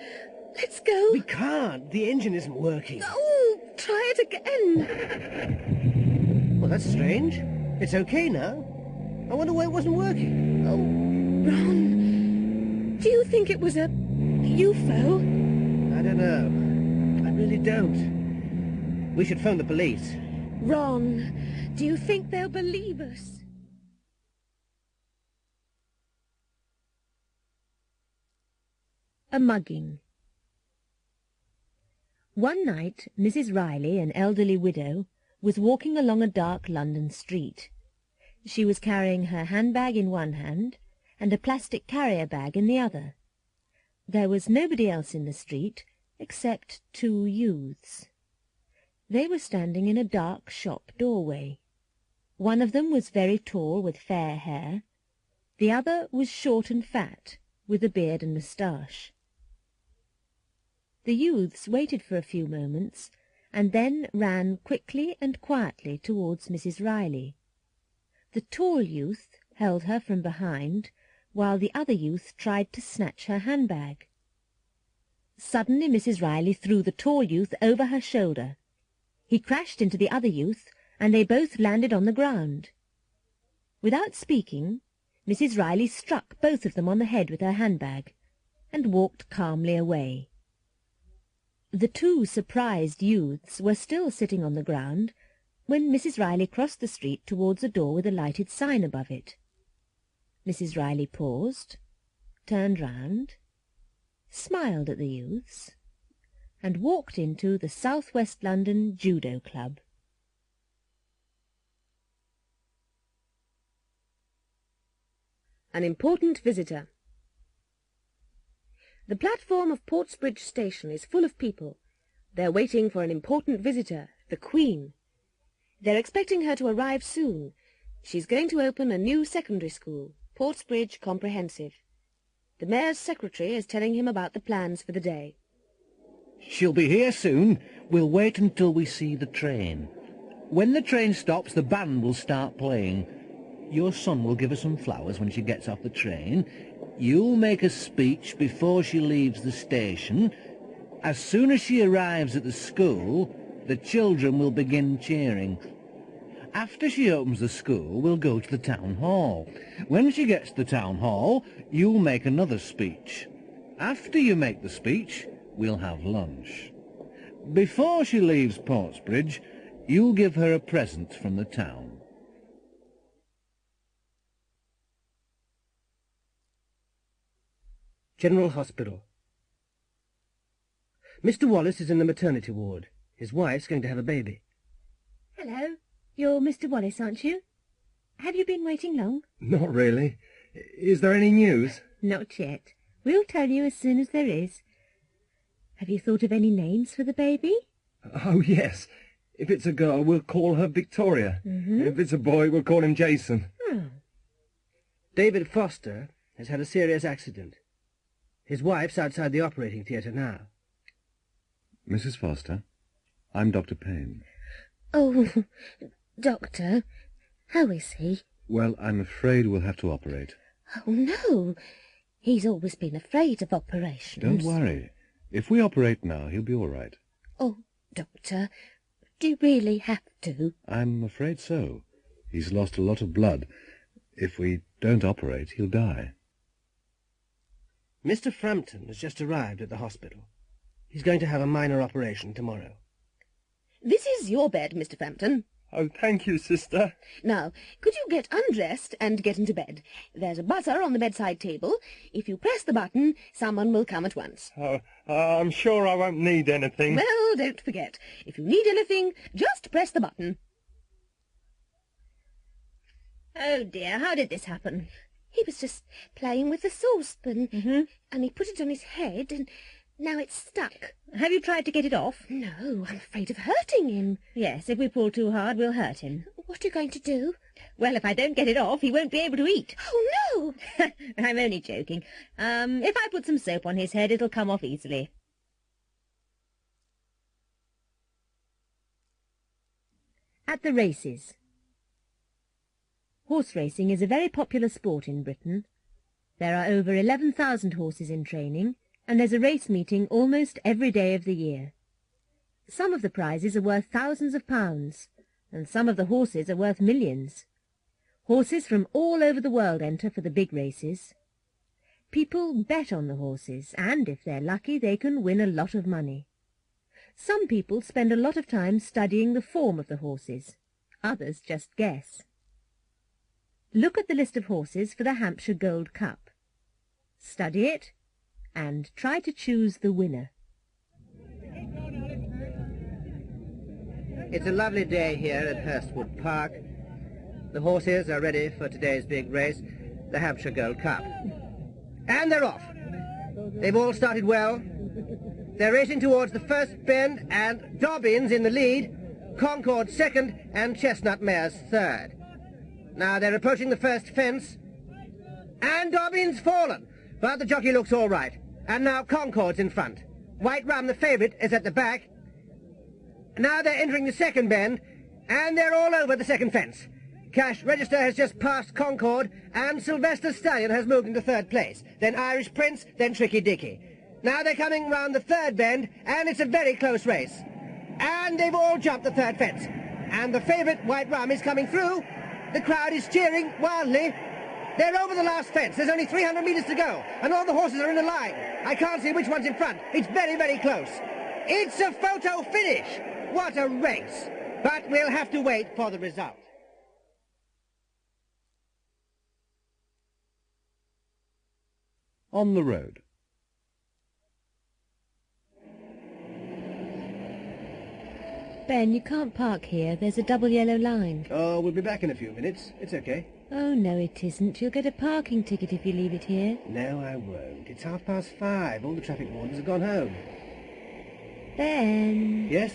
Let's go. We can't. The engine isn't working. Oh, try it again. Well, that's strange. It's okay now. I wonder why it wasn't working. Oh, Ron, do you think it was a UFO? I don't know. I really don't. We should phone the police. Ron, do you think they'll believe us? A mugging. One night, Mrs. Riley, an elderly widow, was walking along a dark London street. She was carrying her handbag in one hand and a plastic carrier bag in the other. There was nobody else in the street except two youths. They were standing in a dark shop doorway. One of them was very tall with fair hair. The other was short and fat, with a beard and moustache. The youths waited for a few moments, and then ran quickly and quietly towards Mrs. Riley. The tall youth held her from behind, while the other youth tried to snatch her handbag. Suddenly Mrs. Riley threw the tall youth over her shoulder. He crashed into the other youth, and they both landed on the ground. Without speaking, Mrs. Riley struck both of them on the head with her handbag, and walked calmly away. The two surprised youths were still sitting on the ground when Mrs. Riley crossed the street towards a door with a lighted sign above it. Mrs. Riley paused, turned round, smiled at the youths, and walked into the South West London Judo Club. An important visitor. The platform of Portsbridge Station is full of people. They're waiting for an important visitor, the Queen. They're expecting her to arrive soon. She's going to open a new secondary school, Portsbridge Comprehensive. The Mayor's secretary is telling him about the plans for the day. She'll be here soon. We'll wait until we see the train. When the train stops, the band will start playing. Your son will give her some flowers when she gets off the train. You'll make a speech before she leaves the station. As soon as she arrives at the school, the children will begin cheering. After she opens the school, we'll go to the town hall. When she gets to the town hall, you'll make another speech. After you make the speech, we'll have lunch. Before she leaves Portsbridge, you'll give her a present from the town. General Hospital. Mr. Wallace is in the maternity ward. His wife's going to have a baby. Hello. You're Mr. Wallace, aren't you? Have you been waiting long? Not really. Is there any news? Not yet. We'll tell you as soon as there is. Have you thought of any names for the baby? Oh, yes. If it's a girl, we'll call her Victoria. If it's a boy, we'll call him Jason. David Foster has had a serious accident. His wife's outside the operating theatre now. Mrs. Foster, I'm Dr. Payne. Oh, Doctor, how is he? Well, I'm afraid we'll have to operate. Oh, no. He's always been afraid of operations. Don't worry. If we operate now, he'll be all right. Oh, Doctor, do you really have to? I'm afraid so. He's lost a lot of blood. If we don't operate, he'll die. Mr. Frampton has just arrived at the hospital. He's going to have a minor operation tomorrow. This is your bed, Mr. Frampton. Oh, thank you, sister. Now, could you get undressed and get into bed? There's a buzzer on the bedside table. If you press the button, someone will come at once. Oh, I'm sure I won't need anything. Well, don't forget. If you need anything, just press the button. Oh, dear, how did this happen? He was just playing with the saucepan, and he put it on his head, and now it's stuck. Have you tried to get it off? No, I'm afraid of hurting him. Yes, if we pull too hard, we'll hurt him. What are you going to do? Well, if I don't get it off, he won't be able to eat. Oh, no! I'm only joking. If I put some soap on his head, it'll come off easily. At the races. Horse racing is a very popular sport in Britain. There are over 11,000 horses in training, and there's a race meeting almost every day of the year. Some of the prizes are worth thousands of pounds, and some of the horses are worth millions. Horses from all over the world enter for the big races. People bet on the horses, and if they're lucky, they can win a lot of money. Some people spend a lot of time studying the form of the horses. Others just guess. Look at the list of horses for the Hampshire Gold Cup. Study it, and try to choose the winner. It's a lovely day here at Hurstwood Park. The horses are ready for today's big race, the Hampshire Gold Cup. And they're off. They've all started well. They're racing towards the first bend, and Dobbins in the lead, Concord second, and Chestnut Mare's third. Now they're approaching the first fence, and Dobbins fallen, but the jockey looks all right. And now Concord's in front. White Rum, the favourite, is at the back. Now they're entering the second bend, and they're all over the second fence. Cash Register has just passed Concord, and Sylvester Stallion has moved into third place. Then Irish Prince, then Tricky Dicky. Now they're coming round the third bend, and it's a very close race. And they've all jumped the third fence. And the favourite, White Rum, is coming through. The crowd is cheering wildly. They're over the last fence. There's only 300 metres to go, and all the horses are in a line. I can't see which one's in front. It's very, very close. It's a photo finish. What a race. But we'll have to wait for the result. On the road. Ben, you can't park here. There's a double yellow line. Oh, we'll be back in a few minutes. It's okay. Oh, no, it isn't. You'll get a parking ticket if you leave it here. No, I won't. It's 5:30. All the traffic wardens have gone home. Ben. Yes?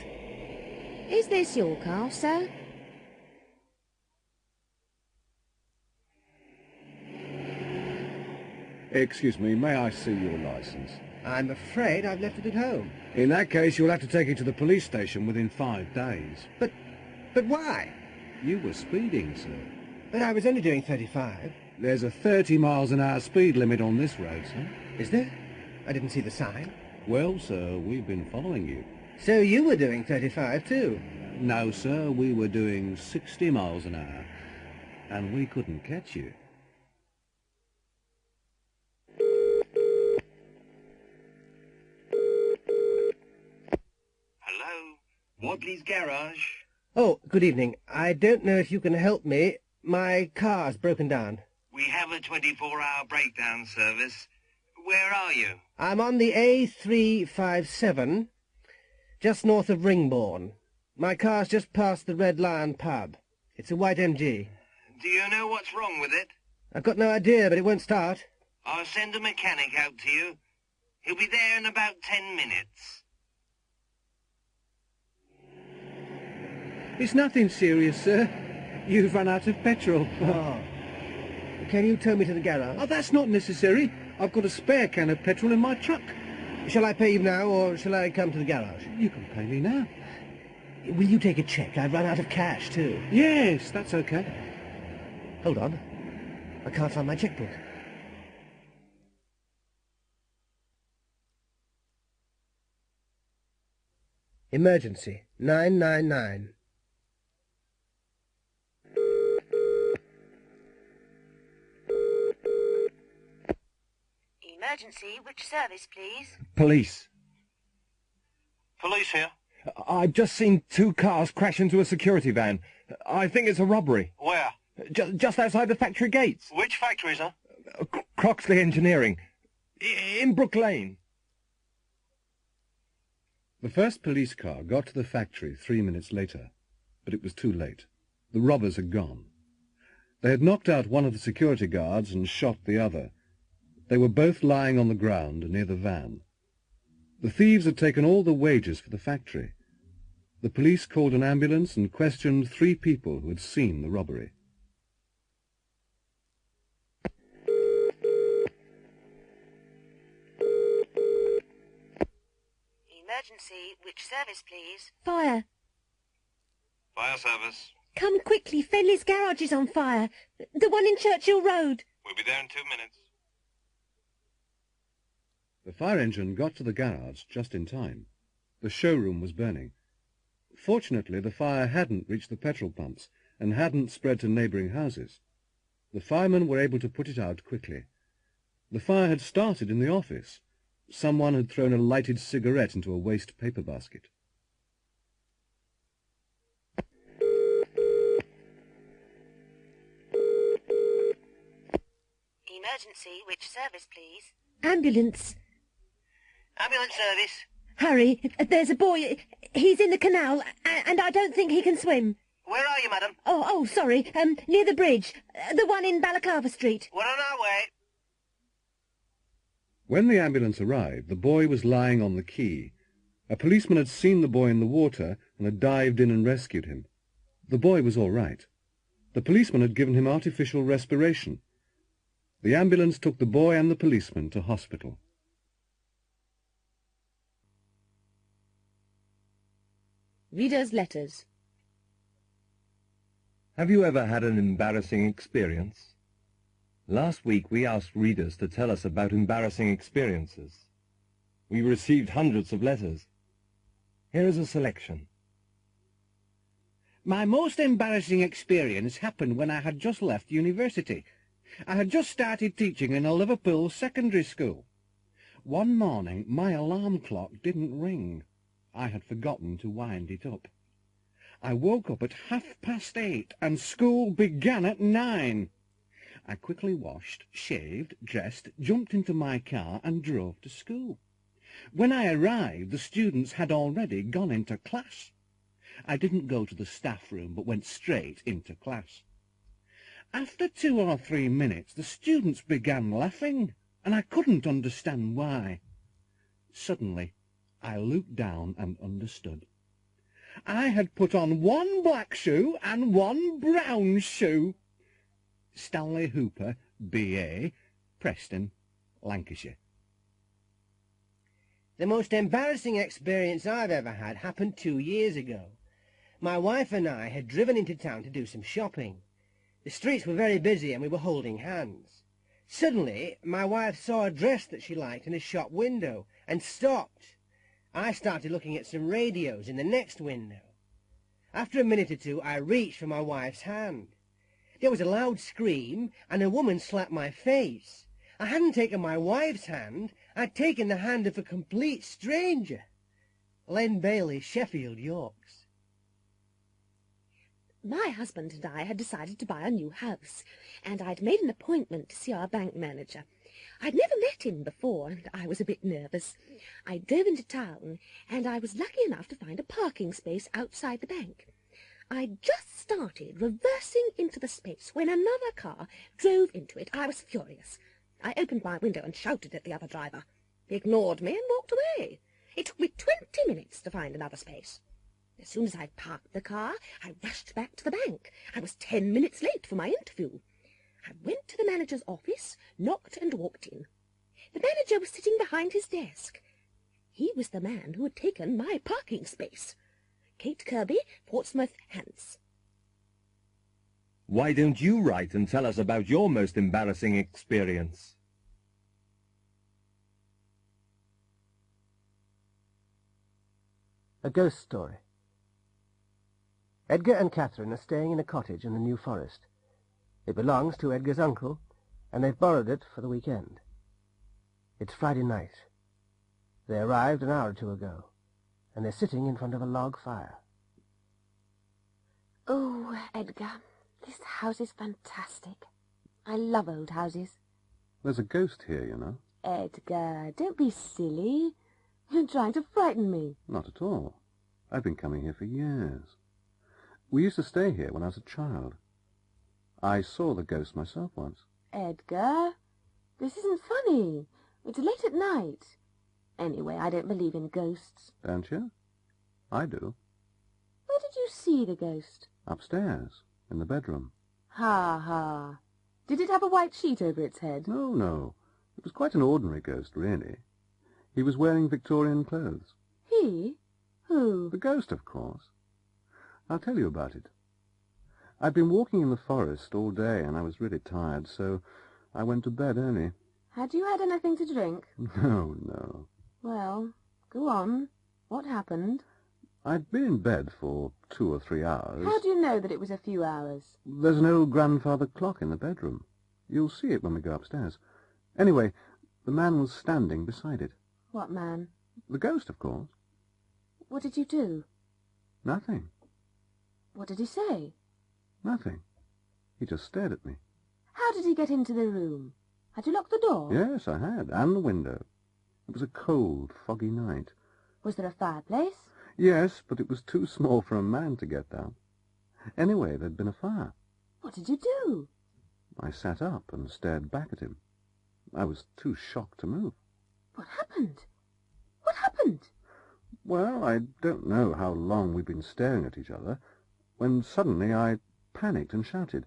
Is this your car, sir? Excuse me, may I see your licence? I'm afraid I've left it at home. In that case, you'll have to take it to the police station within 5 days. But why? You were speeding, sir. But I was only doing 35. There's a 30 miles an hour speed limit on this road, sir. Is there? I didn't see the sign. Well, sir, we've been following you. So you were doing 35 too? No, sir, we were doing 60 miles an hour. And we couldn't catch you. Hello? Wadley's Garage? Oh, good evening. I don't know if you can help me. My car's broken down. We have a 24-hour breakdown service. Where are you? I'm on the A357, just north of Ringbourne. My car's just past the Red Lion pub. It's a white MG. Do you know what's wrong with it? I've got no idea, but it won't start. I'll send a mechanic out to you. He'll be there in about 10 minutes. It's nothing serious, sir. You've run out of petrol. Oh. Can you tow me to the garage? Oh, that's not necessary. I've got a spare can of petrol in my truck. Shall I pay you now, or shall I come to the garage? You can pay me now. Will you take a cheque? I've run out of cash, too. Yes, that's okay. Hold on. I can't find my chequebook. Emergency 999. Emergency, which service, please? Police. Police here? I've just seen 2 cars crash into a security van. I think it's a robbery. Where? Just outside the factory gates. Which factory, sir? Croxley Engineering. In Brook Lane. The first police car got to the factory 3 minutes later, but it was too late. The robbers had gone. They had knocked out one of the security guards and shot the other. They were both lying on the ground near the van. The thieves had taken all the wages for the factory. The police called an ambulance and questioned 3 people who had seen the robbery. Emergency, which service, please? Fire. Fire service. Come quickly, Fenley's garage is on fire. The one in Churchill Road. We'll be there in 2 minutes. The fire engine got to the garage just in time. The showroom was burning. Fortunately, the fire hadn't reached the petrol pumps and hadn't spread to neighbouring houses. The firemen were able to put it out quickly. The fire had started in the office. Someone had thrown a lighted cigarette into a waste paper basket. Emergency, which service, please? Ambulance. Ambulance service. Hurry, there's a boy. He's in the canal, and I don't think he can swim. Where are you, madam? Oh, sorry. Near the bridge. The one in Balaclava Street. We're on our way. When the ambulance arrived, the boy was lying on the quay. A policeman had seen the boy in the water and had dived in and rescued him. The boy was all right. The policeman had given him artificial respiration. The ambulance took the boy and the policeman to hospital. Reader's letters. Have you ever had an embarrassing experience? Last week we asked readers to tell us about embarrassing experiences. We received hundreds of letters. Here is a selection. My most embarrassing experience happened when I had just left university. I had just started teaching in a Liverpool secondary school. One morning my alarm clock didn't ring. I had forgotten to wind it up. I woke up at 8:30 and school began at 9. I quickly washed, shaved, dressed, jumped into my car and drove to school. When I arrived, the students had already gone into class. I didn't go to the staff room, but went straight into class. After 2 or 3 minutes, the students began laughing, and I couldn't understand why. Suddenly, I looked down and understood. I had put on one black shoe and one brown shoe. Stanley Hooper, B.A., Preston, Lancashire. The most embarrassing experience I've ever had happened 2 years ago. My wife and I had driven into town to do some shopping. The streets were very busy and we were holding hands. Suddenly, my wife saw a dress that she liked in a shop window and stopped. I started looking at some radios in the next window. After a minute or two, I reached for my wife's hand. There was a loud scream, and a woman slapped my face. I hadn't taken my wife's hand. I'd taken the hand of a complete stranger. Len Bailey, Sheffield, Yorks. My husband and I had decided to buy a new house, and I'd made an appointment to see our bank manager. I'd never met him before, and I was a bit nervous. I drove into town, and I was lucky enough to find a parking space outside the bank. I'd just started reversing into the space when another car drove into it. I was furious. I opened my window and shouted at the other driver. He ignored me and walked away. It took me 20 minutes to find another space. As soon as I'd parked the car, I rushed back to the bank. I was 10 minutes late for my interview. I went to the manager's office, knocked and walked in. The manager was sitting behind his desk. He was the man who had taken my parking space. Kate Kirby, Portsmouth, Hants. Why don't you write and tell us about your most embarrassing experience? A ghost story. Edgar and Catherine are staying in a cottage in the New Forest. It belongs to Edgar's uncle, and they've borrowed it for the weekend. It's Friday night. They arrived an hour or two ago, and they're sitting in front of a log fire. Oh, Edgar, this house is fantastic. I love old houses. There's a ghost here, you know. Edgar, don't be silly. You're trying to frighten me. Not at all. I've been coming here for years. We used to stay here when I was a child. I saw the ghost myself once. Edgar, this isn't funny. It's late at night. Anyway, I don't believe in ghosts. Don't you? I do. Where did you see the ghost? Upstairs, in the bedroom. Ha ha. Did it have a white sheet over its head? No, no. It was quite an ordinary ghost, really. He was wearing Victorian clothes. He? Who? The ghost, of course. I'll tell you about it. I'd been walking in the forest all day, and I was really tired, so I went to bed early. Had you had anything to drink? No, no. Well, go on. What happened? I'd been in bed for 2 or 3 hours. How do you know that it was a few hours? There's an old grandfather clock in the bedroom. You'll see it when we go upstairs. Anyway, the man was standing beside it. What man? The ghost, of course. What did you do? Nothing. What did he say? Nothing. He just stared at me. How did he get into the room? Had you locked the door? Yes, I had, and the window. It was a cold, foggy night. Was there a fireplace? Yes, but it was too small for a man to get down. Anyway, there'd been a fire. What did you do? I sat up and stared back at him. I was too shocked to move. What happened? What happened? Well, I don't know how long we'd been staring at each other, when suddenly I panicked and shouted.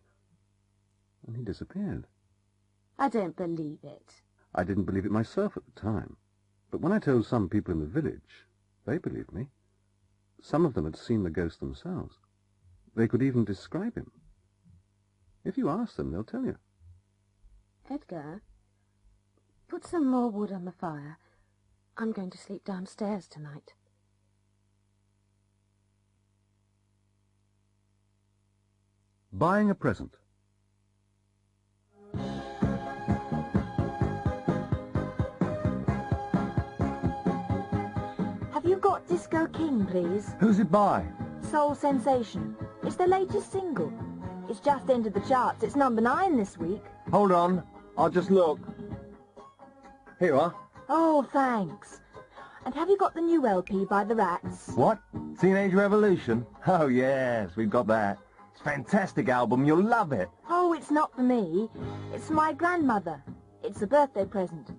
And he disappeared. I don't believe it. I didn't believe it myself at the time, but when I told some people in the village, they believed me. Some of them had seen the ghost themselves. They could even describe him. If you ask them, they'll tell you. Edgar, put some more wood on the fire. I'm going to sleep downstairs tonight. Buying a present. Have you got Disco King, please? Who's it by? Soul Sensation. It's the latest single. It's just entered the charts. It's number 9 this week. Hold on, I'll just look. Here you are. Oh, thanks. And have you got the new LP by the Rats? What? Teenage Revolution? Oh, yes, we've got that. It's a fantastic album, you'll love it. Oh, it's not for me. It's for my grandmother. It's a birthday present.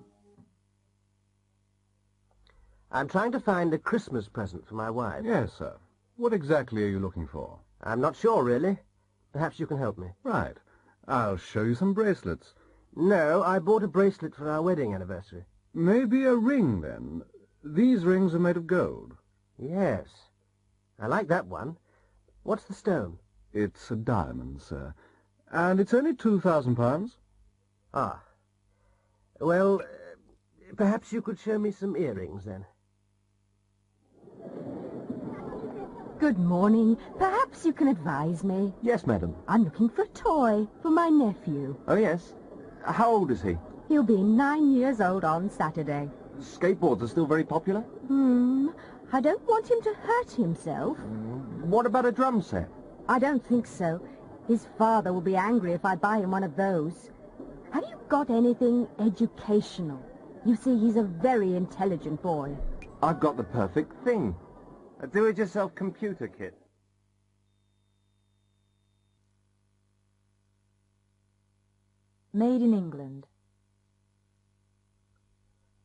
I'm trying to find a Christmas present for my wife. Yes, sir. What exactly are you looking for? I'm not sure, really. Perhaps you can help me. Right. I'll show you some bracelets. No, I bought a bracelet for our wedding anniversary. Maybe a ring, then. These rings are made of gold. Yes. I like that one. What's the stone? It's a diamond, sir. And it's only £2,000. Ah. Well, perhaps you could show me some earrings, then. Good morning. Perhaps you can advise me. Yes, madam. I'm looking for a toy for my nephew. Oh, yes. How old is he? He'll be 9 years old on Saturday. Skateboards are still very popular? I don't want him to hurt himself. What about a drum set? I don't think so. His father will be angry if I buy him one of those. Have you got anything educational? You see, he's a very intelligent boy. I've got the perfect thing. A do-it-yourself computer kit. Made in England.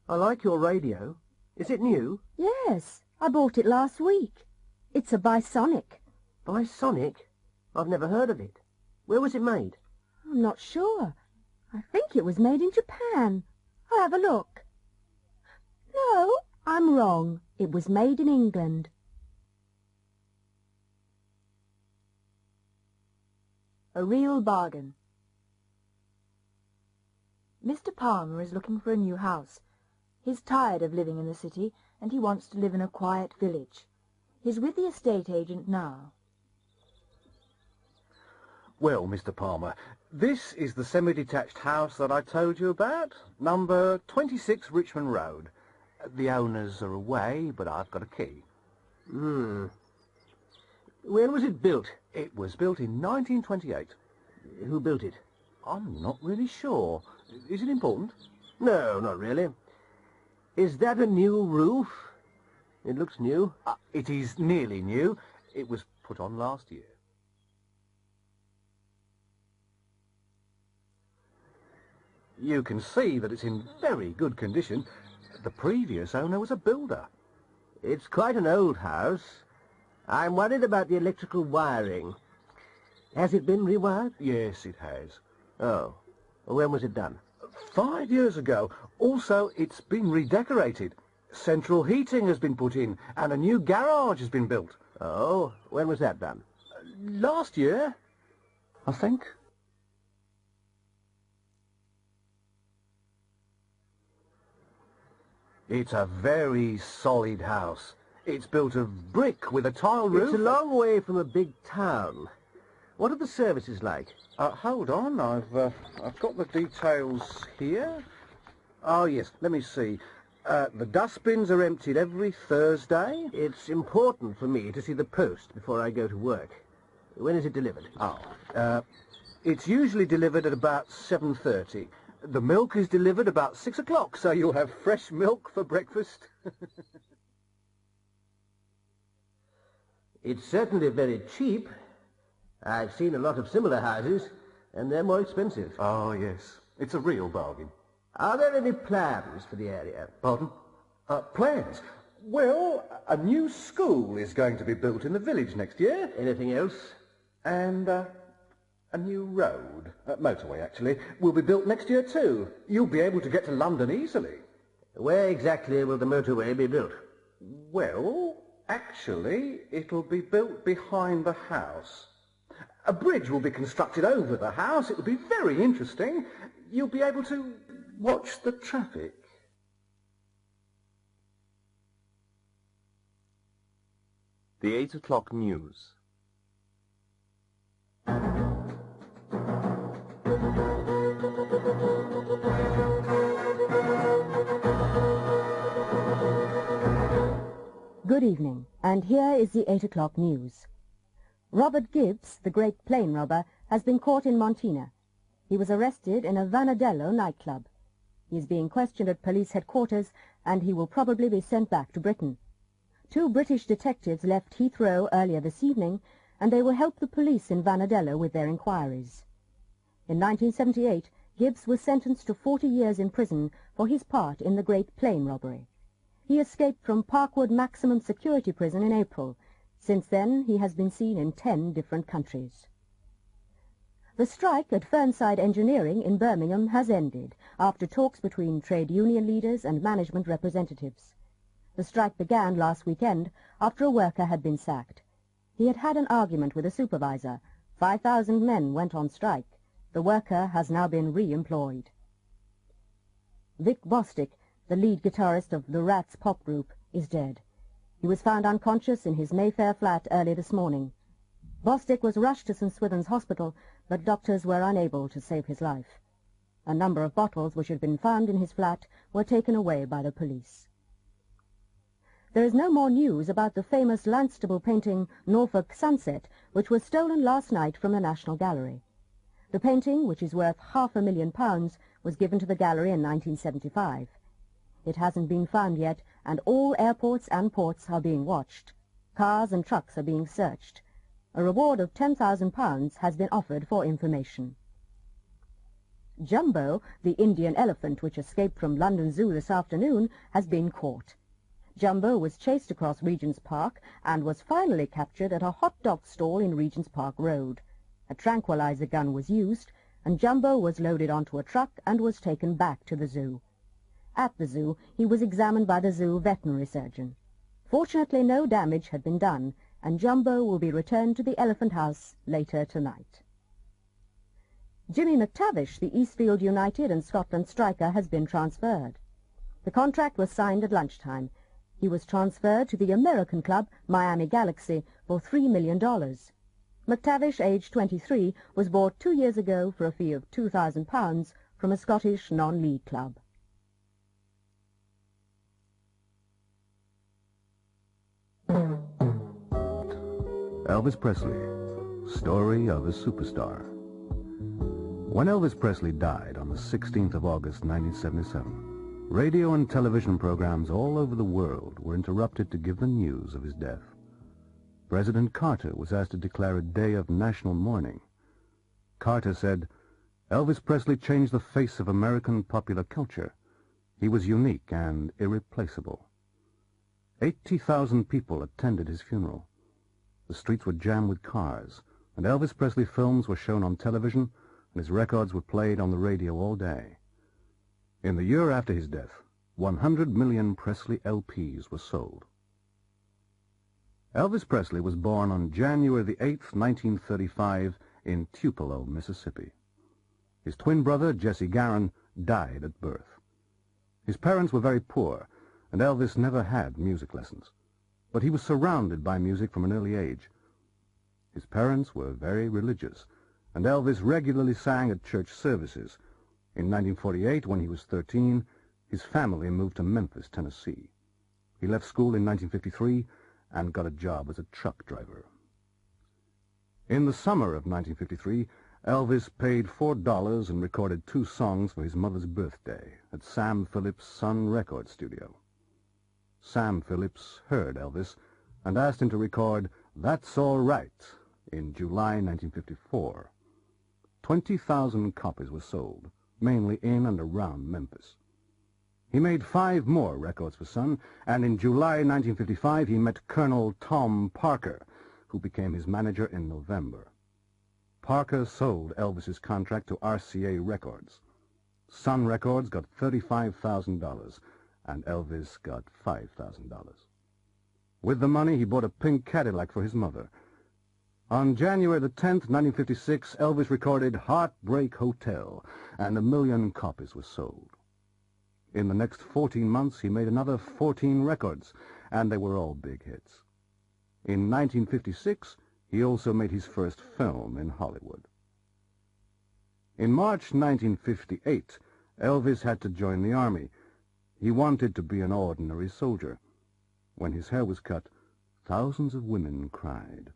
I like your radio. Is it new? Yes, I bought it last week. It's a Bisonic. Bisonic? I've never heard of it. Where was it made? I'm not sure. I think it was made in Japan. I'll have a look. No, I'm wrong. It was made in England. A real bargain. Mr. Palmer is looking for a new house. He's tired of living in the city, and he wants to live in a quiet village. He's with the estate agent now. Well, Mr. Palmer, this is the semi-detached house that I told you about, number 26 Richmond Road. The owners are away, but I've got a key. When was it built? It was built in 1928. Who built it? I'm not really sure. Is it important? No, not really. Is that a new roof? It looks new. It is nearly new. It was put on last year. You can see that it's in very good condition. The previous owner was a builder. It's quite an old house. I'm worried about the electrical wiring. Has it been rewired? Yes, it has. Oh. When was it done? 5 years ago. Also, it's been redecorated. Central heating has been put in, and a new garage has been built. Oh, when was that done? Last year, I think. It's a very solid house. It's built of brick with a tile roof. It's a long way from a big town. What are the services like? Hold on, I've got the details here. Oh, yes, let me see. The dustbins are emptied every Thursday. It's important for me to see the post before I go to work. When is it delivered? It's usually delivered at about 7:30. The milk is delivered about 6 o'clock, so you'll have fresh milk for breakfast. It's certainly very cheap. I've seen a lot of similar houses, and they're more expensive. Oh, yes. It's a real bargain. Are there any plans for the area? Pardon? Plans? Well, a new school is going to be built in the village next year. Anything else? And a new road, motorway actually, will be built next year too. You'll be able to get to London easily. Where exactly will the motorway be built? Well, actually, it'll be built behind the house. A bridge will be constructed over the house. It will be very interesting. You'll be able to watch the traffic. The 8 o'clock news. Good evening, and here is the 8 o'clock news. Robert Gibbs, the great plane robber, has been caught in Montina. He was arrested in a Vanadello nightclub. He is being questioned at police headquarters, and he will probably be sent back to Britain. 2 British detectives left Heathrow earlier this evening, and they will help the police in Vanadello with their inquiries. In 1978, Gibbs was sentenced to 40 years in prison for his part in the great plane robbery. He escaped from Parkwood Maximum Security Prison in April. Since then, he has been seen in 10 different countries. The strike at Fernside Engineering in Birmingham has ended after talks between trade union leaders and management representatives. The strike began last weekend after a worker had been sacked. He had had an argument with a supervisor. 5,000 men went on strike. The worker has now been re-employed. Vic Bostic, the lead guitarist of the Rats pop group, is dead. He was found unconscious in his Mayfair flat early this morning. Bostic was rushed to St. Swithin's Hospital, but doctors were unable to save his life. A number of bottles which had been found in his flat were taken away by the police. There is no more news about the famous Lanstable painting Norfolk Sunset, which was stolen last night from the National Gallery. The painting, which is worth £500,000, was given to the gallery in 1975. It hasn't been found yet, and all airports and ports are being watched. Cars and trucks are being searched. A reward of £10,000 has been offered for information. Jumbo, the Indian elephant which escaped from London Zoo this afternoon, has been caught. Jumbo was chased across Regent's Park and was finally captured at a hot dog stall in Regent's Park Road. A tranquilizer gun was used, and Jumbo was loaded onto a truck and was taken back to the zoo. At the zoo, he was examined by the zoo veterinary surgeon. Fortunately, no damage had been done, and Jumbo will be returned to the Elephant House later tonight. Jimmy McTavish, the Eastfield United and Scotland striker, has been transferred. The contract was signed at lunchtime. He was transferred to the American club, Miami Galaxy, for $3 million. McTavish, aged 23, was bought 2 years ago for a fee of £2,000 from a Scottish non-league club. Elvis Presley, story of a superstar. When Elvis Presley died on the 16th of August 1977, radio and television programs all over the world were interrupted to give the news of his death. President Carter was asked to declare a day of national mourning. Carter said, "Elvis Presley changed the face of American popular culture. He was unique and irreplaceable." 80,000 people attended his funeral. The streets were jammed with cars, and Elvis Presley films were shown on television, and his records were played on the radio all day. In the year after his death, 100 million Presley LPs were sold. Elvis Presley was born on January the 8th, 1935, in Tupelo, Mississippi. His twin brother, Jesse Garon, died at birth. His parents were very poor, and Elvis never had music lessons. But he was surrounded by music from an early age. His parents were very religious, and Elvis regularly sang at church services. In 1948, when he was 13, his family moved to Memphis, Tennessee. He left school in 1953 and got a job as a truck driver. In the summer of 1953, Elvis paid $4 and recorded 2 songs for his mother's birthday at Sam Phillips' Sun Record Studio. Sam Phillips heard Elvis and asked him to record That's All Right in July 1954. 20,000 copies were sold, mainly in and around Memphis. He made 5 more records for Sun, and in July 1955 he met Colonel Tom Parker, who became his manager in November. Parker sold Elvis's contract to RCA Records. Sun Records got $35,000, and Elvis got $5,000. With the money, he bought a pink Cadillac for his mother. On January the 10th, 1956, Elvis recorded Heartbreak Hotel, and 1 million copies were sold. In the next 14 months, he made another 14 records, and they were all big hits. In 1956, he also made his first film in Hollywood. In March 1958, Elvis had to join the army. He wanted to be an ordinary soldier. When his hair was cut, thousands of women cried.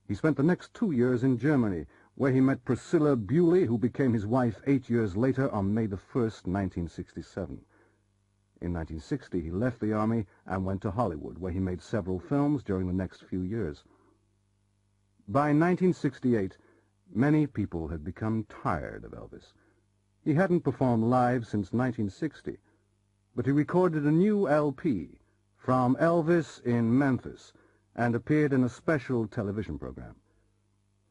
He spent the next 2 years in Germany, where he met Priscilla Bewley, who became his wife 8 years later on May the 1st, 1967. In 1960, he left the army and went to Hollywood, where he made several films during the next few years. By 1968, many people had become tired of Elvis. He hadn't performed live since 1960, but he recorded a new LP, From Elvis in Memphis, and appeared in a special television program.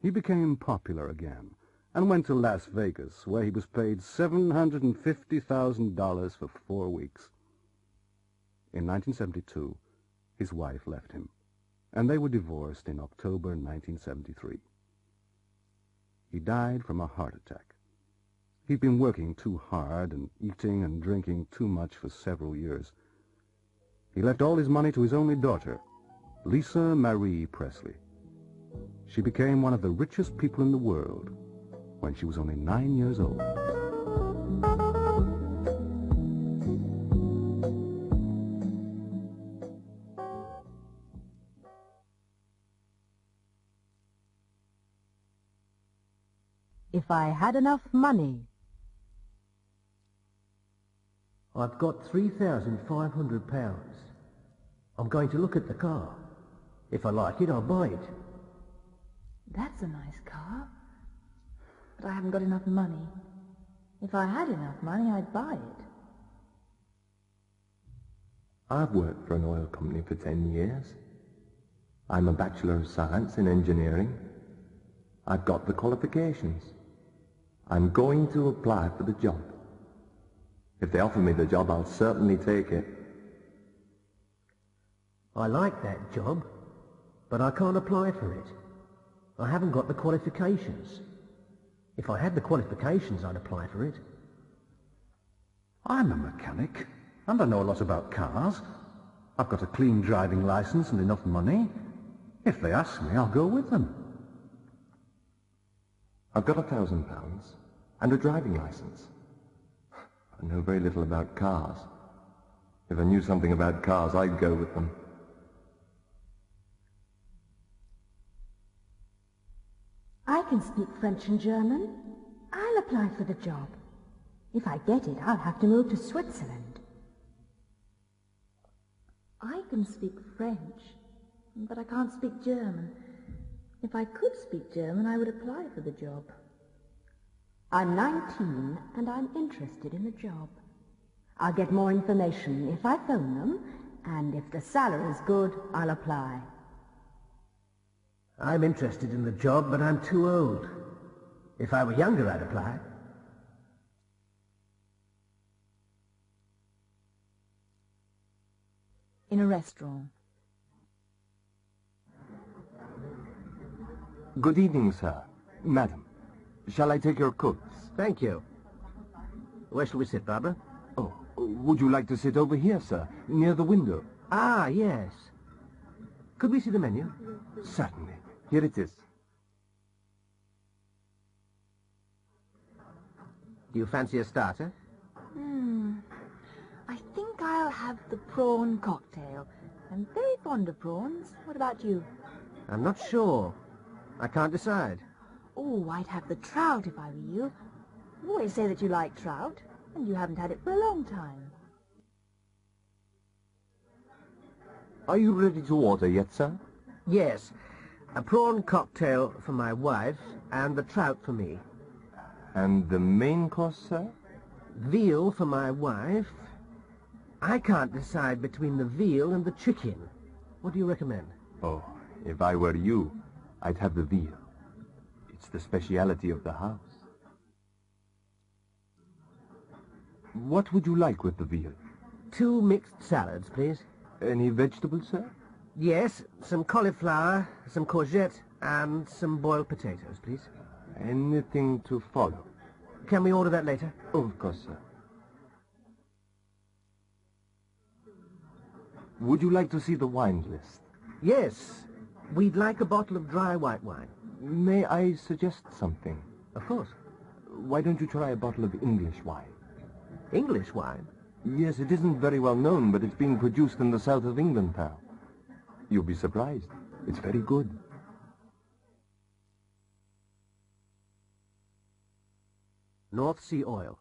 He became popular again and went to Las Vegas, where he was paid $750,000 for 4 weeks. In 1972, his wife left him, and they were divorced in October 1973. He died from a heart attack. He'd been working too hard and eating and drinking too much for several years. He left all his money to his only daughter, Lisa Marie Presley. She became one of the richest people in the world when she was only 9 years old. If I had enough money. I've got £3,500. I'm going to look at the car. If I like it, I'll buy it. That's a nice car, but I haven't got enough money. If I had enough money, I'd buy it. I've worked for an oil company for 10 years. I'm a Bachelor of Science in Engineering. I've got the qualifications. I'm going to apply for the job. If they offer me the job, I'll certainly take it. I like that job, but I can't apply for it. I haven't got the qualifications. If I had the qualifications, I'd apply for it. I'm a mechanic, and I know a lot about cars. I've got a clean driving license and enough money. If they ask me, I'll go with them. I've got £1,000 and a driving license. I know very little about cars. If I knew something about cars, I'd go with them. I can speak French and German. I'll apply for the job. If I get it, I'll have to move to Switzerland. I can speak French, but I can't speak German. If I could speak German, I would apply for the job. I'm 19 and I'm interested in the job. I'll get more information if I phone them, and if the salary's good, I'll apply. I'm interested in the job, but I'm too old. If I were younger, I'd apply. In a restaurant. Good evening, sir. Madam, shall I take your coats? Thank you. Where shall we sit, Barbara? Oh, Would you like to sit over here, sir, near the window? Ah, yes. Could we see the menu? Certainly. Here it is. Do you fancy a starter? I think I'll have the prawn cocktail. I'm very fond of prawns. What about you? I'm not sure. I can't decide. Oh, I'd have the trout if I were you. You always say that you like trout, and you haven't had it for a long time. Are you ready to order yet, sir? Yes. A prawn cocktail for my wife and the trout for me. And the main course, sir? Veal for my wife. I can't decide between the veal and the chicken. What do you recommend? Oh, if I were you, I'd have the veal. It's the speciality of the house. What would you like with the veal? 2 mixed salads, please. Any vegetables, sir? Yes, some cauliflower, some courgette, and some boiled potatoes, please. Anything to follow? Can we order that later? Oh, of course, sir. Would you like to see the wine list? Yes. We'd like a bottle of dry white wine. May I suggest something? Of course. Why don't you try a bottle of English wine? English wine? Yes, it isn't very well known, but it's being produced in the south of England now. You'll be surprised. It's very good. North Sea oil.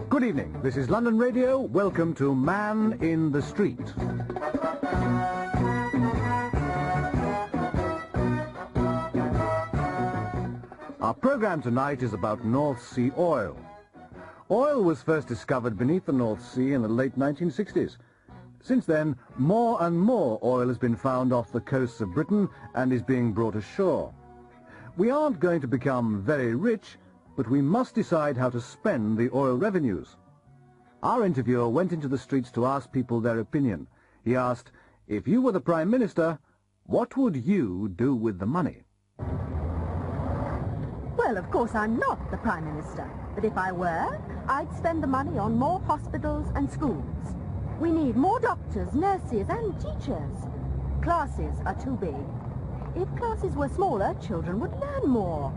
Good evening. This is London Radio. Welcome to Man in the Street. Our program tonight is about North Sea oil. Oil was first discovered beneath the North Sea in the late 1960s. Since then, more and more oil has been found off the coasts of Britain and is being brought ashore. We aren't going to become very rich, but we must decide how to spend the oil revenues. Our interviewer went into the streets to ask people their opinion. He asked, if you were the Prime Minister, what would you do with the money? Well, of course I'm not the Prime Minister, but if I were, I'd spend the money on more hospitals and schools. We need more doctors, nurses and teachers. Classes are too big. If classes were smaller, children would learn more.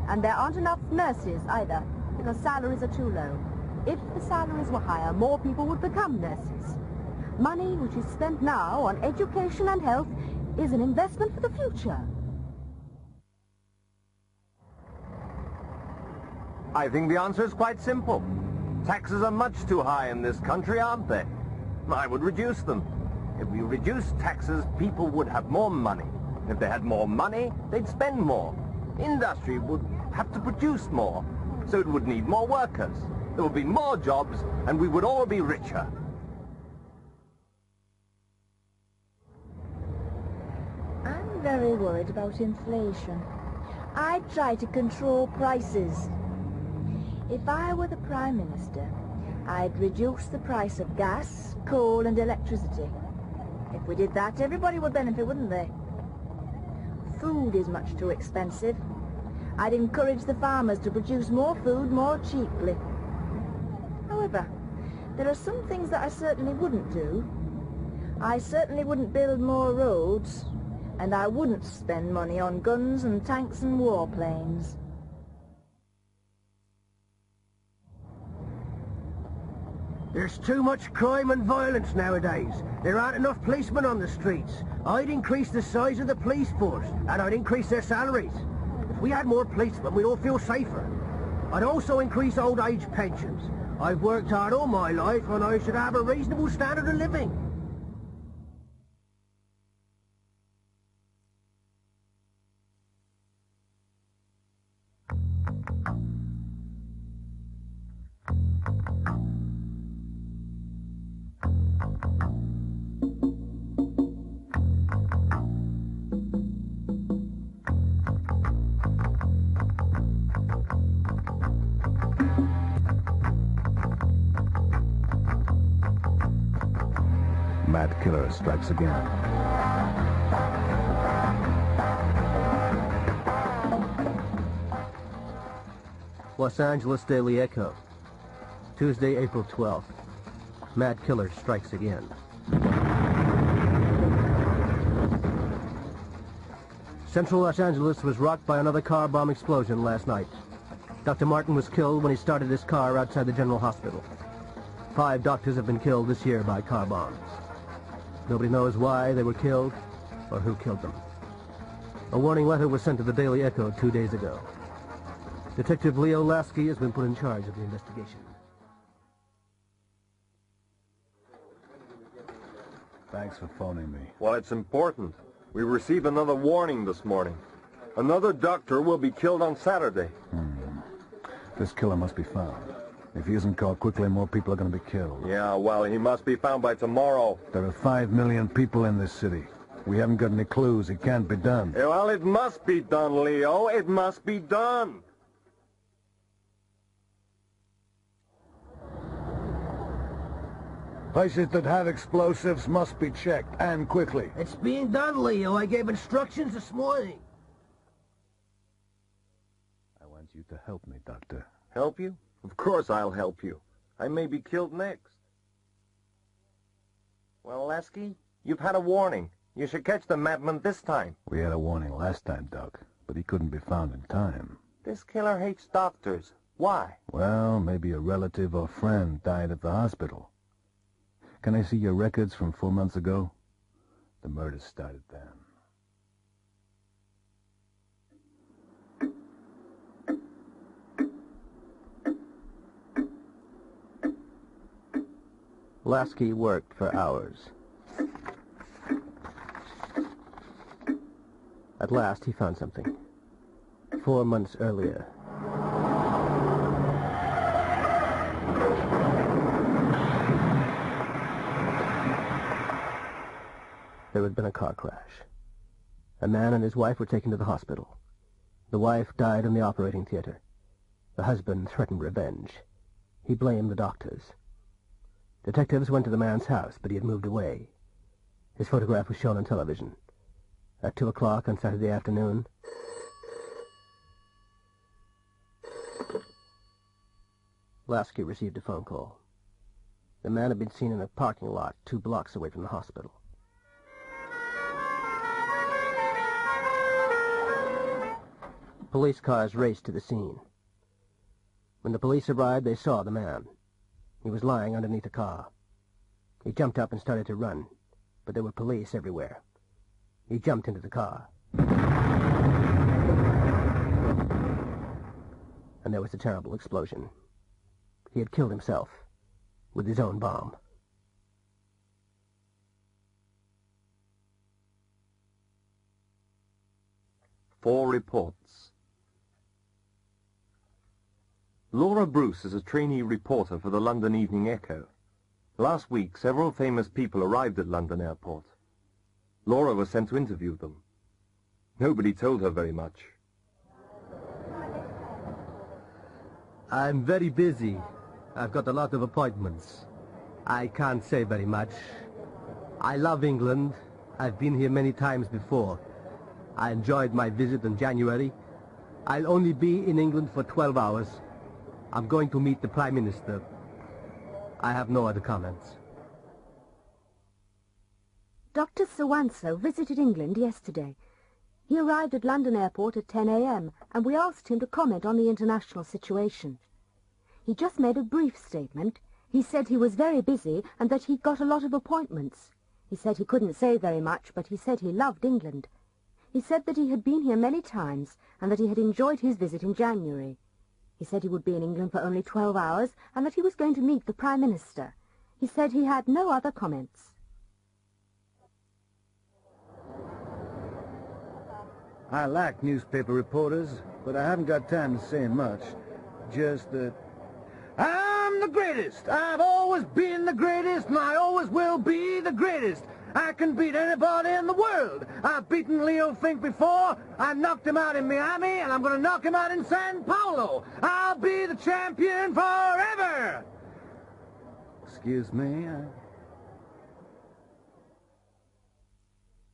And there aren't enough nurses either, because salaries are too low. If the salaries were higher, more people would become nurses. Money which is spent now on education and health is an investment for the future. I think the answer is quite simple. Taxes are much too high in this country, aren't they? I would reduce them. If we reduced taxes, people would have more money. If they had more money, they'd spend more. Industry would have to produce more, so it would need more workers. There would be more jobs, and we would all be richer. I'm very worried about inflation. I'd try to control prices. If I were the Prime Minister, I'd reduce the price of gas, coal and electricity. If we did that, everybody would benefit, wouldn't they? Food is much too expensive. I'd encourage the farmers to produce more food more cheaply. However, there are some things that I certainly wouldn't do. I certainly wouldn't build more roads, and I wouldn't spend money on guns and tanks and warplanes. There's too much crime and violence nowadays. There aren't enough policemen on the streets. I'd increase the size of the police force, and I'd increase their salaries. If we had more policemen, we'd all feel safer. I'd also increase old age pensions. I've worked hard all my life, and I should have a reasonable standard of living. Mad killer strikes again. Los Angeles Daily Echo. Tuesday, April 12th. Mad killer strikes again. Central Los Angeles was rocked by another car bomb explosion last night. Dr. Martin was killed when he started his car outside the General Hospital. 5 doctors have been killed this year by car bombs. Nobody knows why they were killed or who killed them. A warning letter was sent to the Daily Echo 2 days ago. Detective Leo Lasky has been put in charge of the investigation. Thanks for phoning me. Well, it's important. We received another warning this morning. Another doctor will be killed on Saturday. This killer must be found. If he isn't caught quickly, more people are going to be killed. Yeah, well, he must be found by tomorrow. There are 5 million people in this city. We haven't got any clues. It can't be done. Yeah, well, it must be done, Leo. It must be done. Places that have explosives must be checked, and quickly. It's being done, Leo. I gave instructions this morning. I want you to help me, Doctor. Help you? Of course I'll help you. I may be killed next. Well, Lasky, you've had a warning. You should catch the madman this time. We had a warning last time, Doc, but he couldn't be found in time. This killer hates doctors. Why? Well, maybe a relative or friend died at the hospital. Can I see your records from 4 months ago? The murder started then. Lasky worked for hours. At last, he found something. 4 months earlier. There had been a car crash. A man and his wife were taken to the hospital. The wife died in the operating theater. The husband threatened revenge. He blamed the doctors. Detectives went to the man's house, but he had moved away. His photograph was shown on television. At 2 o'clock on Saturday afternoon, Lasky received a phone call. The man had been seen in a parking lot 2 blocks away from the hospital. Police cars raced to the scene. When the police arrived, they saw the man. He was lying underneath a car. He jumped up and started to run, but there were police everywhere. He jumped into the car. And there was a terrible explosion. He had killed himself with his own bomb. Four reports. Laura Bruce is a trainee reporter for the London Evening Echo. Last week, several famous people arrived at London Airport. Laura was sent to interview them. Nobody told her very much. I'm very busy. I've got a lot of appointments. I can't say very much. I love England. I've been here many times before. I enjoyed my visit in January. I'll only be in England for 12 hours. I'm going to meet the Prime Minister. I have no other comments. Dr. Sawanso visited England yesterday. He arrived at London Airport at 10 a.m. and we asked him to comment on the international situation. He just made a brief statement. He said he was very busy and that he'd got a lot of appointments. He said he couldn't say very much, but he said he loved England. He said that he had been here many times and that he had enjoyed his visit in January. He said he would be in England for only 12 hours and that he was going to meet the Prime Minister. He said he had no other comments. I like newspaper reporters, but I haven't got time to say much. Just that I'm the greatest. I've always been the greatest, and I always will be the greatest. I can beat anybody in the world. I've beaten Leo Fink before. I knocked him out in Miami, and I'm going to knock him out in San Paulo. I'll be the champion forever. Excuse me.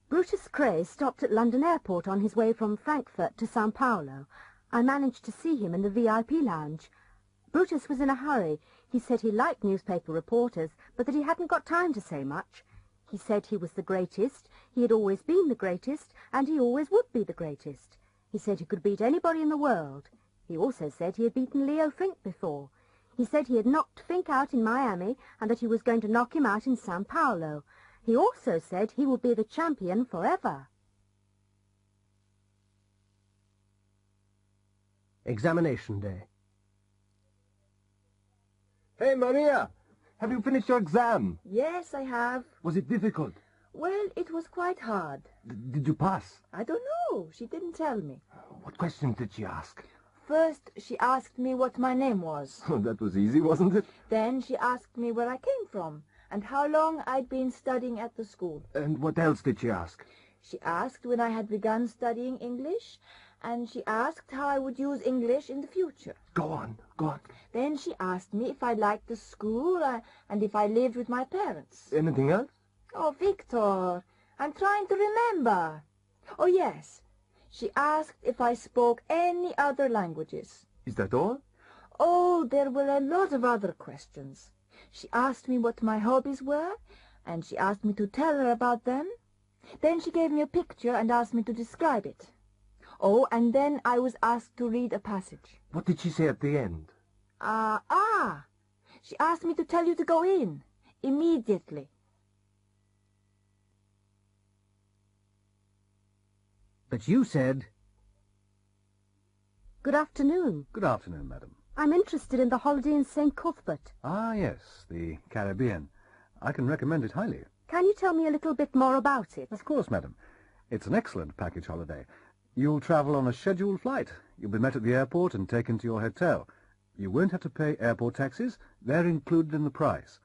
Brutus Cray stopped at London Airport on his way from Frankfurt to Sao Paulo. I managed to see him in the VIP lounge. Brutus was in a hurry. He said he liked newspaper reporters, but that he hadn't got time to say much. He said he was the greatest, he had always been the greatest, and he always would be the greatest. He said he could beat anybody in the world. He also said he had beaten Leo Fink before. He said he had knocked Fink out in Miami and that he was going to knock him out in Sao Paulo. He also said he would be the champion forever. Examination day. Hey, Maria! Have you finished your exam? Yes, I have. Was it difficult? Well, it was quite hard. Did you pass? I don't know. She didn't tell me. What questions did she ask? First, she asked me what my name was. Oh, that was easy, wasn't it? Then she asked me where I came from and how long I'd been studying at the school. And what else did she ask? She asked when I had begun studying English, and she asked how I would use English in the future. Go on, go on. Then she asked me if I liked the school and if I lived with my parents. Anything else? Oh, Victor, I'm trying to remember. Oh, yes. She asked if I spoke any other languages. Is that all? Oh, there were a lot of other questions. She asked me what my hobbies were, and she asked me to tell her about them. Then she gave me a picture and asked me to describe it. Oh, and then I was asked to read a passage. What did she say at the end? She asked me to tell you to go in, immediately. But you said... Good afternoon. Good afternoon, madam. I'm interested in the holiday in St. Cuthbert. Ah, yes, the Caribbean. I can recommend it highly. Can you tell me a little bit more about it? Of course, madam. It's an excellent package holiday. You'll travel on a scheduled flight. You'll be met at the airport and taken to your hotel. You won't have to pay airport taxes. They're included in the price.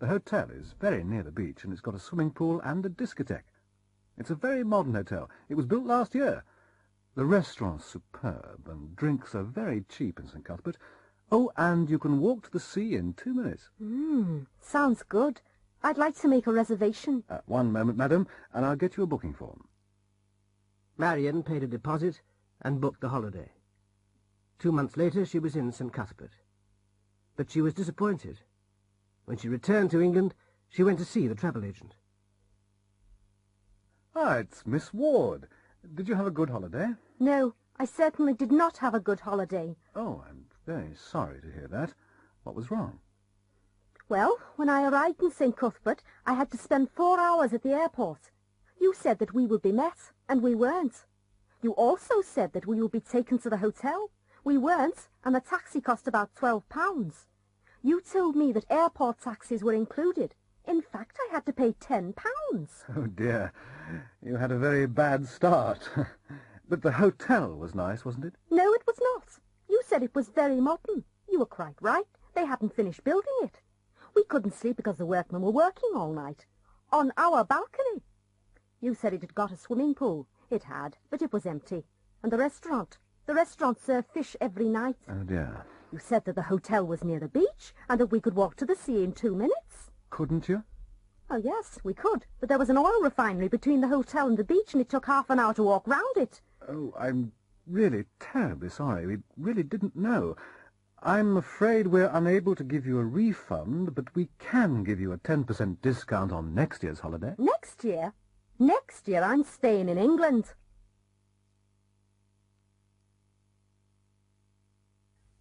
The hotel is very near the beach, and it's got a swimming pool and a discotheque. It's a very modern hotel. It was built last year. The restaurant's superb, and drinks are very cheap in St. Cuthbert. Oh, and you can walk to the sea in 2 minutes. Sounds good. I'd like to make a reservation. One moment, madam, and I'll get you a booking form. Marion paid a deposit and booked the holiday. 2 months later she was in St. Cuthbert. But she was disappointed. When she returned to England, she went to see the travel agent. Ah, it's Miss Ward. Did you have a good holiday? No, I certainly did not have a good holiday. Oh, I'm very sorry to hear that. What was wrong? Well, when I arrived in St. Cuthbert, I had to spend 4 hours at the airport. You said that we would be met, and we weren't. You also said that we would be taken to the hotel. We weren't, and the taxi cost about £12. You told me that airport taxis were included. In fact, I had to pay £10. Oh, dear. You had a very bad start. But the hotel was nice, wasn't it? No, it was not. You said it was very modern. You were quite right. They hadn't finished building it. We couldn't sleep because the workmen were working all night. On our balcony. You said it had got a swimming pool. It had, but it was empty. And the restaurant served fish every night. Oh, dear. You said that the hotel was near the beach and that we could walk to the sea in 2 minutes. Couldn't you? Oh, yes, we could. But there was an oil refinery between the hotel and the beach, and it took half an hour to walk round it. Oh, I'm really terribly sorry. We really didn't know. I'm afraid we're unable to give you a refund, but we can give you a 10% discount on next year's holiday. Next year? Next year I'm staying in England.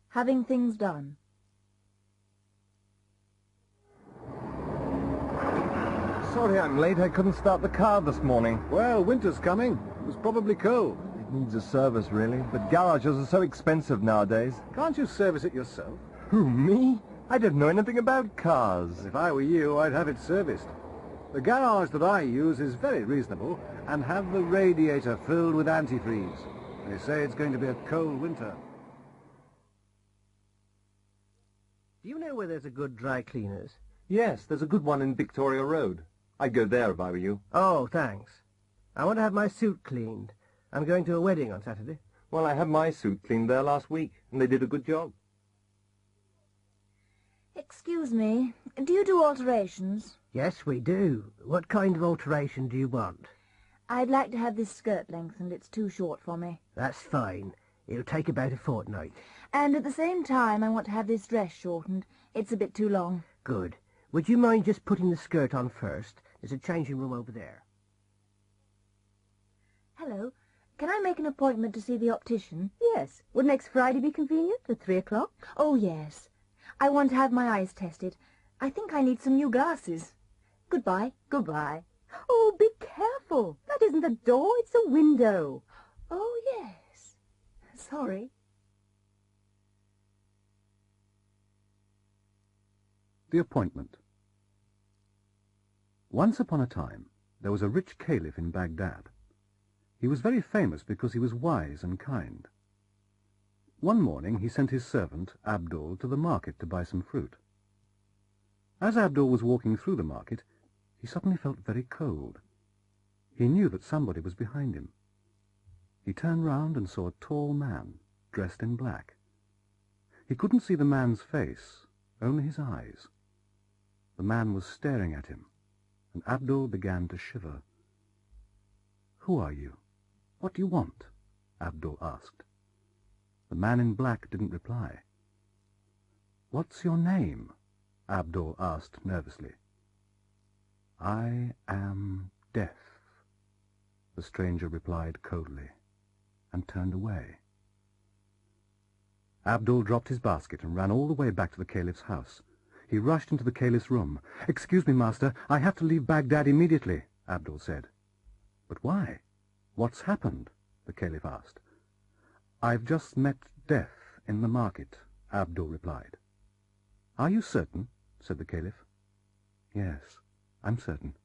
Having things done. Sorry I'm late. I couldn't start the car this morning. Well, winter's coming. It was probably cold. It needs a service, really. But garages are so expensive nowadays. Can't you service it yourself? Who, me? I don't know anything about cars. If I were you, I'd have it serviced. The garage that I use is very reasonable and have the radiator filled with antifreeze. They say it's going to be a cold winter. Do you know where there's a good dry cleaners? Yes, there's a good one in Victoria Road. I'd go there if I were you. Oh, thanks. I want to have my suit cleaned. I'm going to a wedding on Saturday. Well, I had my suit cleaned there last week, and they did a good job. Excuse me, do you do alterations? Yes, we do. What kind of alteration do you want? I'd like to have this skirt lengthened. It's too short for me. That's fine. It'll take about a fortnight. And at the same time, I want to have this dress shortened. It's a bit too long. Good. Would you mind just putting the skirt on first? There's a changing room over there. Hello. Can I make an appointment to see the optician? Yes. Would next Friday be convenient at 3 o'clock? Oh, yes. I want to have my eyes tested. I think I need some new glasses. Goodbye. Goodbye. Oh, be careful. That isn't a door, it's a window. Oh, yes. Sorry. The appointment. Once upon a time, there was a rich caliph in Baghdad. He was very famous because he was wise and kind. One morning he sent his servant, Abdul, to the market to buy some fruit. As Abdul was walking through the market, he suddenly felt very cold. He knew that somebody was behind him. He turned round and saw a tall man, dressed in black. He couldn't see the man's face, only his eyes. The man was staring at him, and Abdul began to shiver. "Who are you? What do you want?" Abdul asked. The man in black didn't reply. "What's your name?" Abdul asked nervously. "I am Death," the stranger replied coldly, and turned away. Abdul dropped his basket and ran all the way back to the caliph's house. He rushed into the caliph's room. "Excuse me, master, I have to leave Baghdad immediately," Abdul said. "But why? What's happened?" the caliph asked. "I've just met Death in the market," Abdul replied. "Are you certain?" said the caliph. "Yes, I'm certain.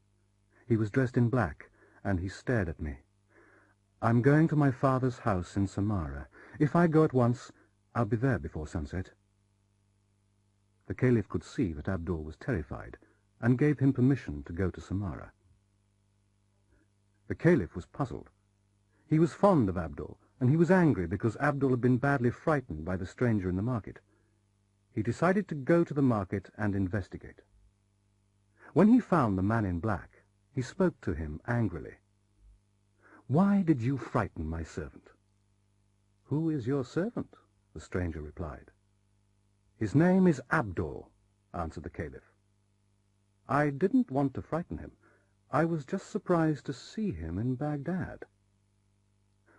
He was dressed in black, and he stared at me. I'm going to my father's house in Samara. If I go at once, I'll be there before sunset." The caliph could see that Abdul was terrified, and gave him permission to go to Samara. The caliph was puzzled. He was fond of Abdul, and he was angry because Abdul had been badly frightened by the stranger in the market. He decided to go to the market and investigate. When he found the man in black, he spoke to him angrily. "Why did you frighten my servant?" "Who is your servant?" the stranger replied. "His name is Abdul," answered the caliph. "I didn't want to frighten him. I was just surprised to see him in Baghdad."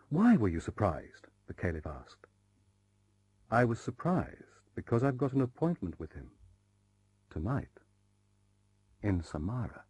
"Why were you surprised?" the caliph asked. "I was surprised because I've got an appointment with him tonight in Samara."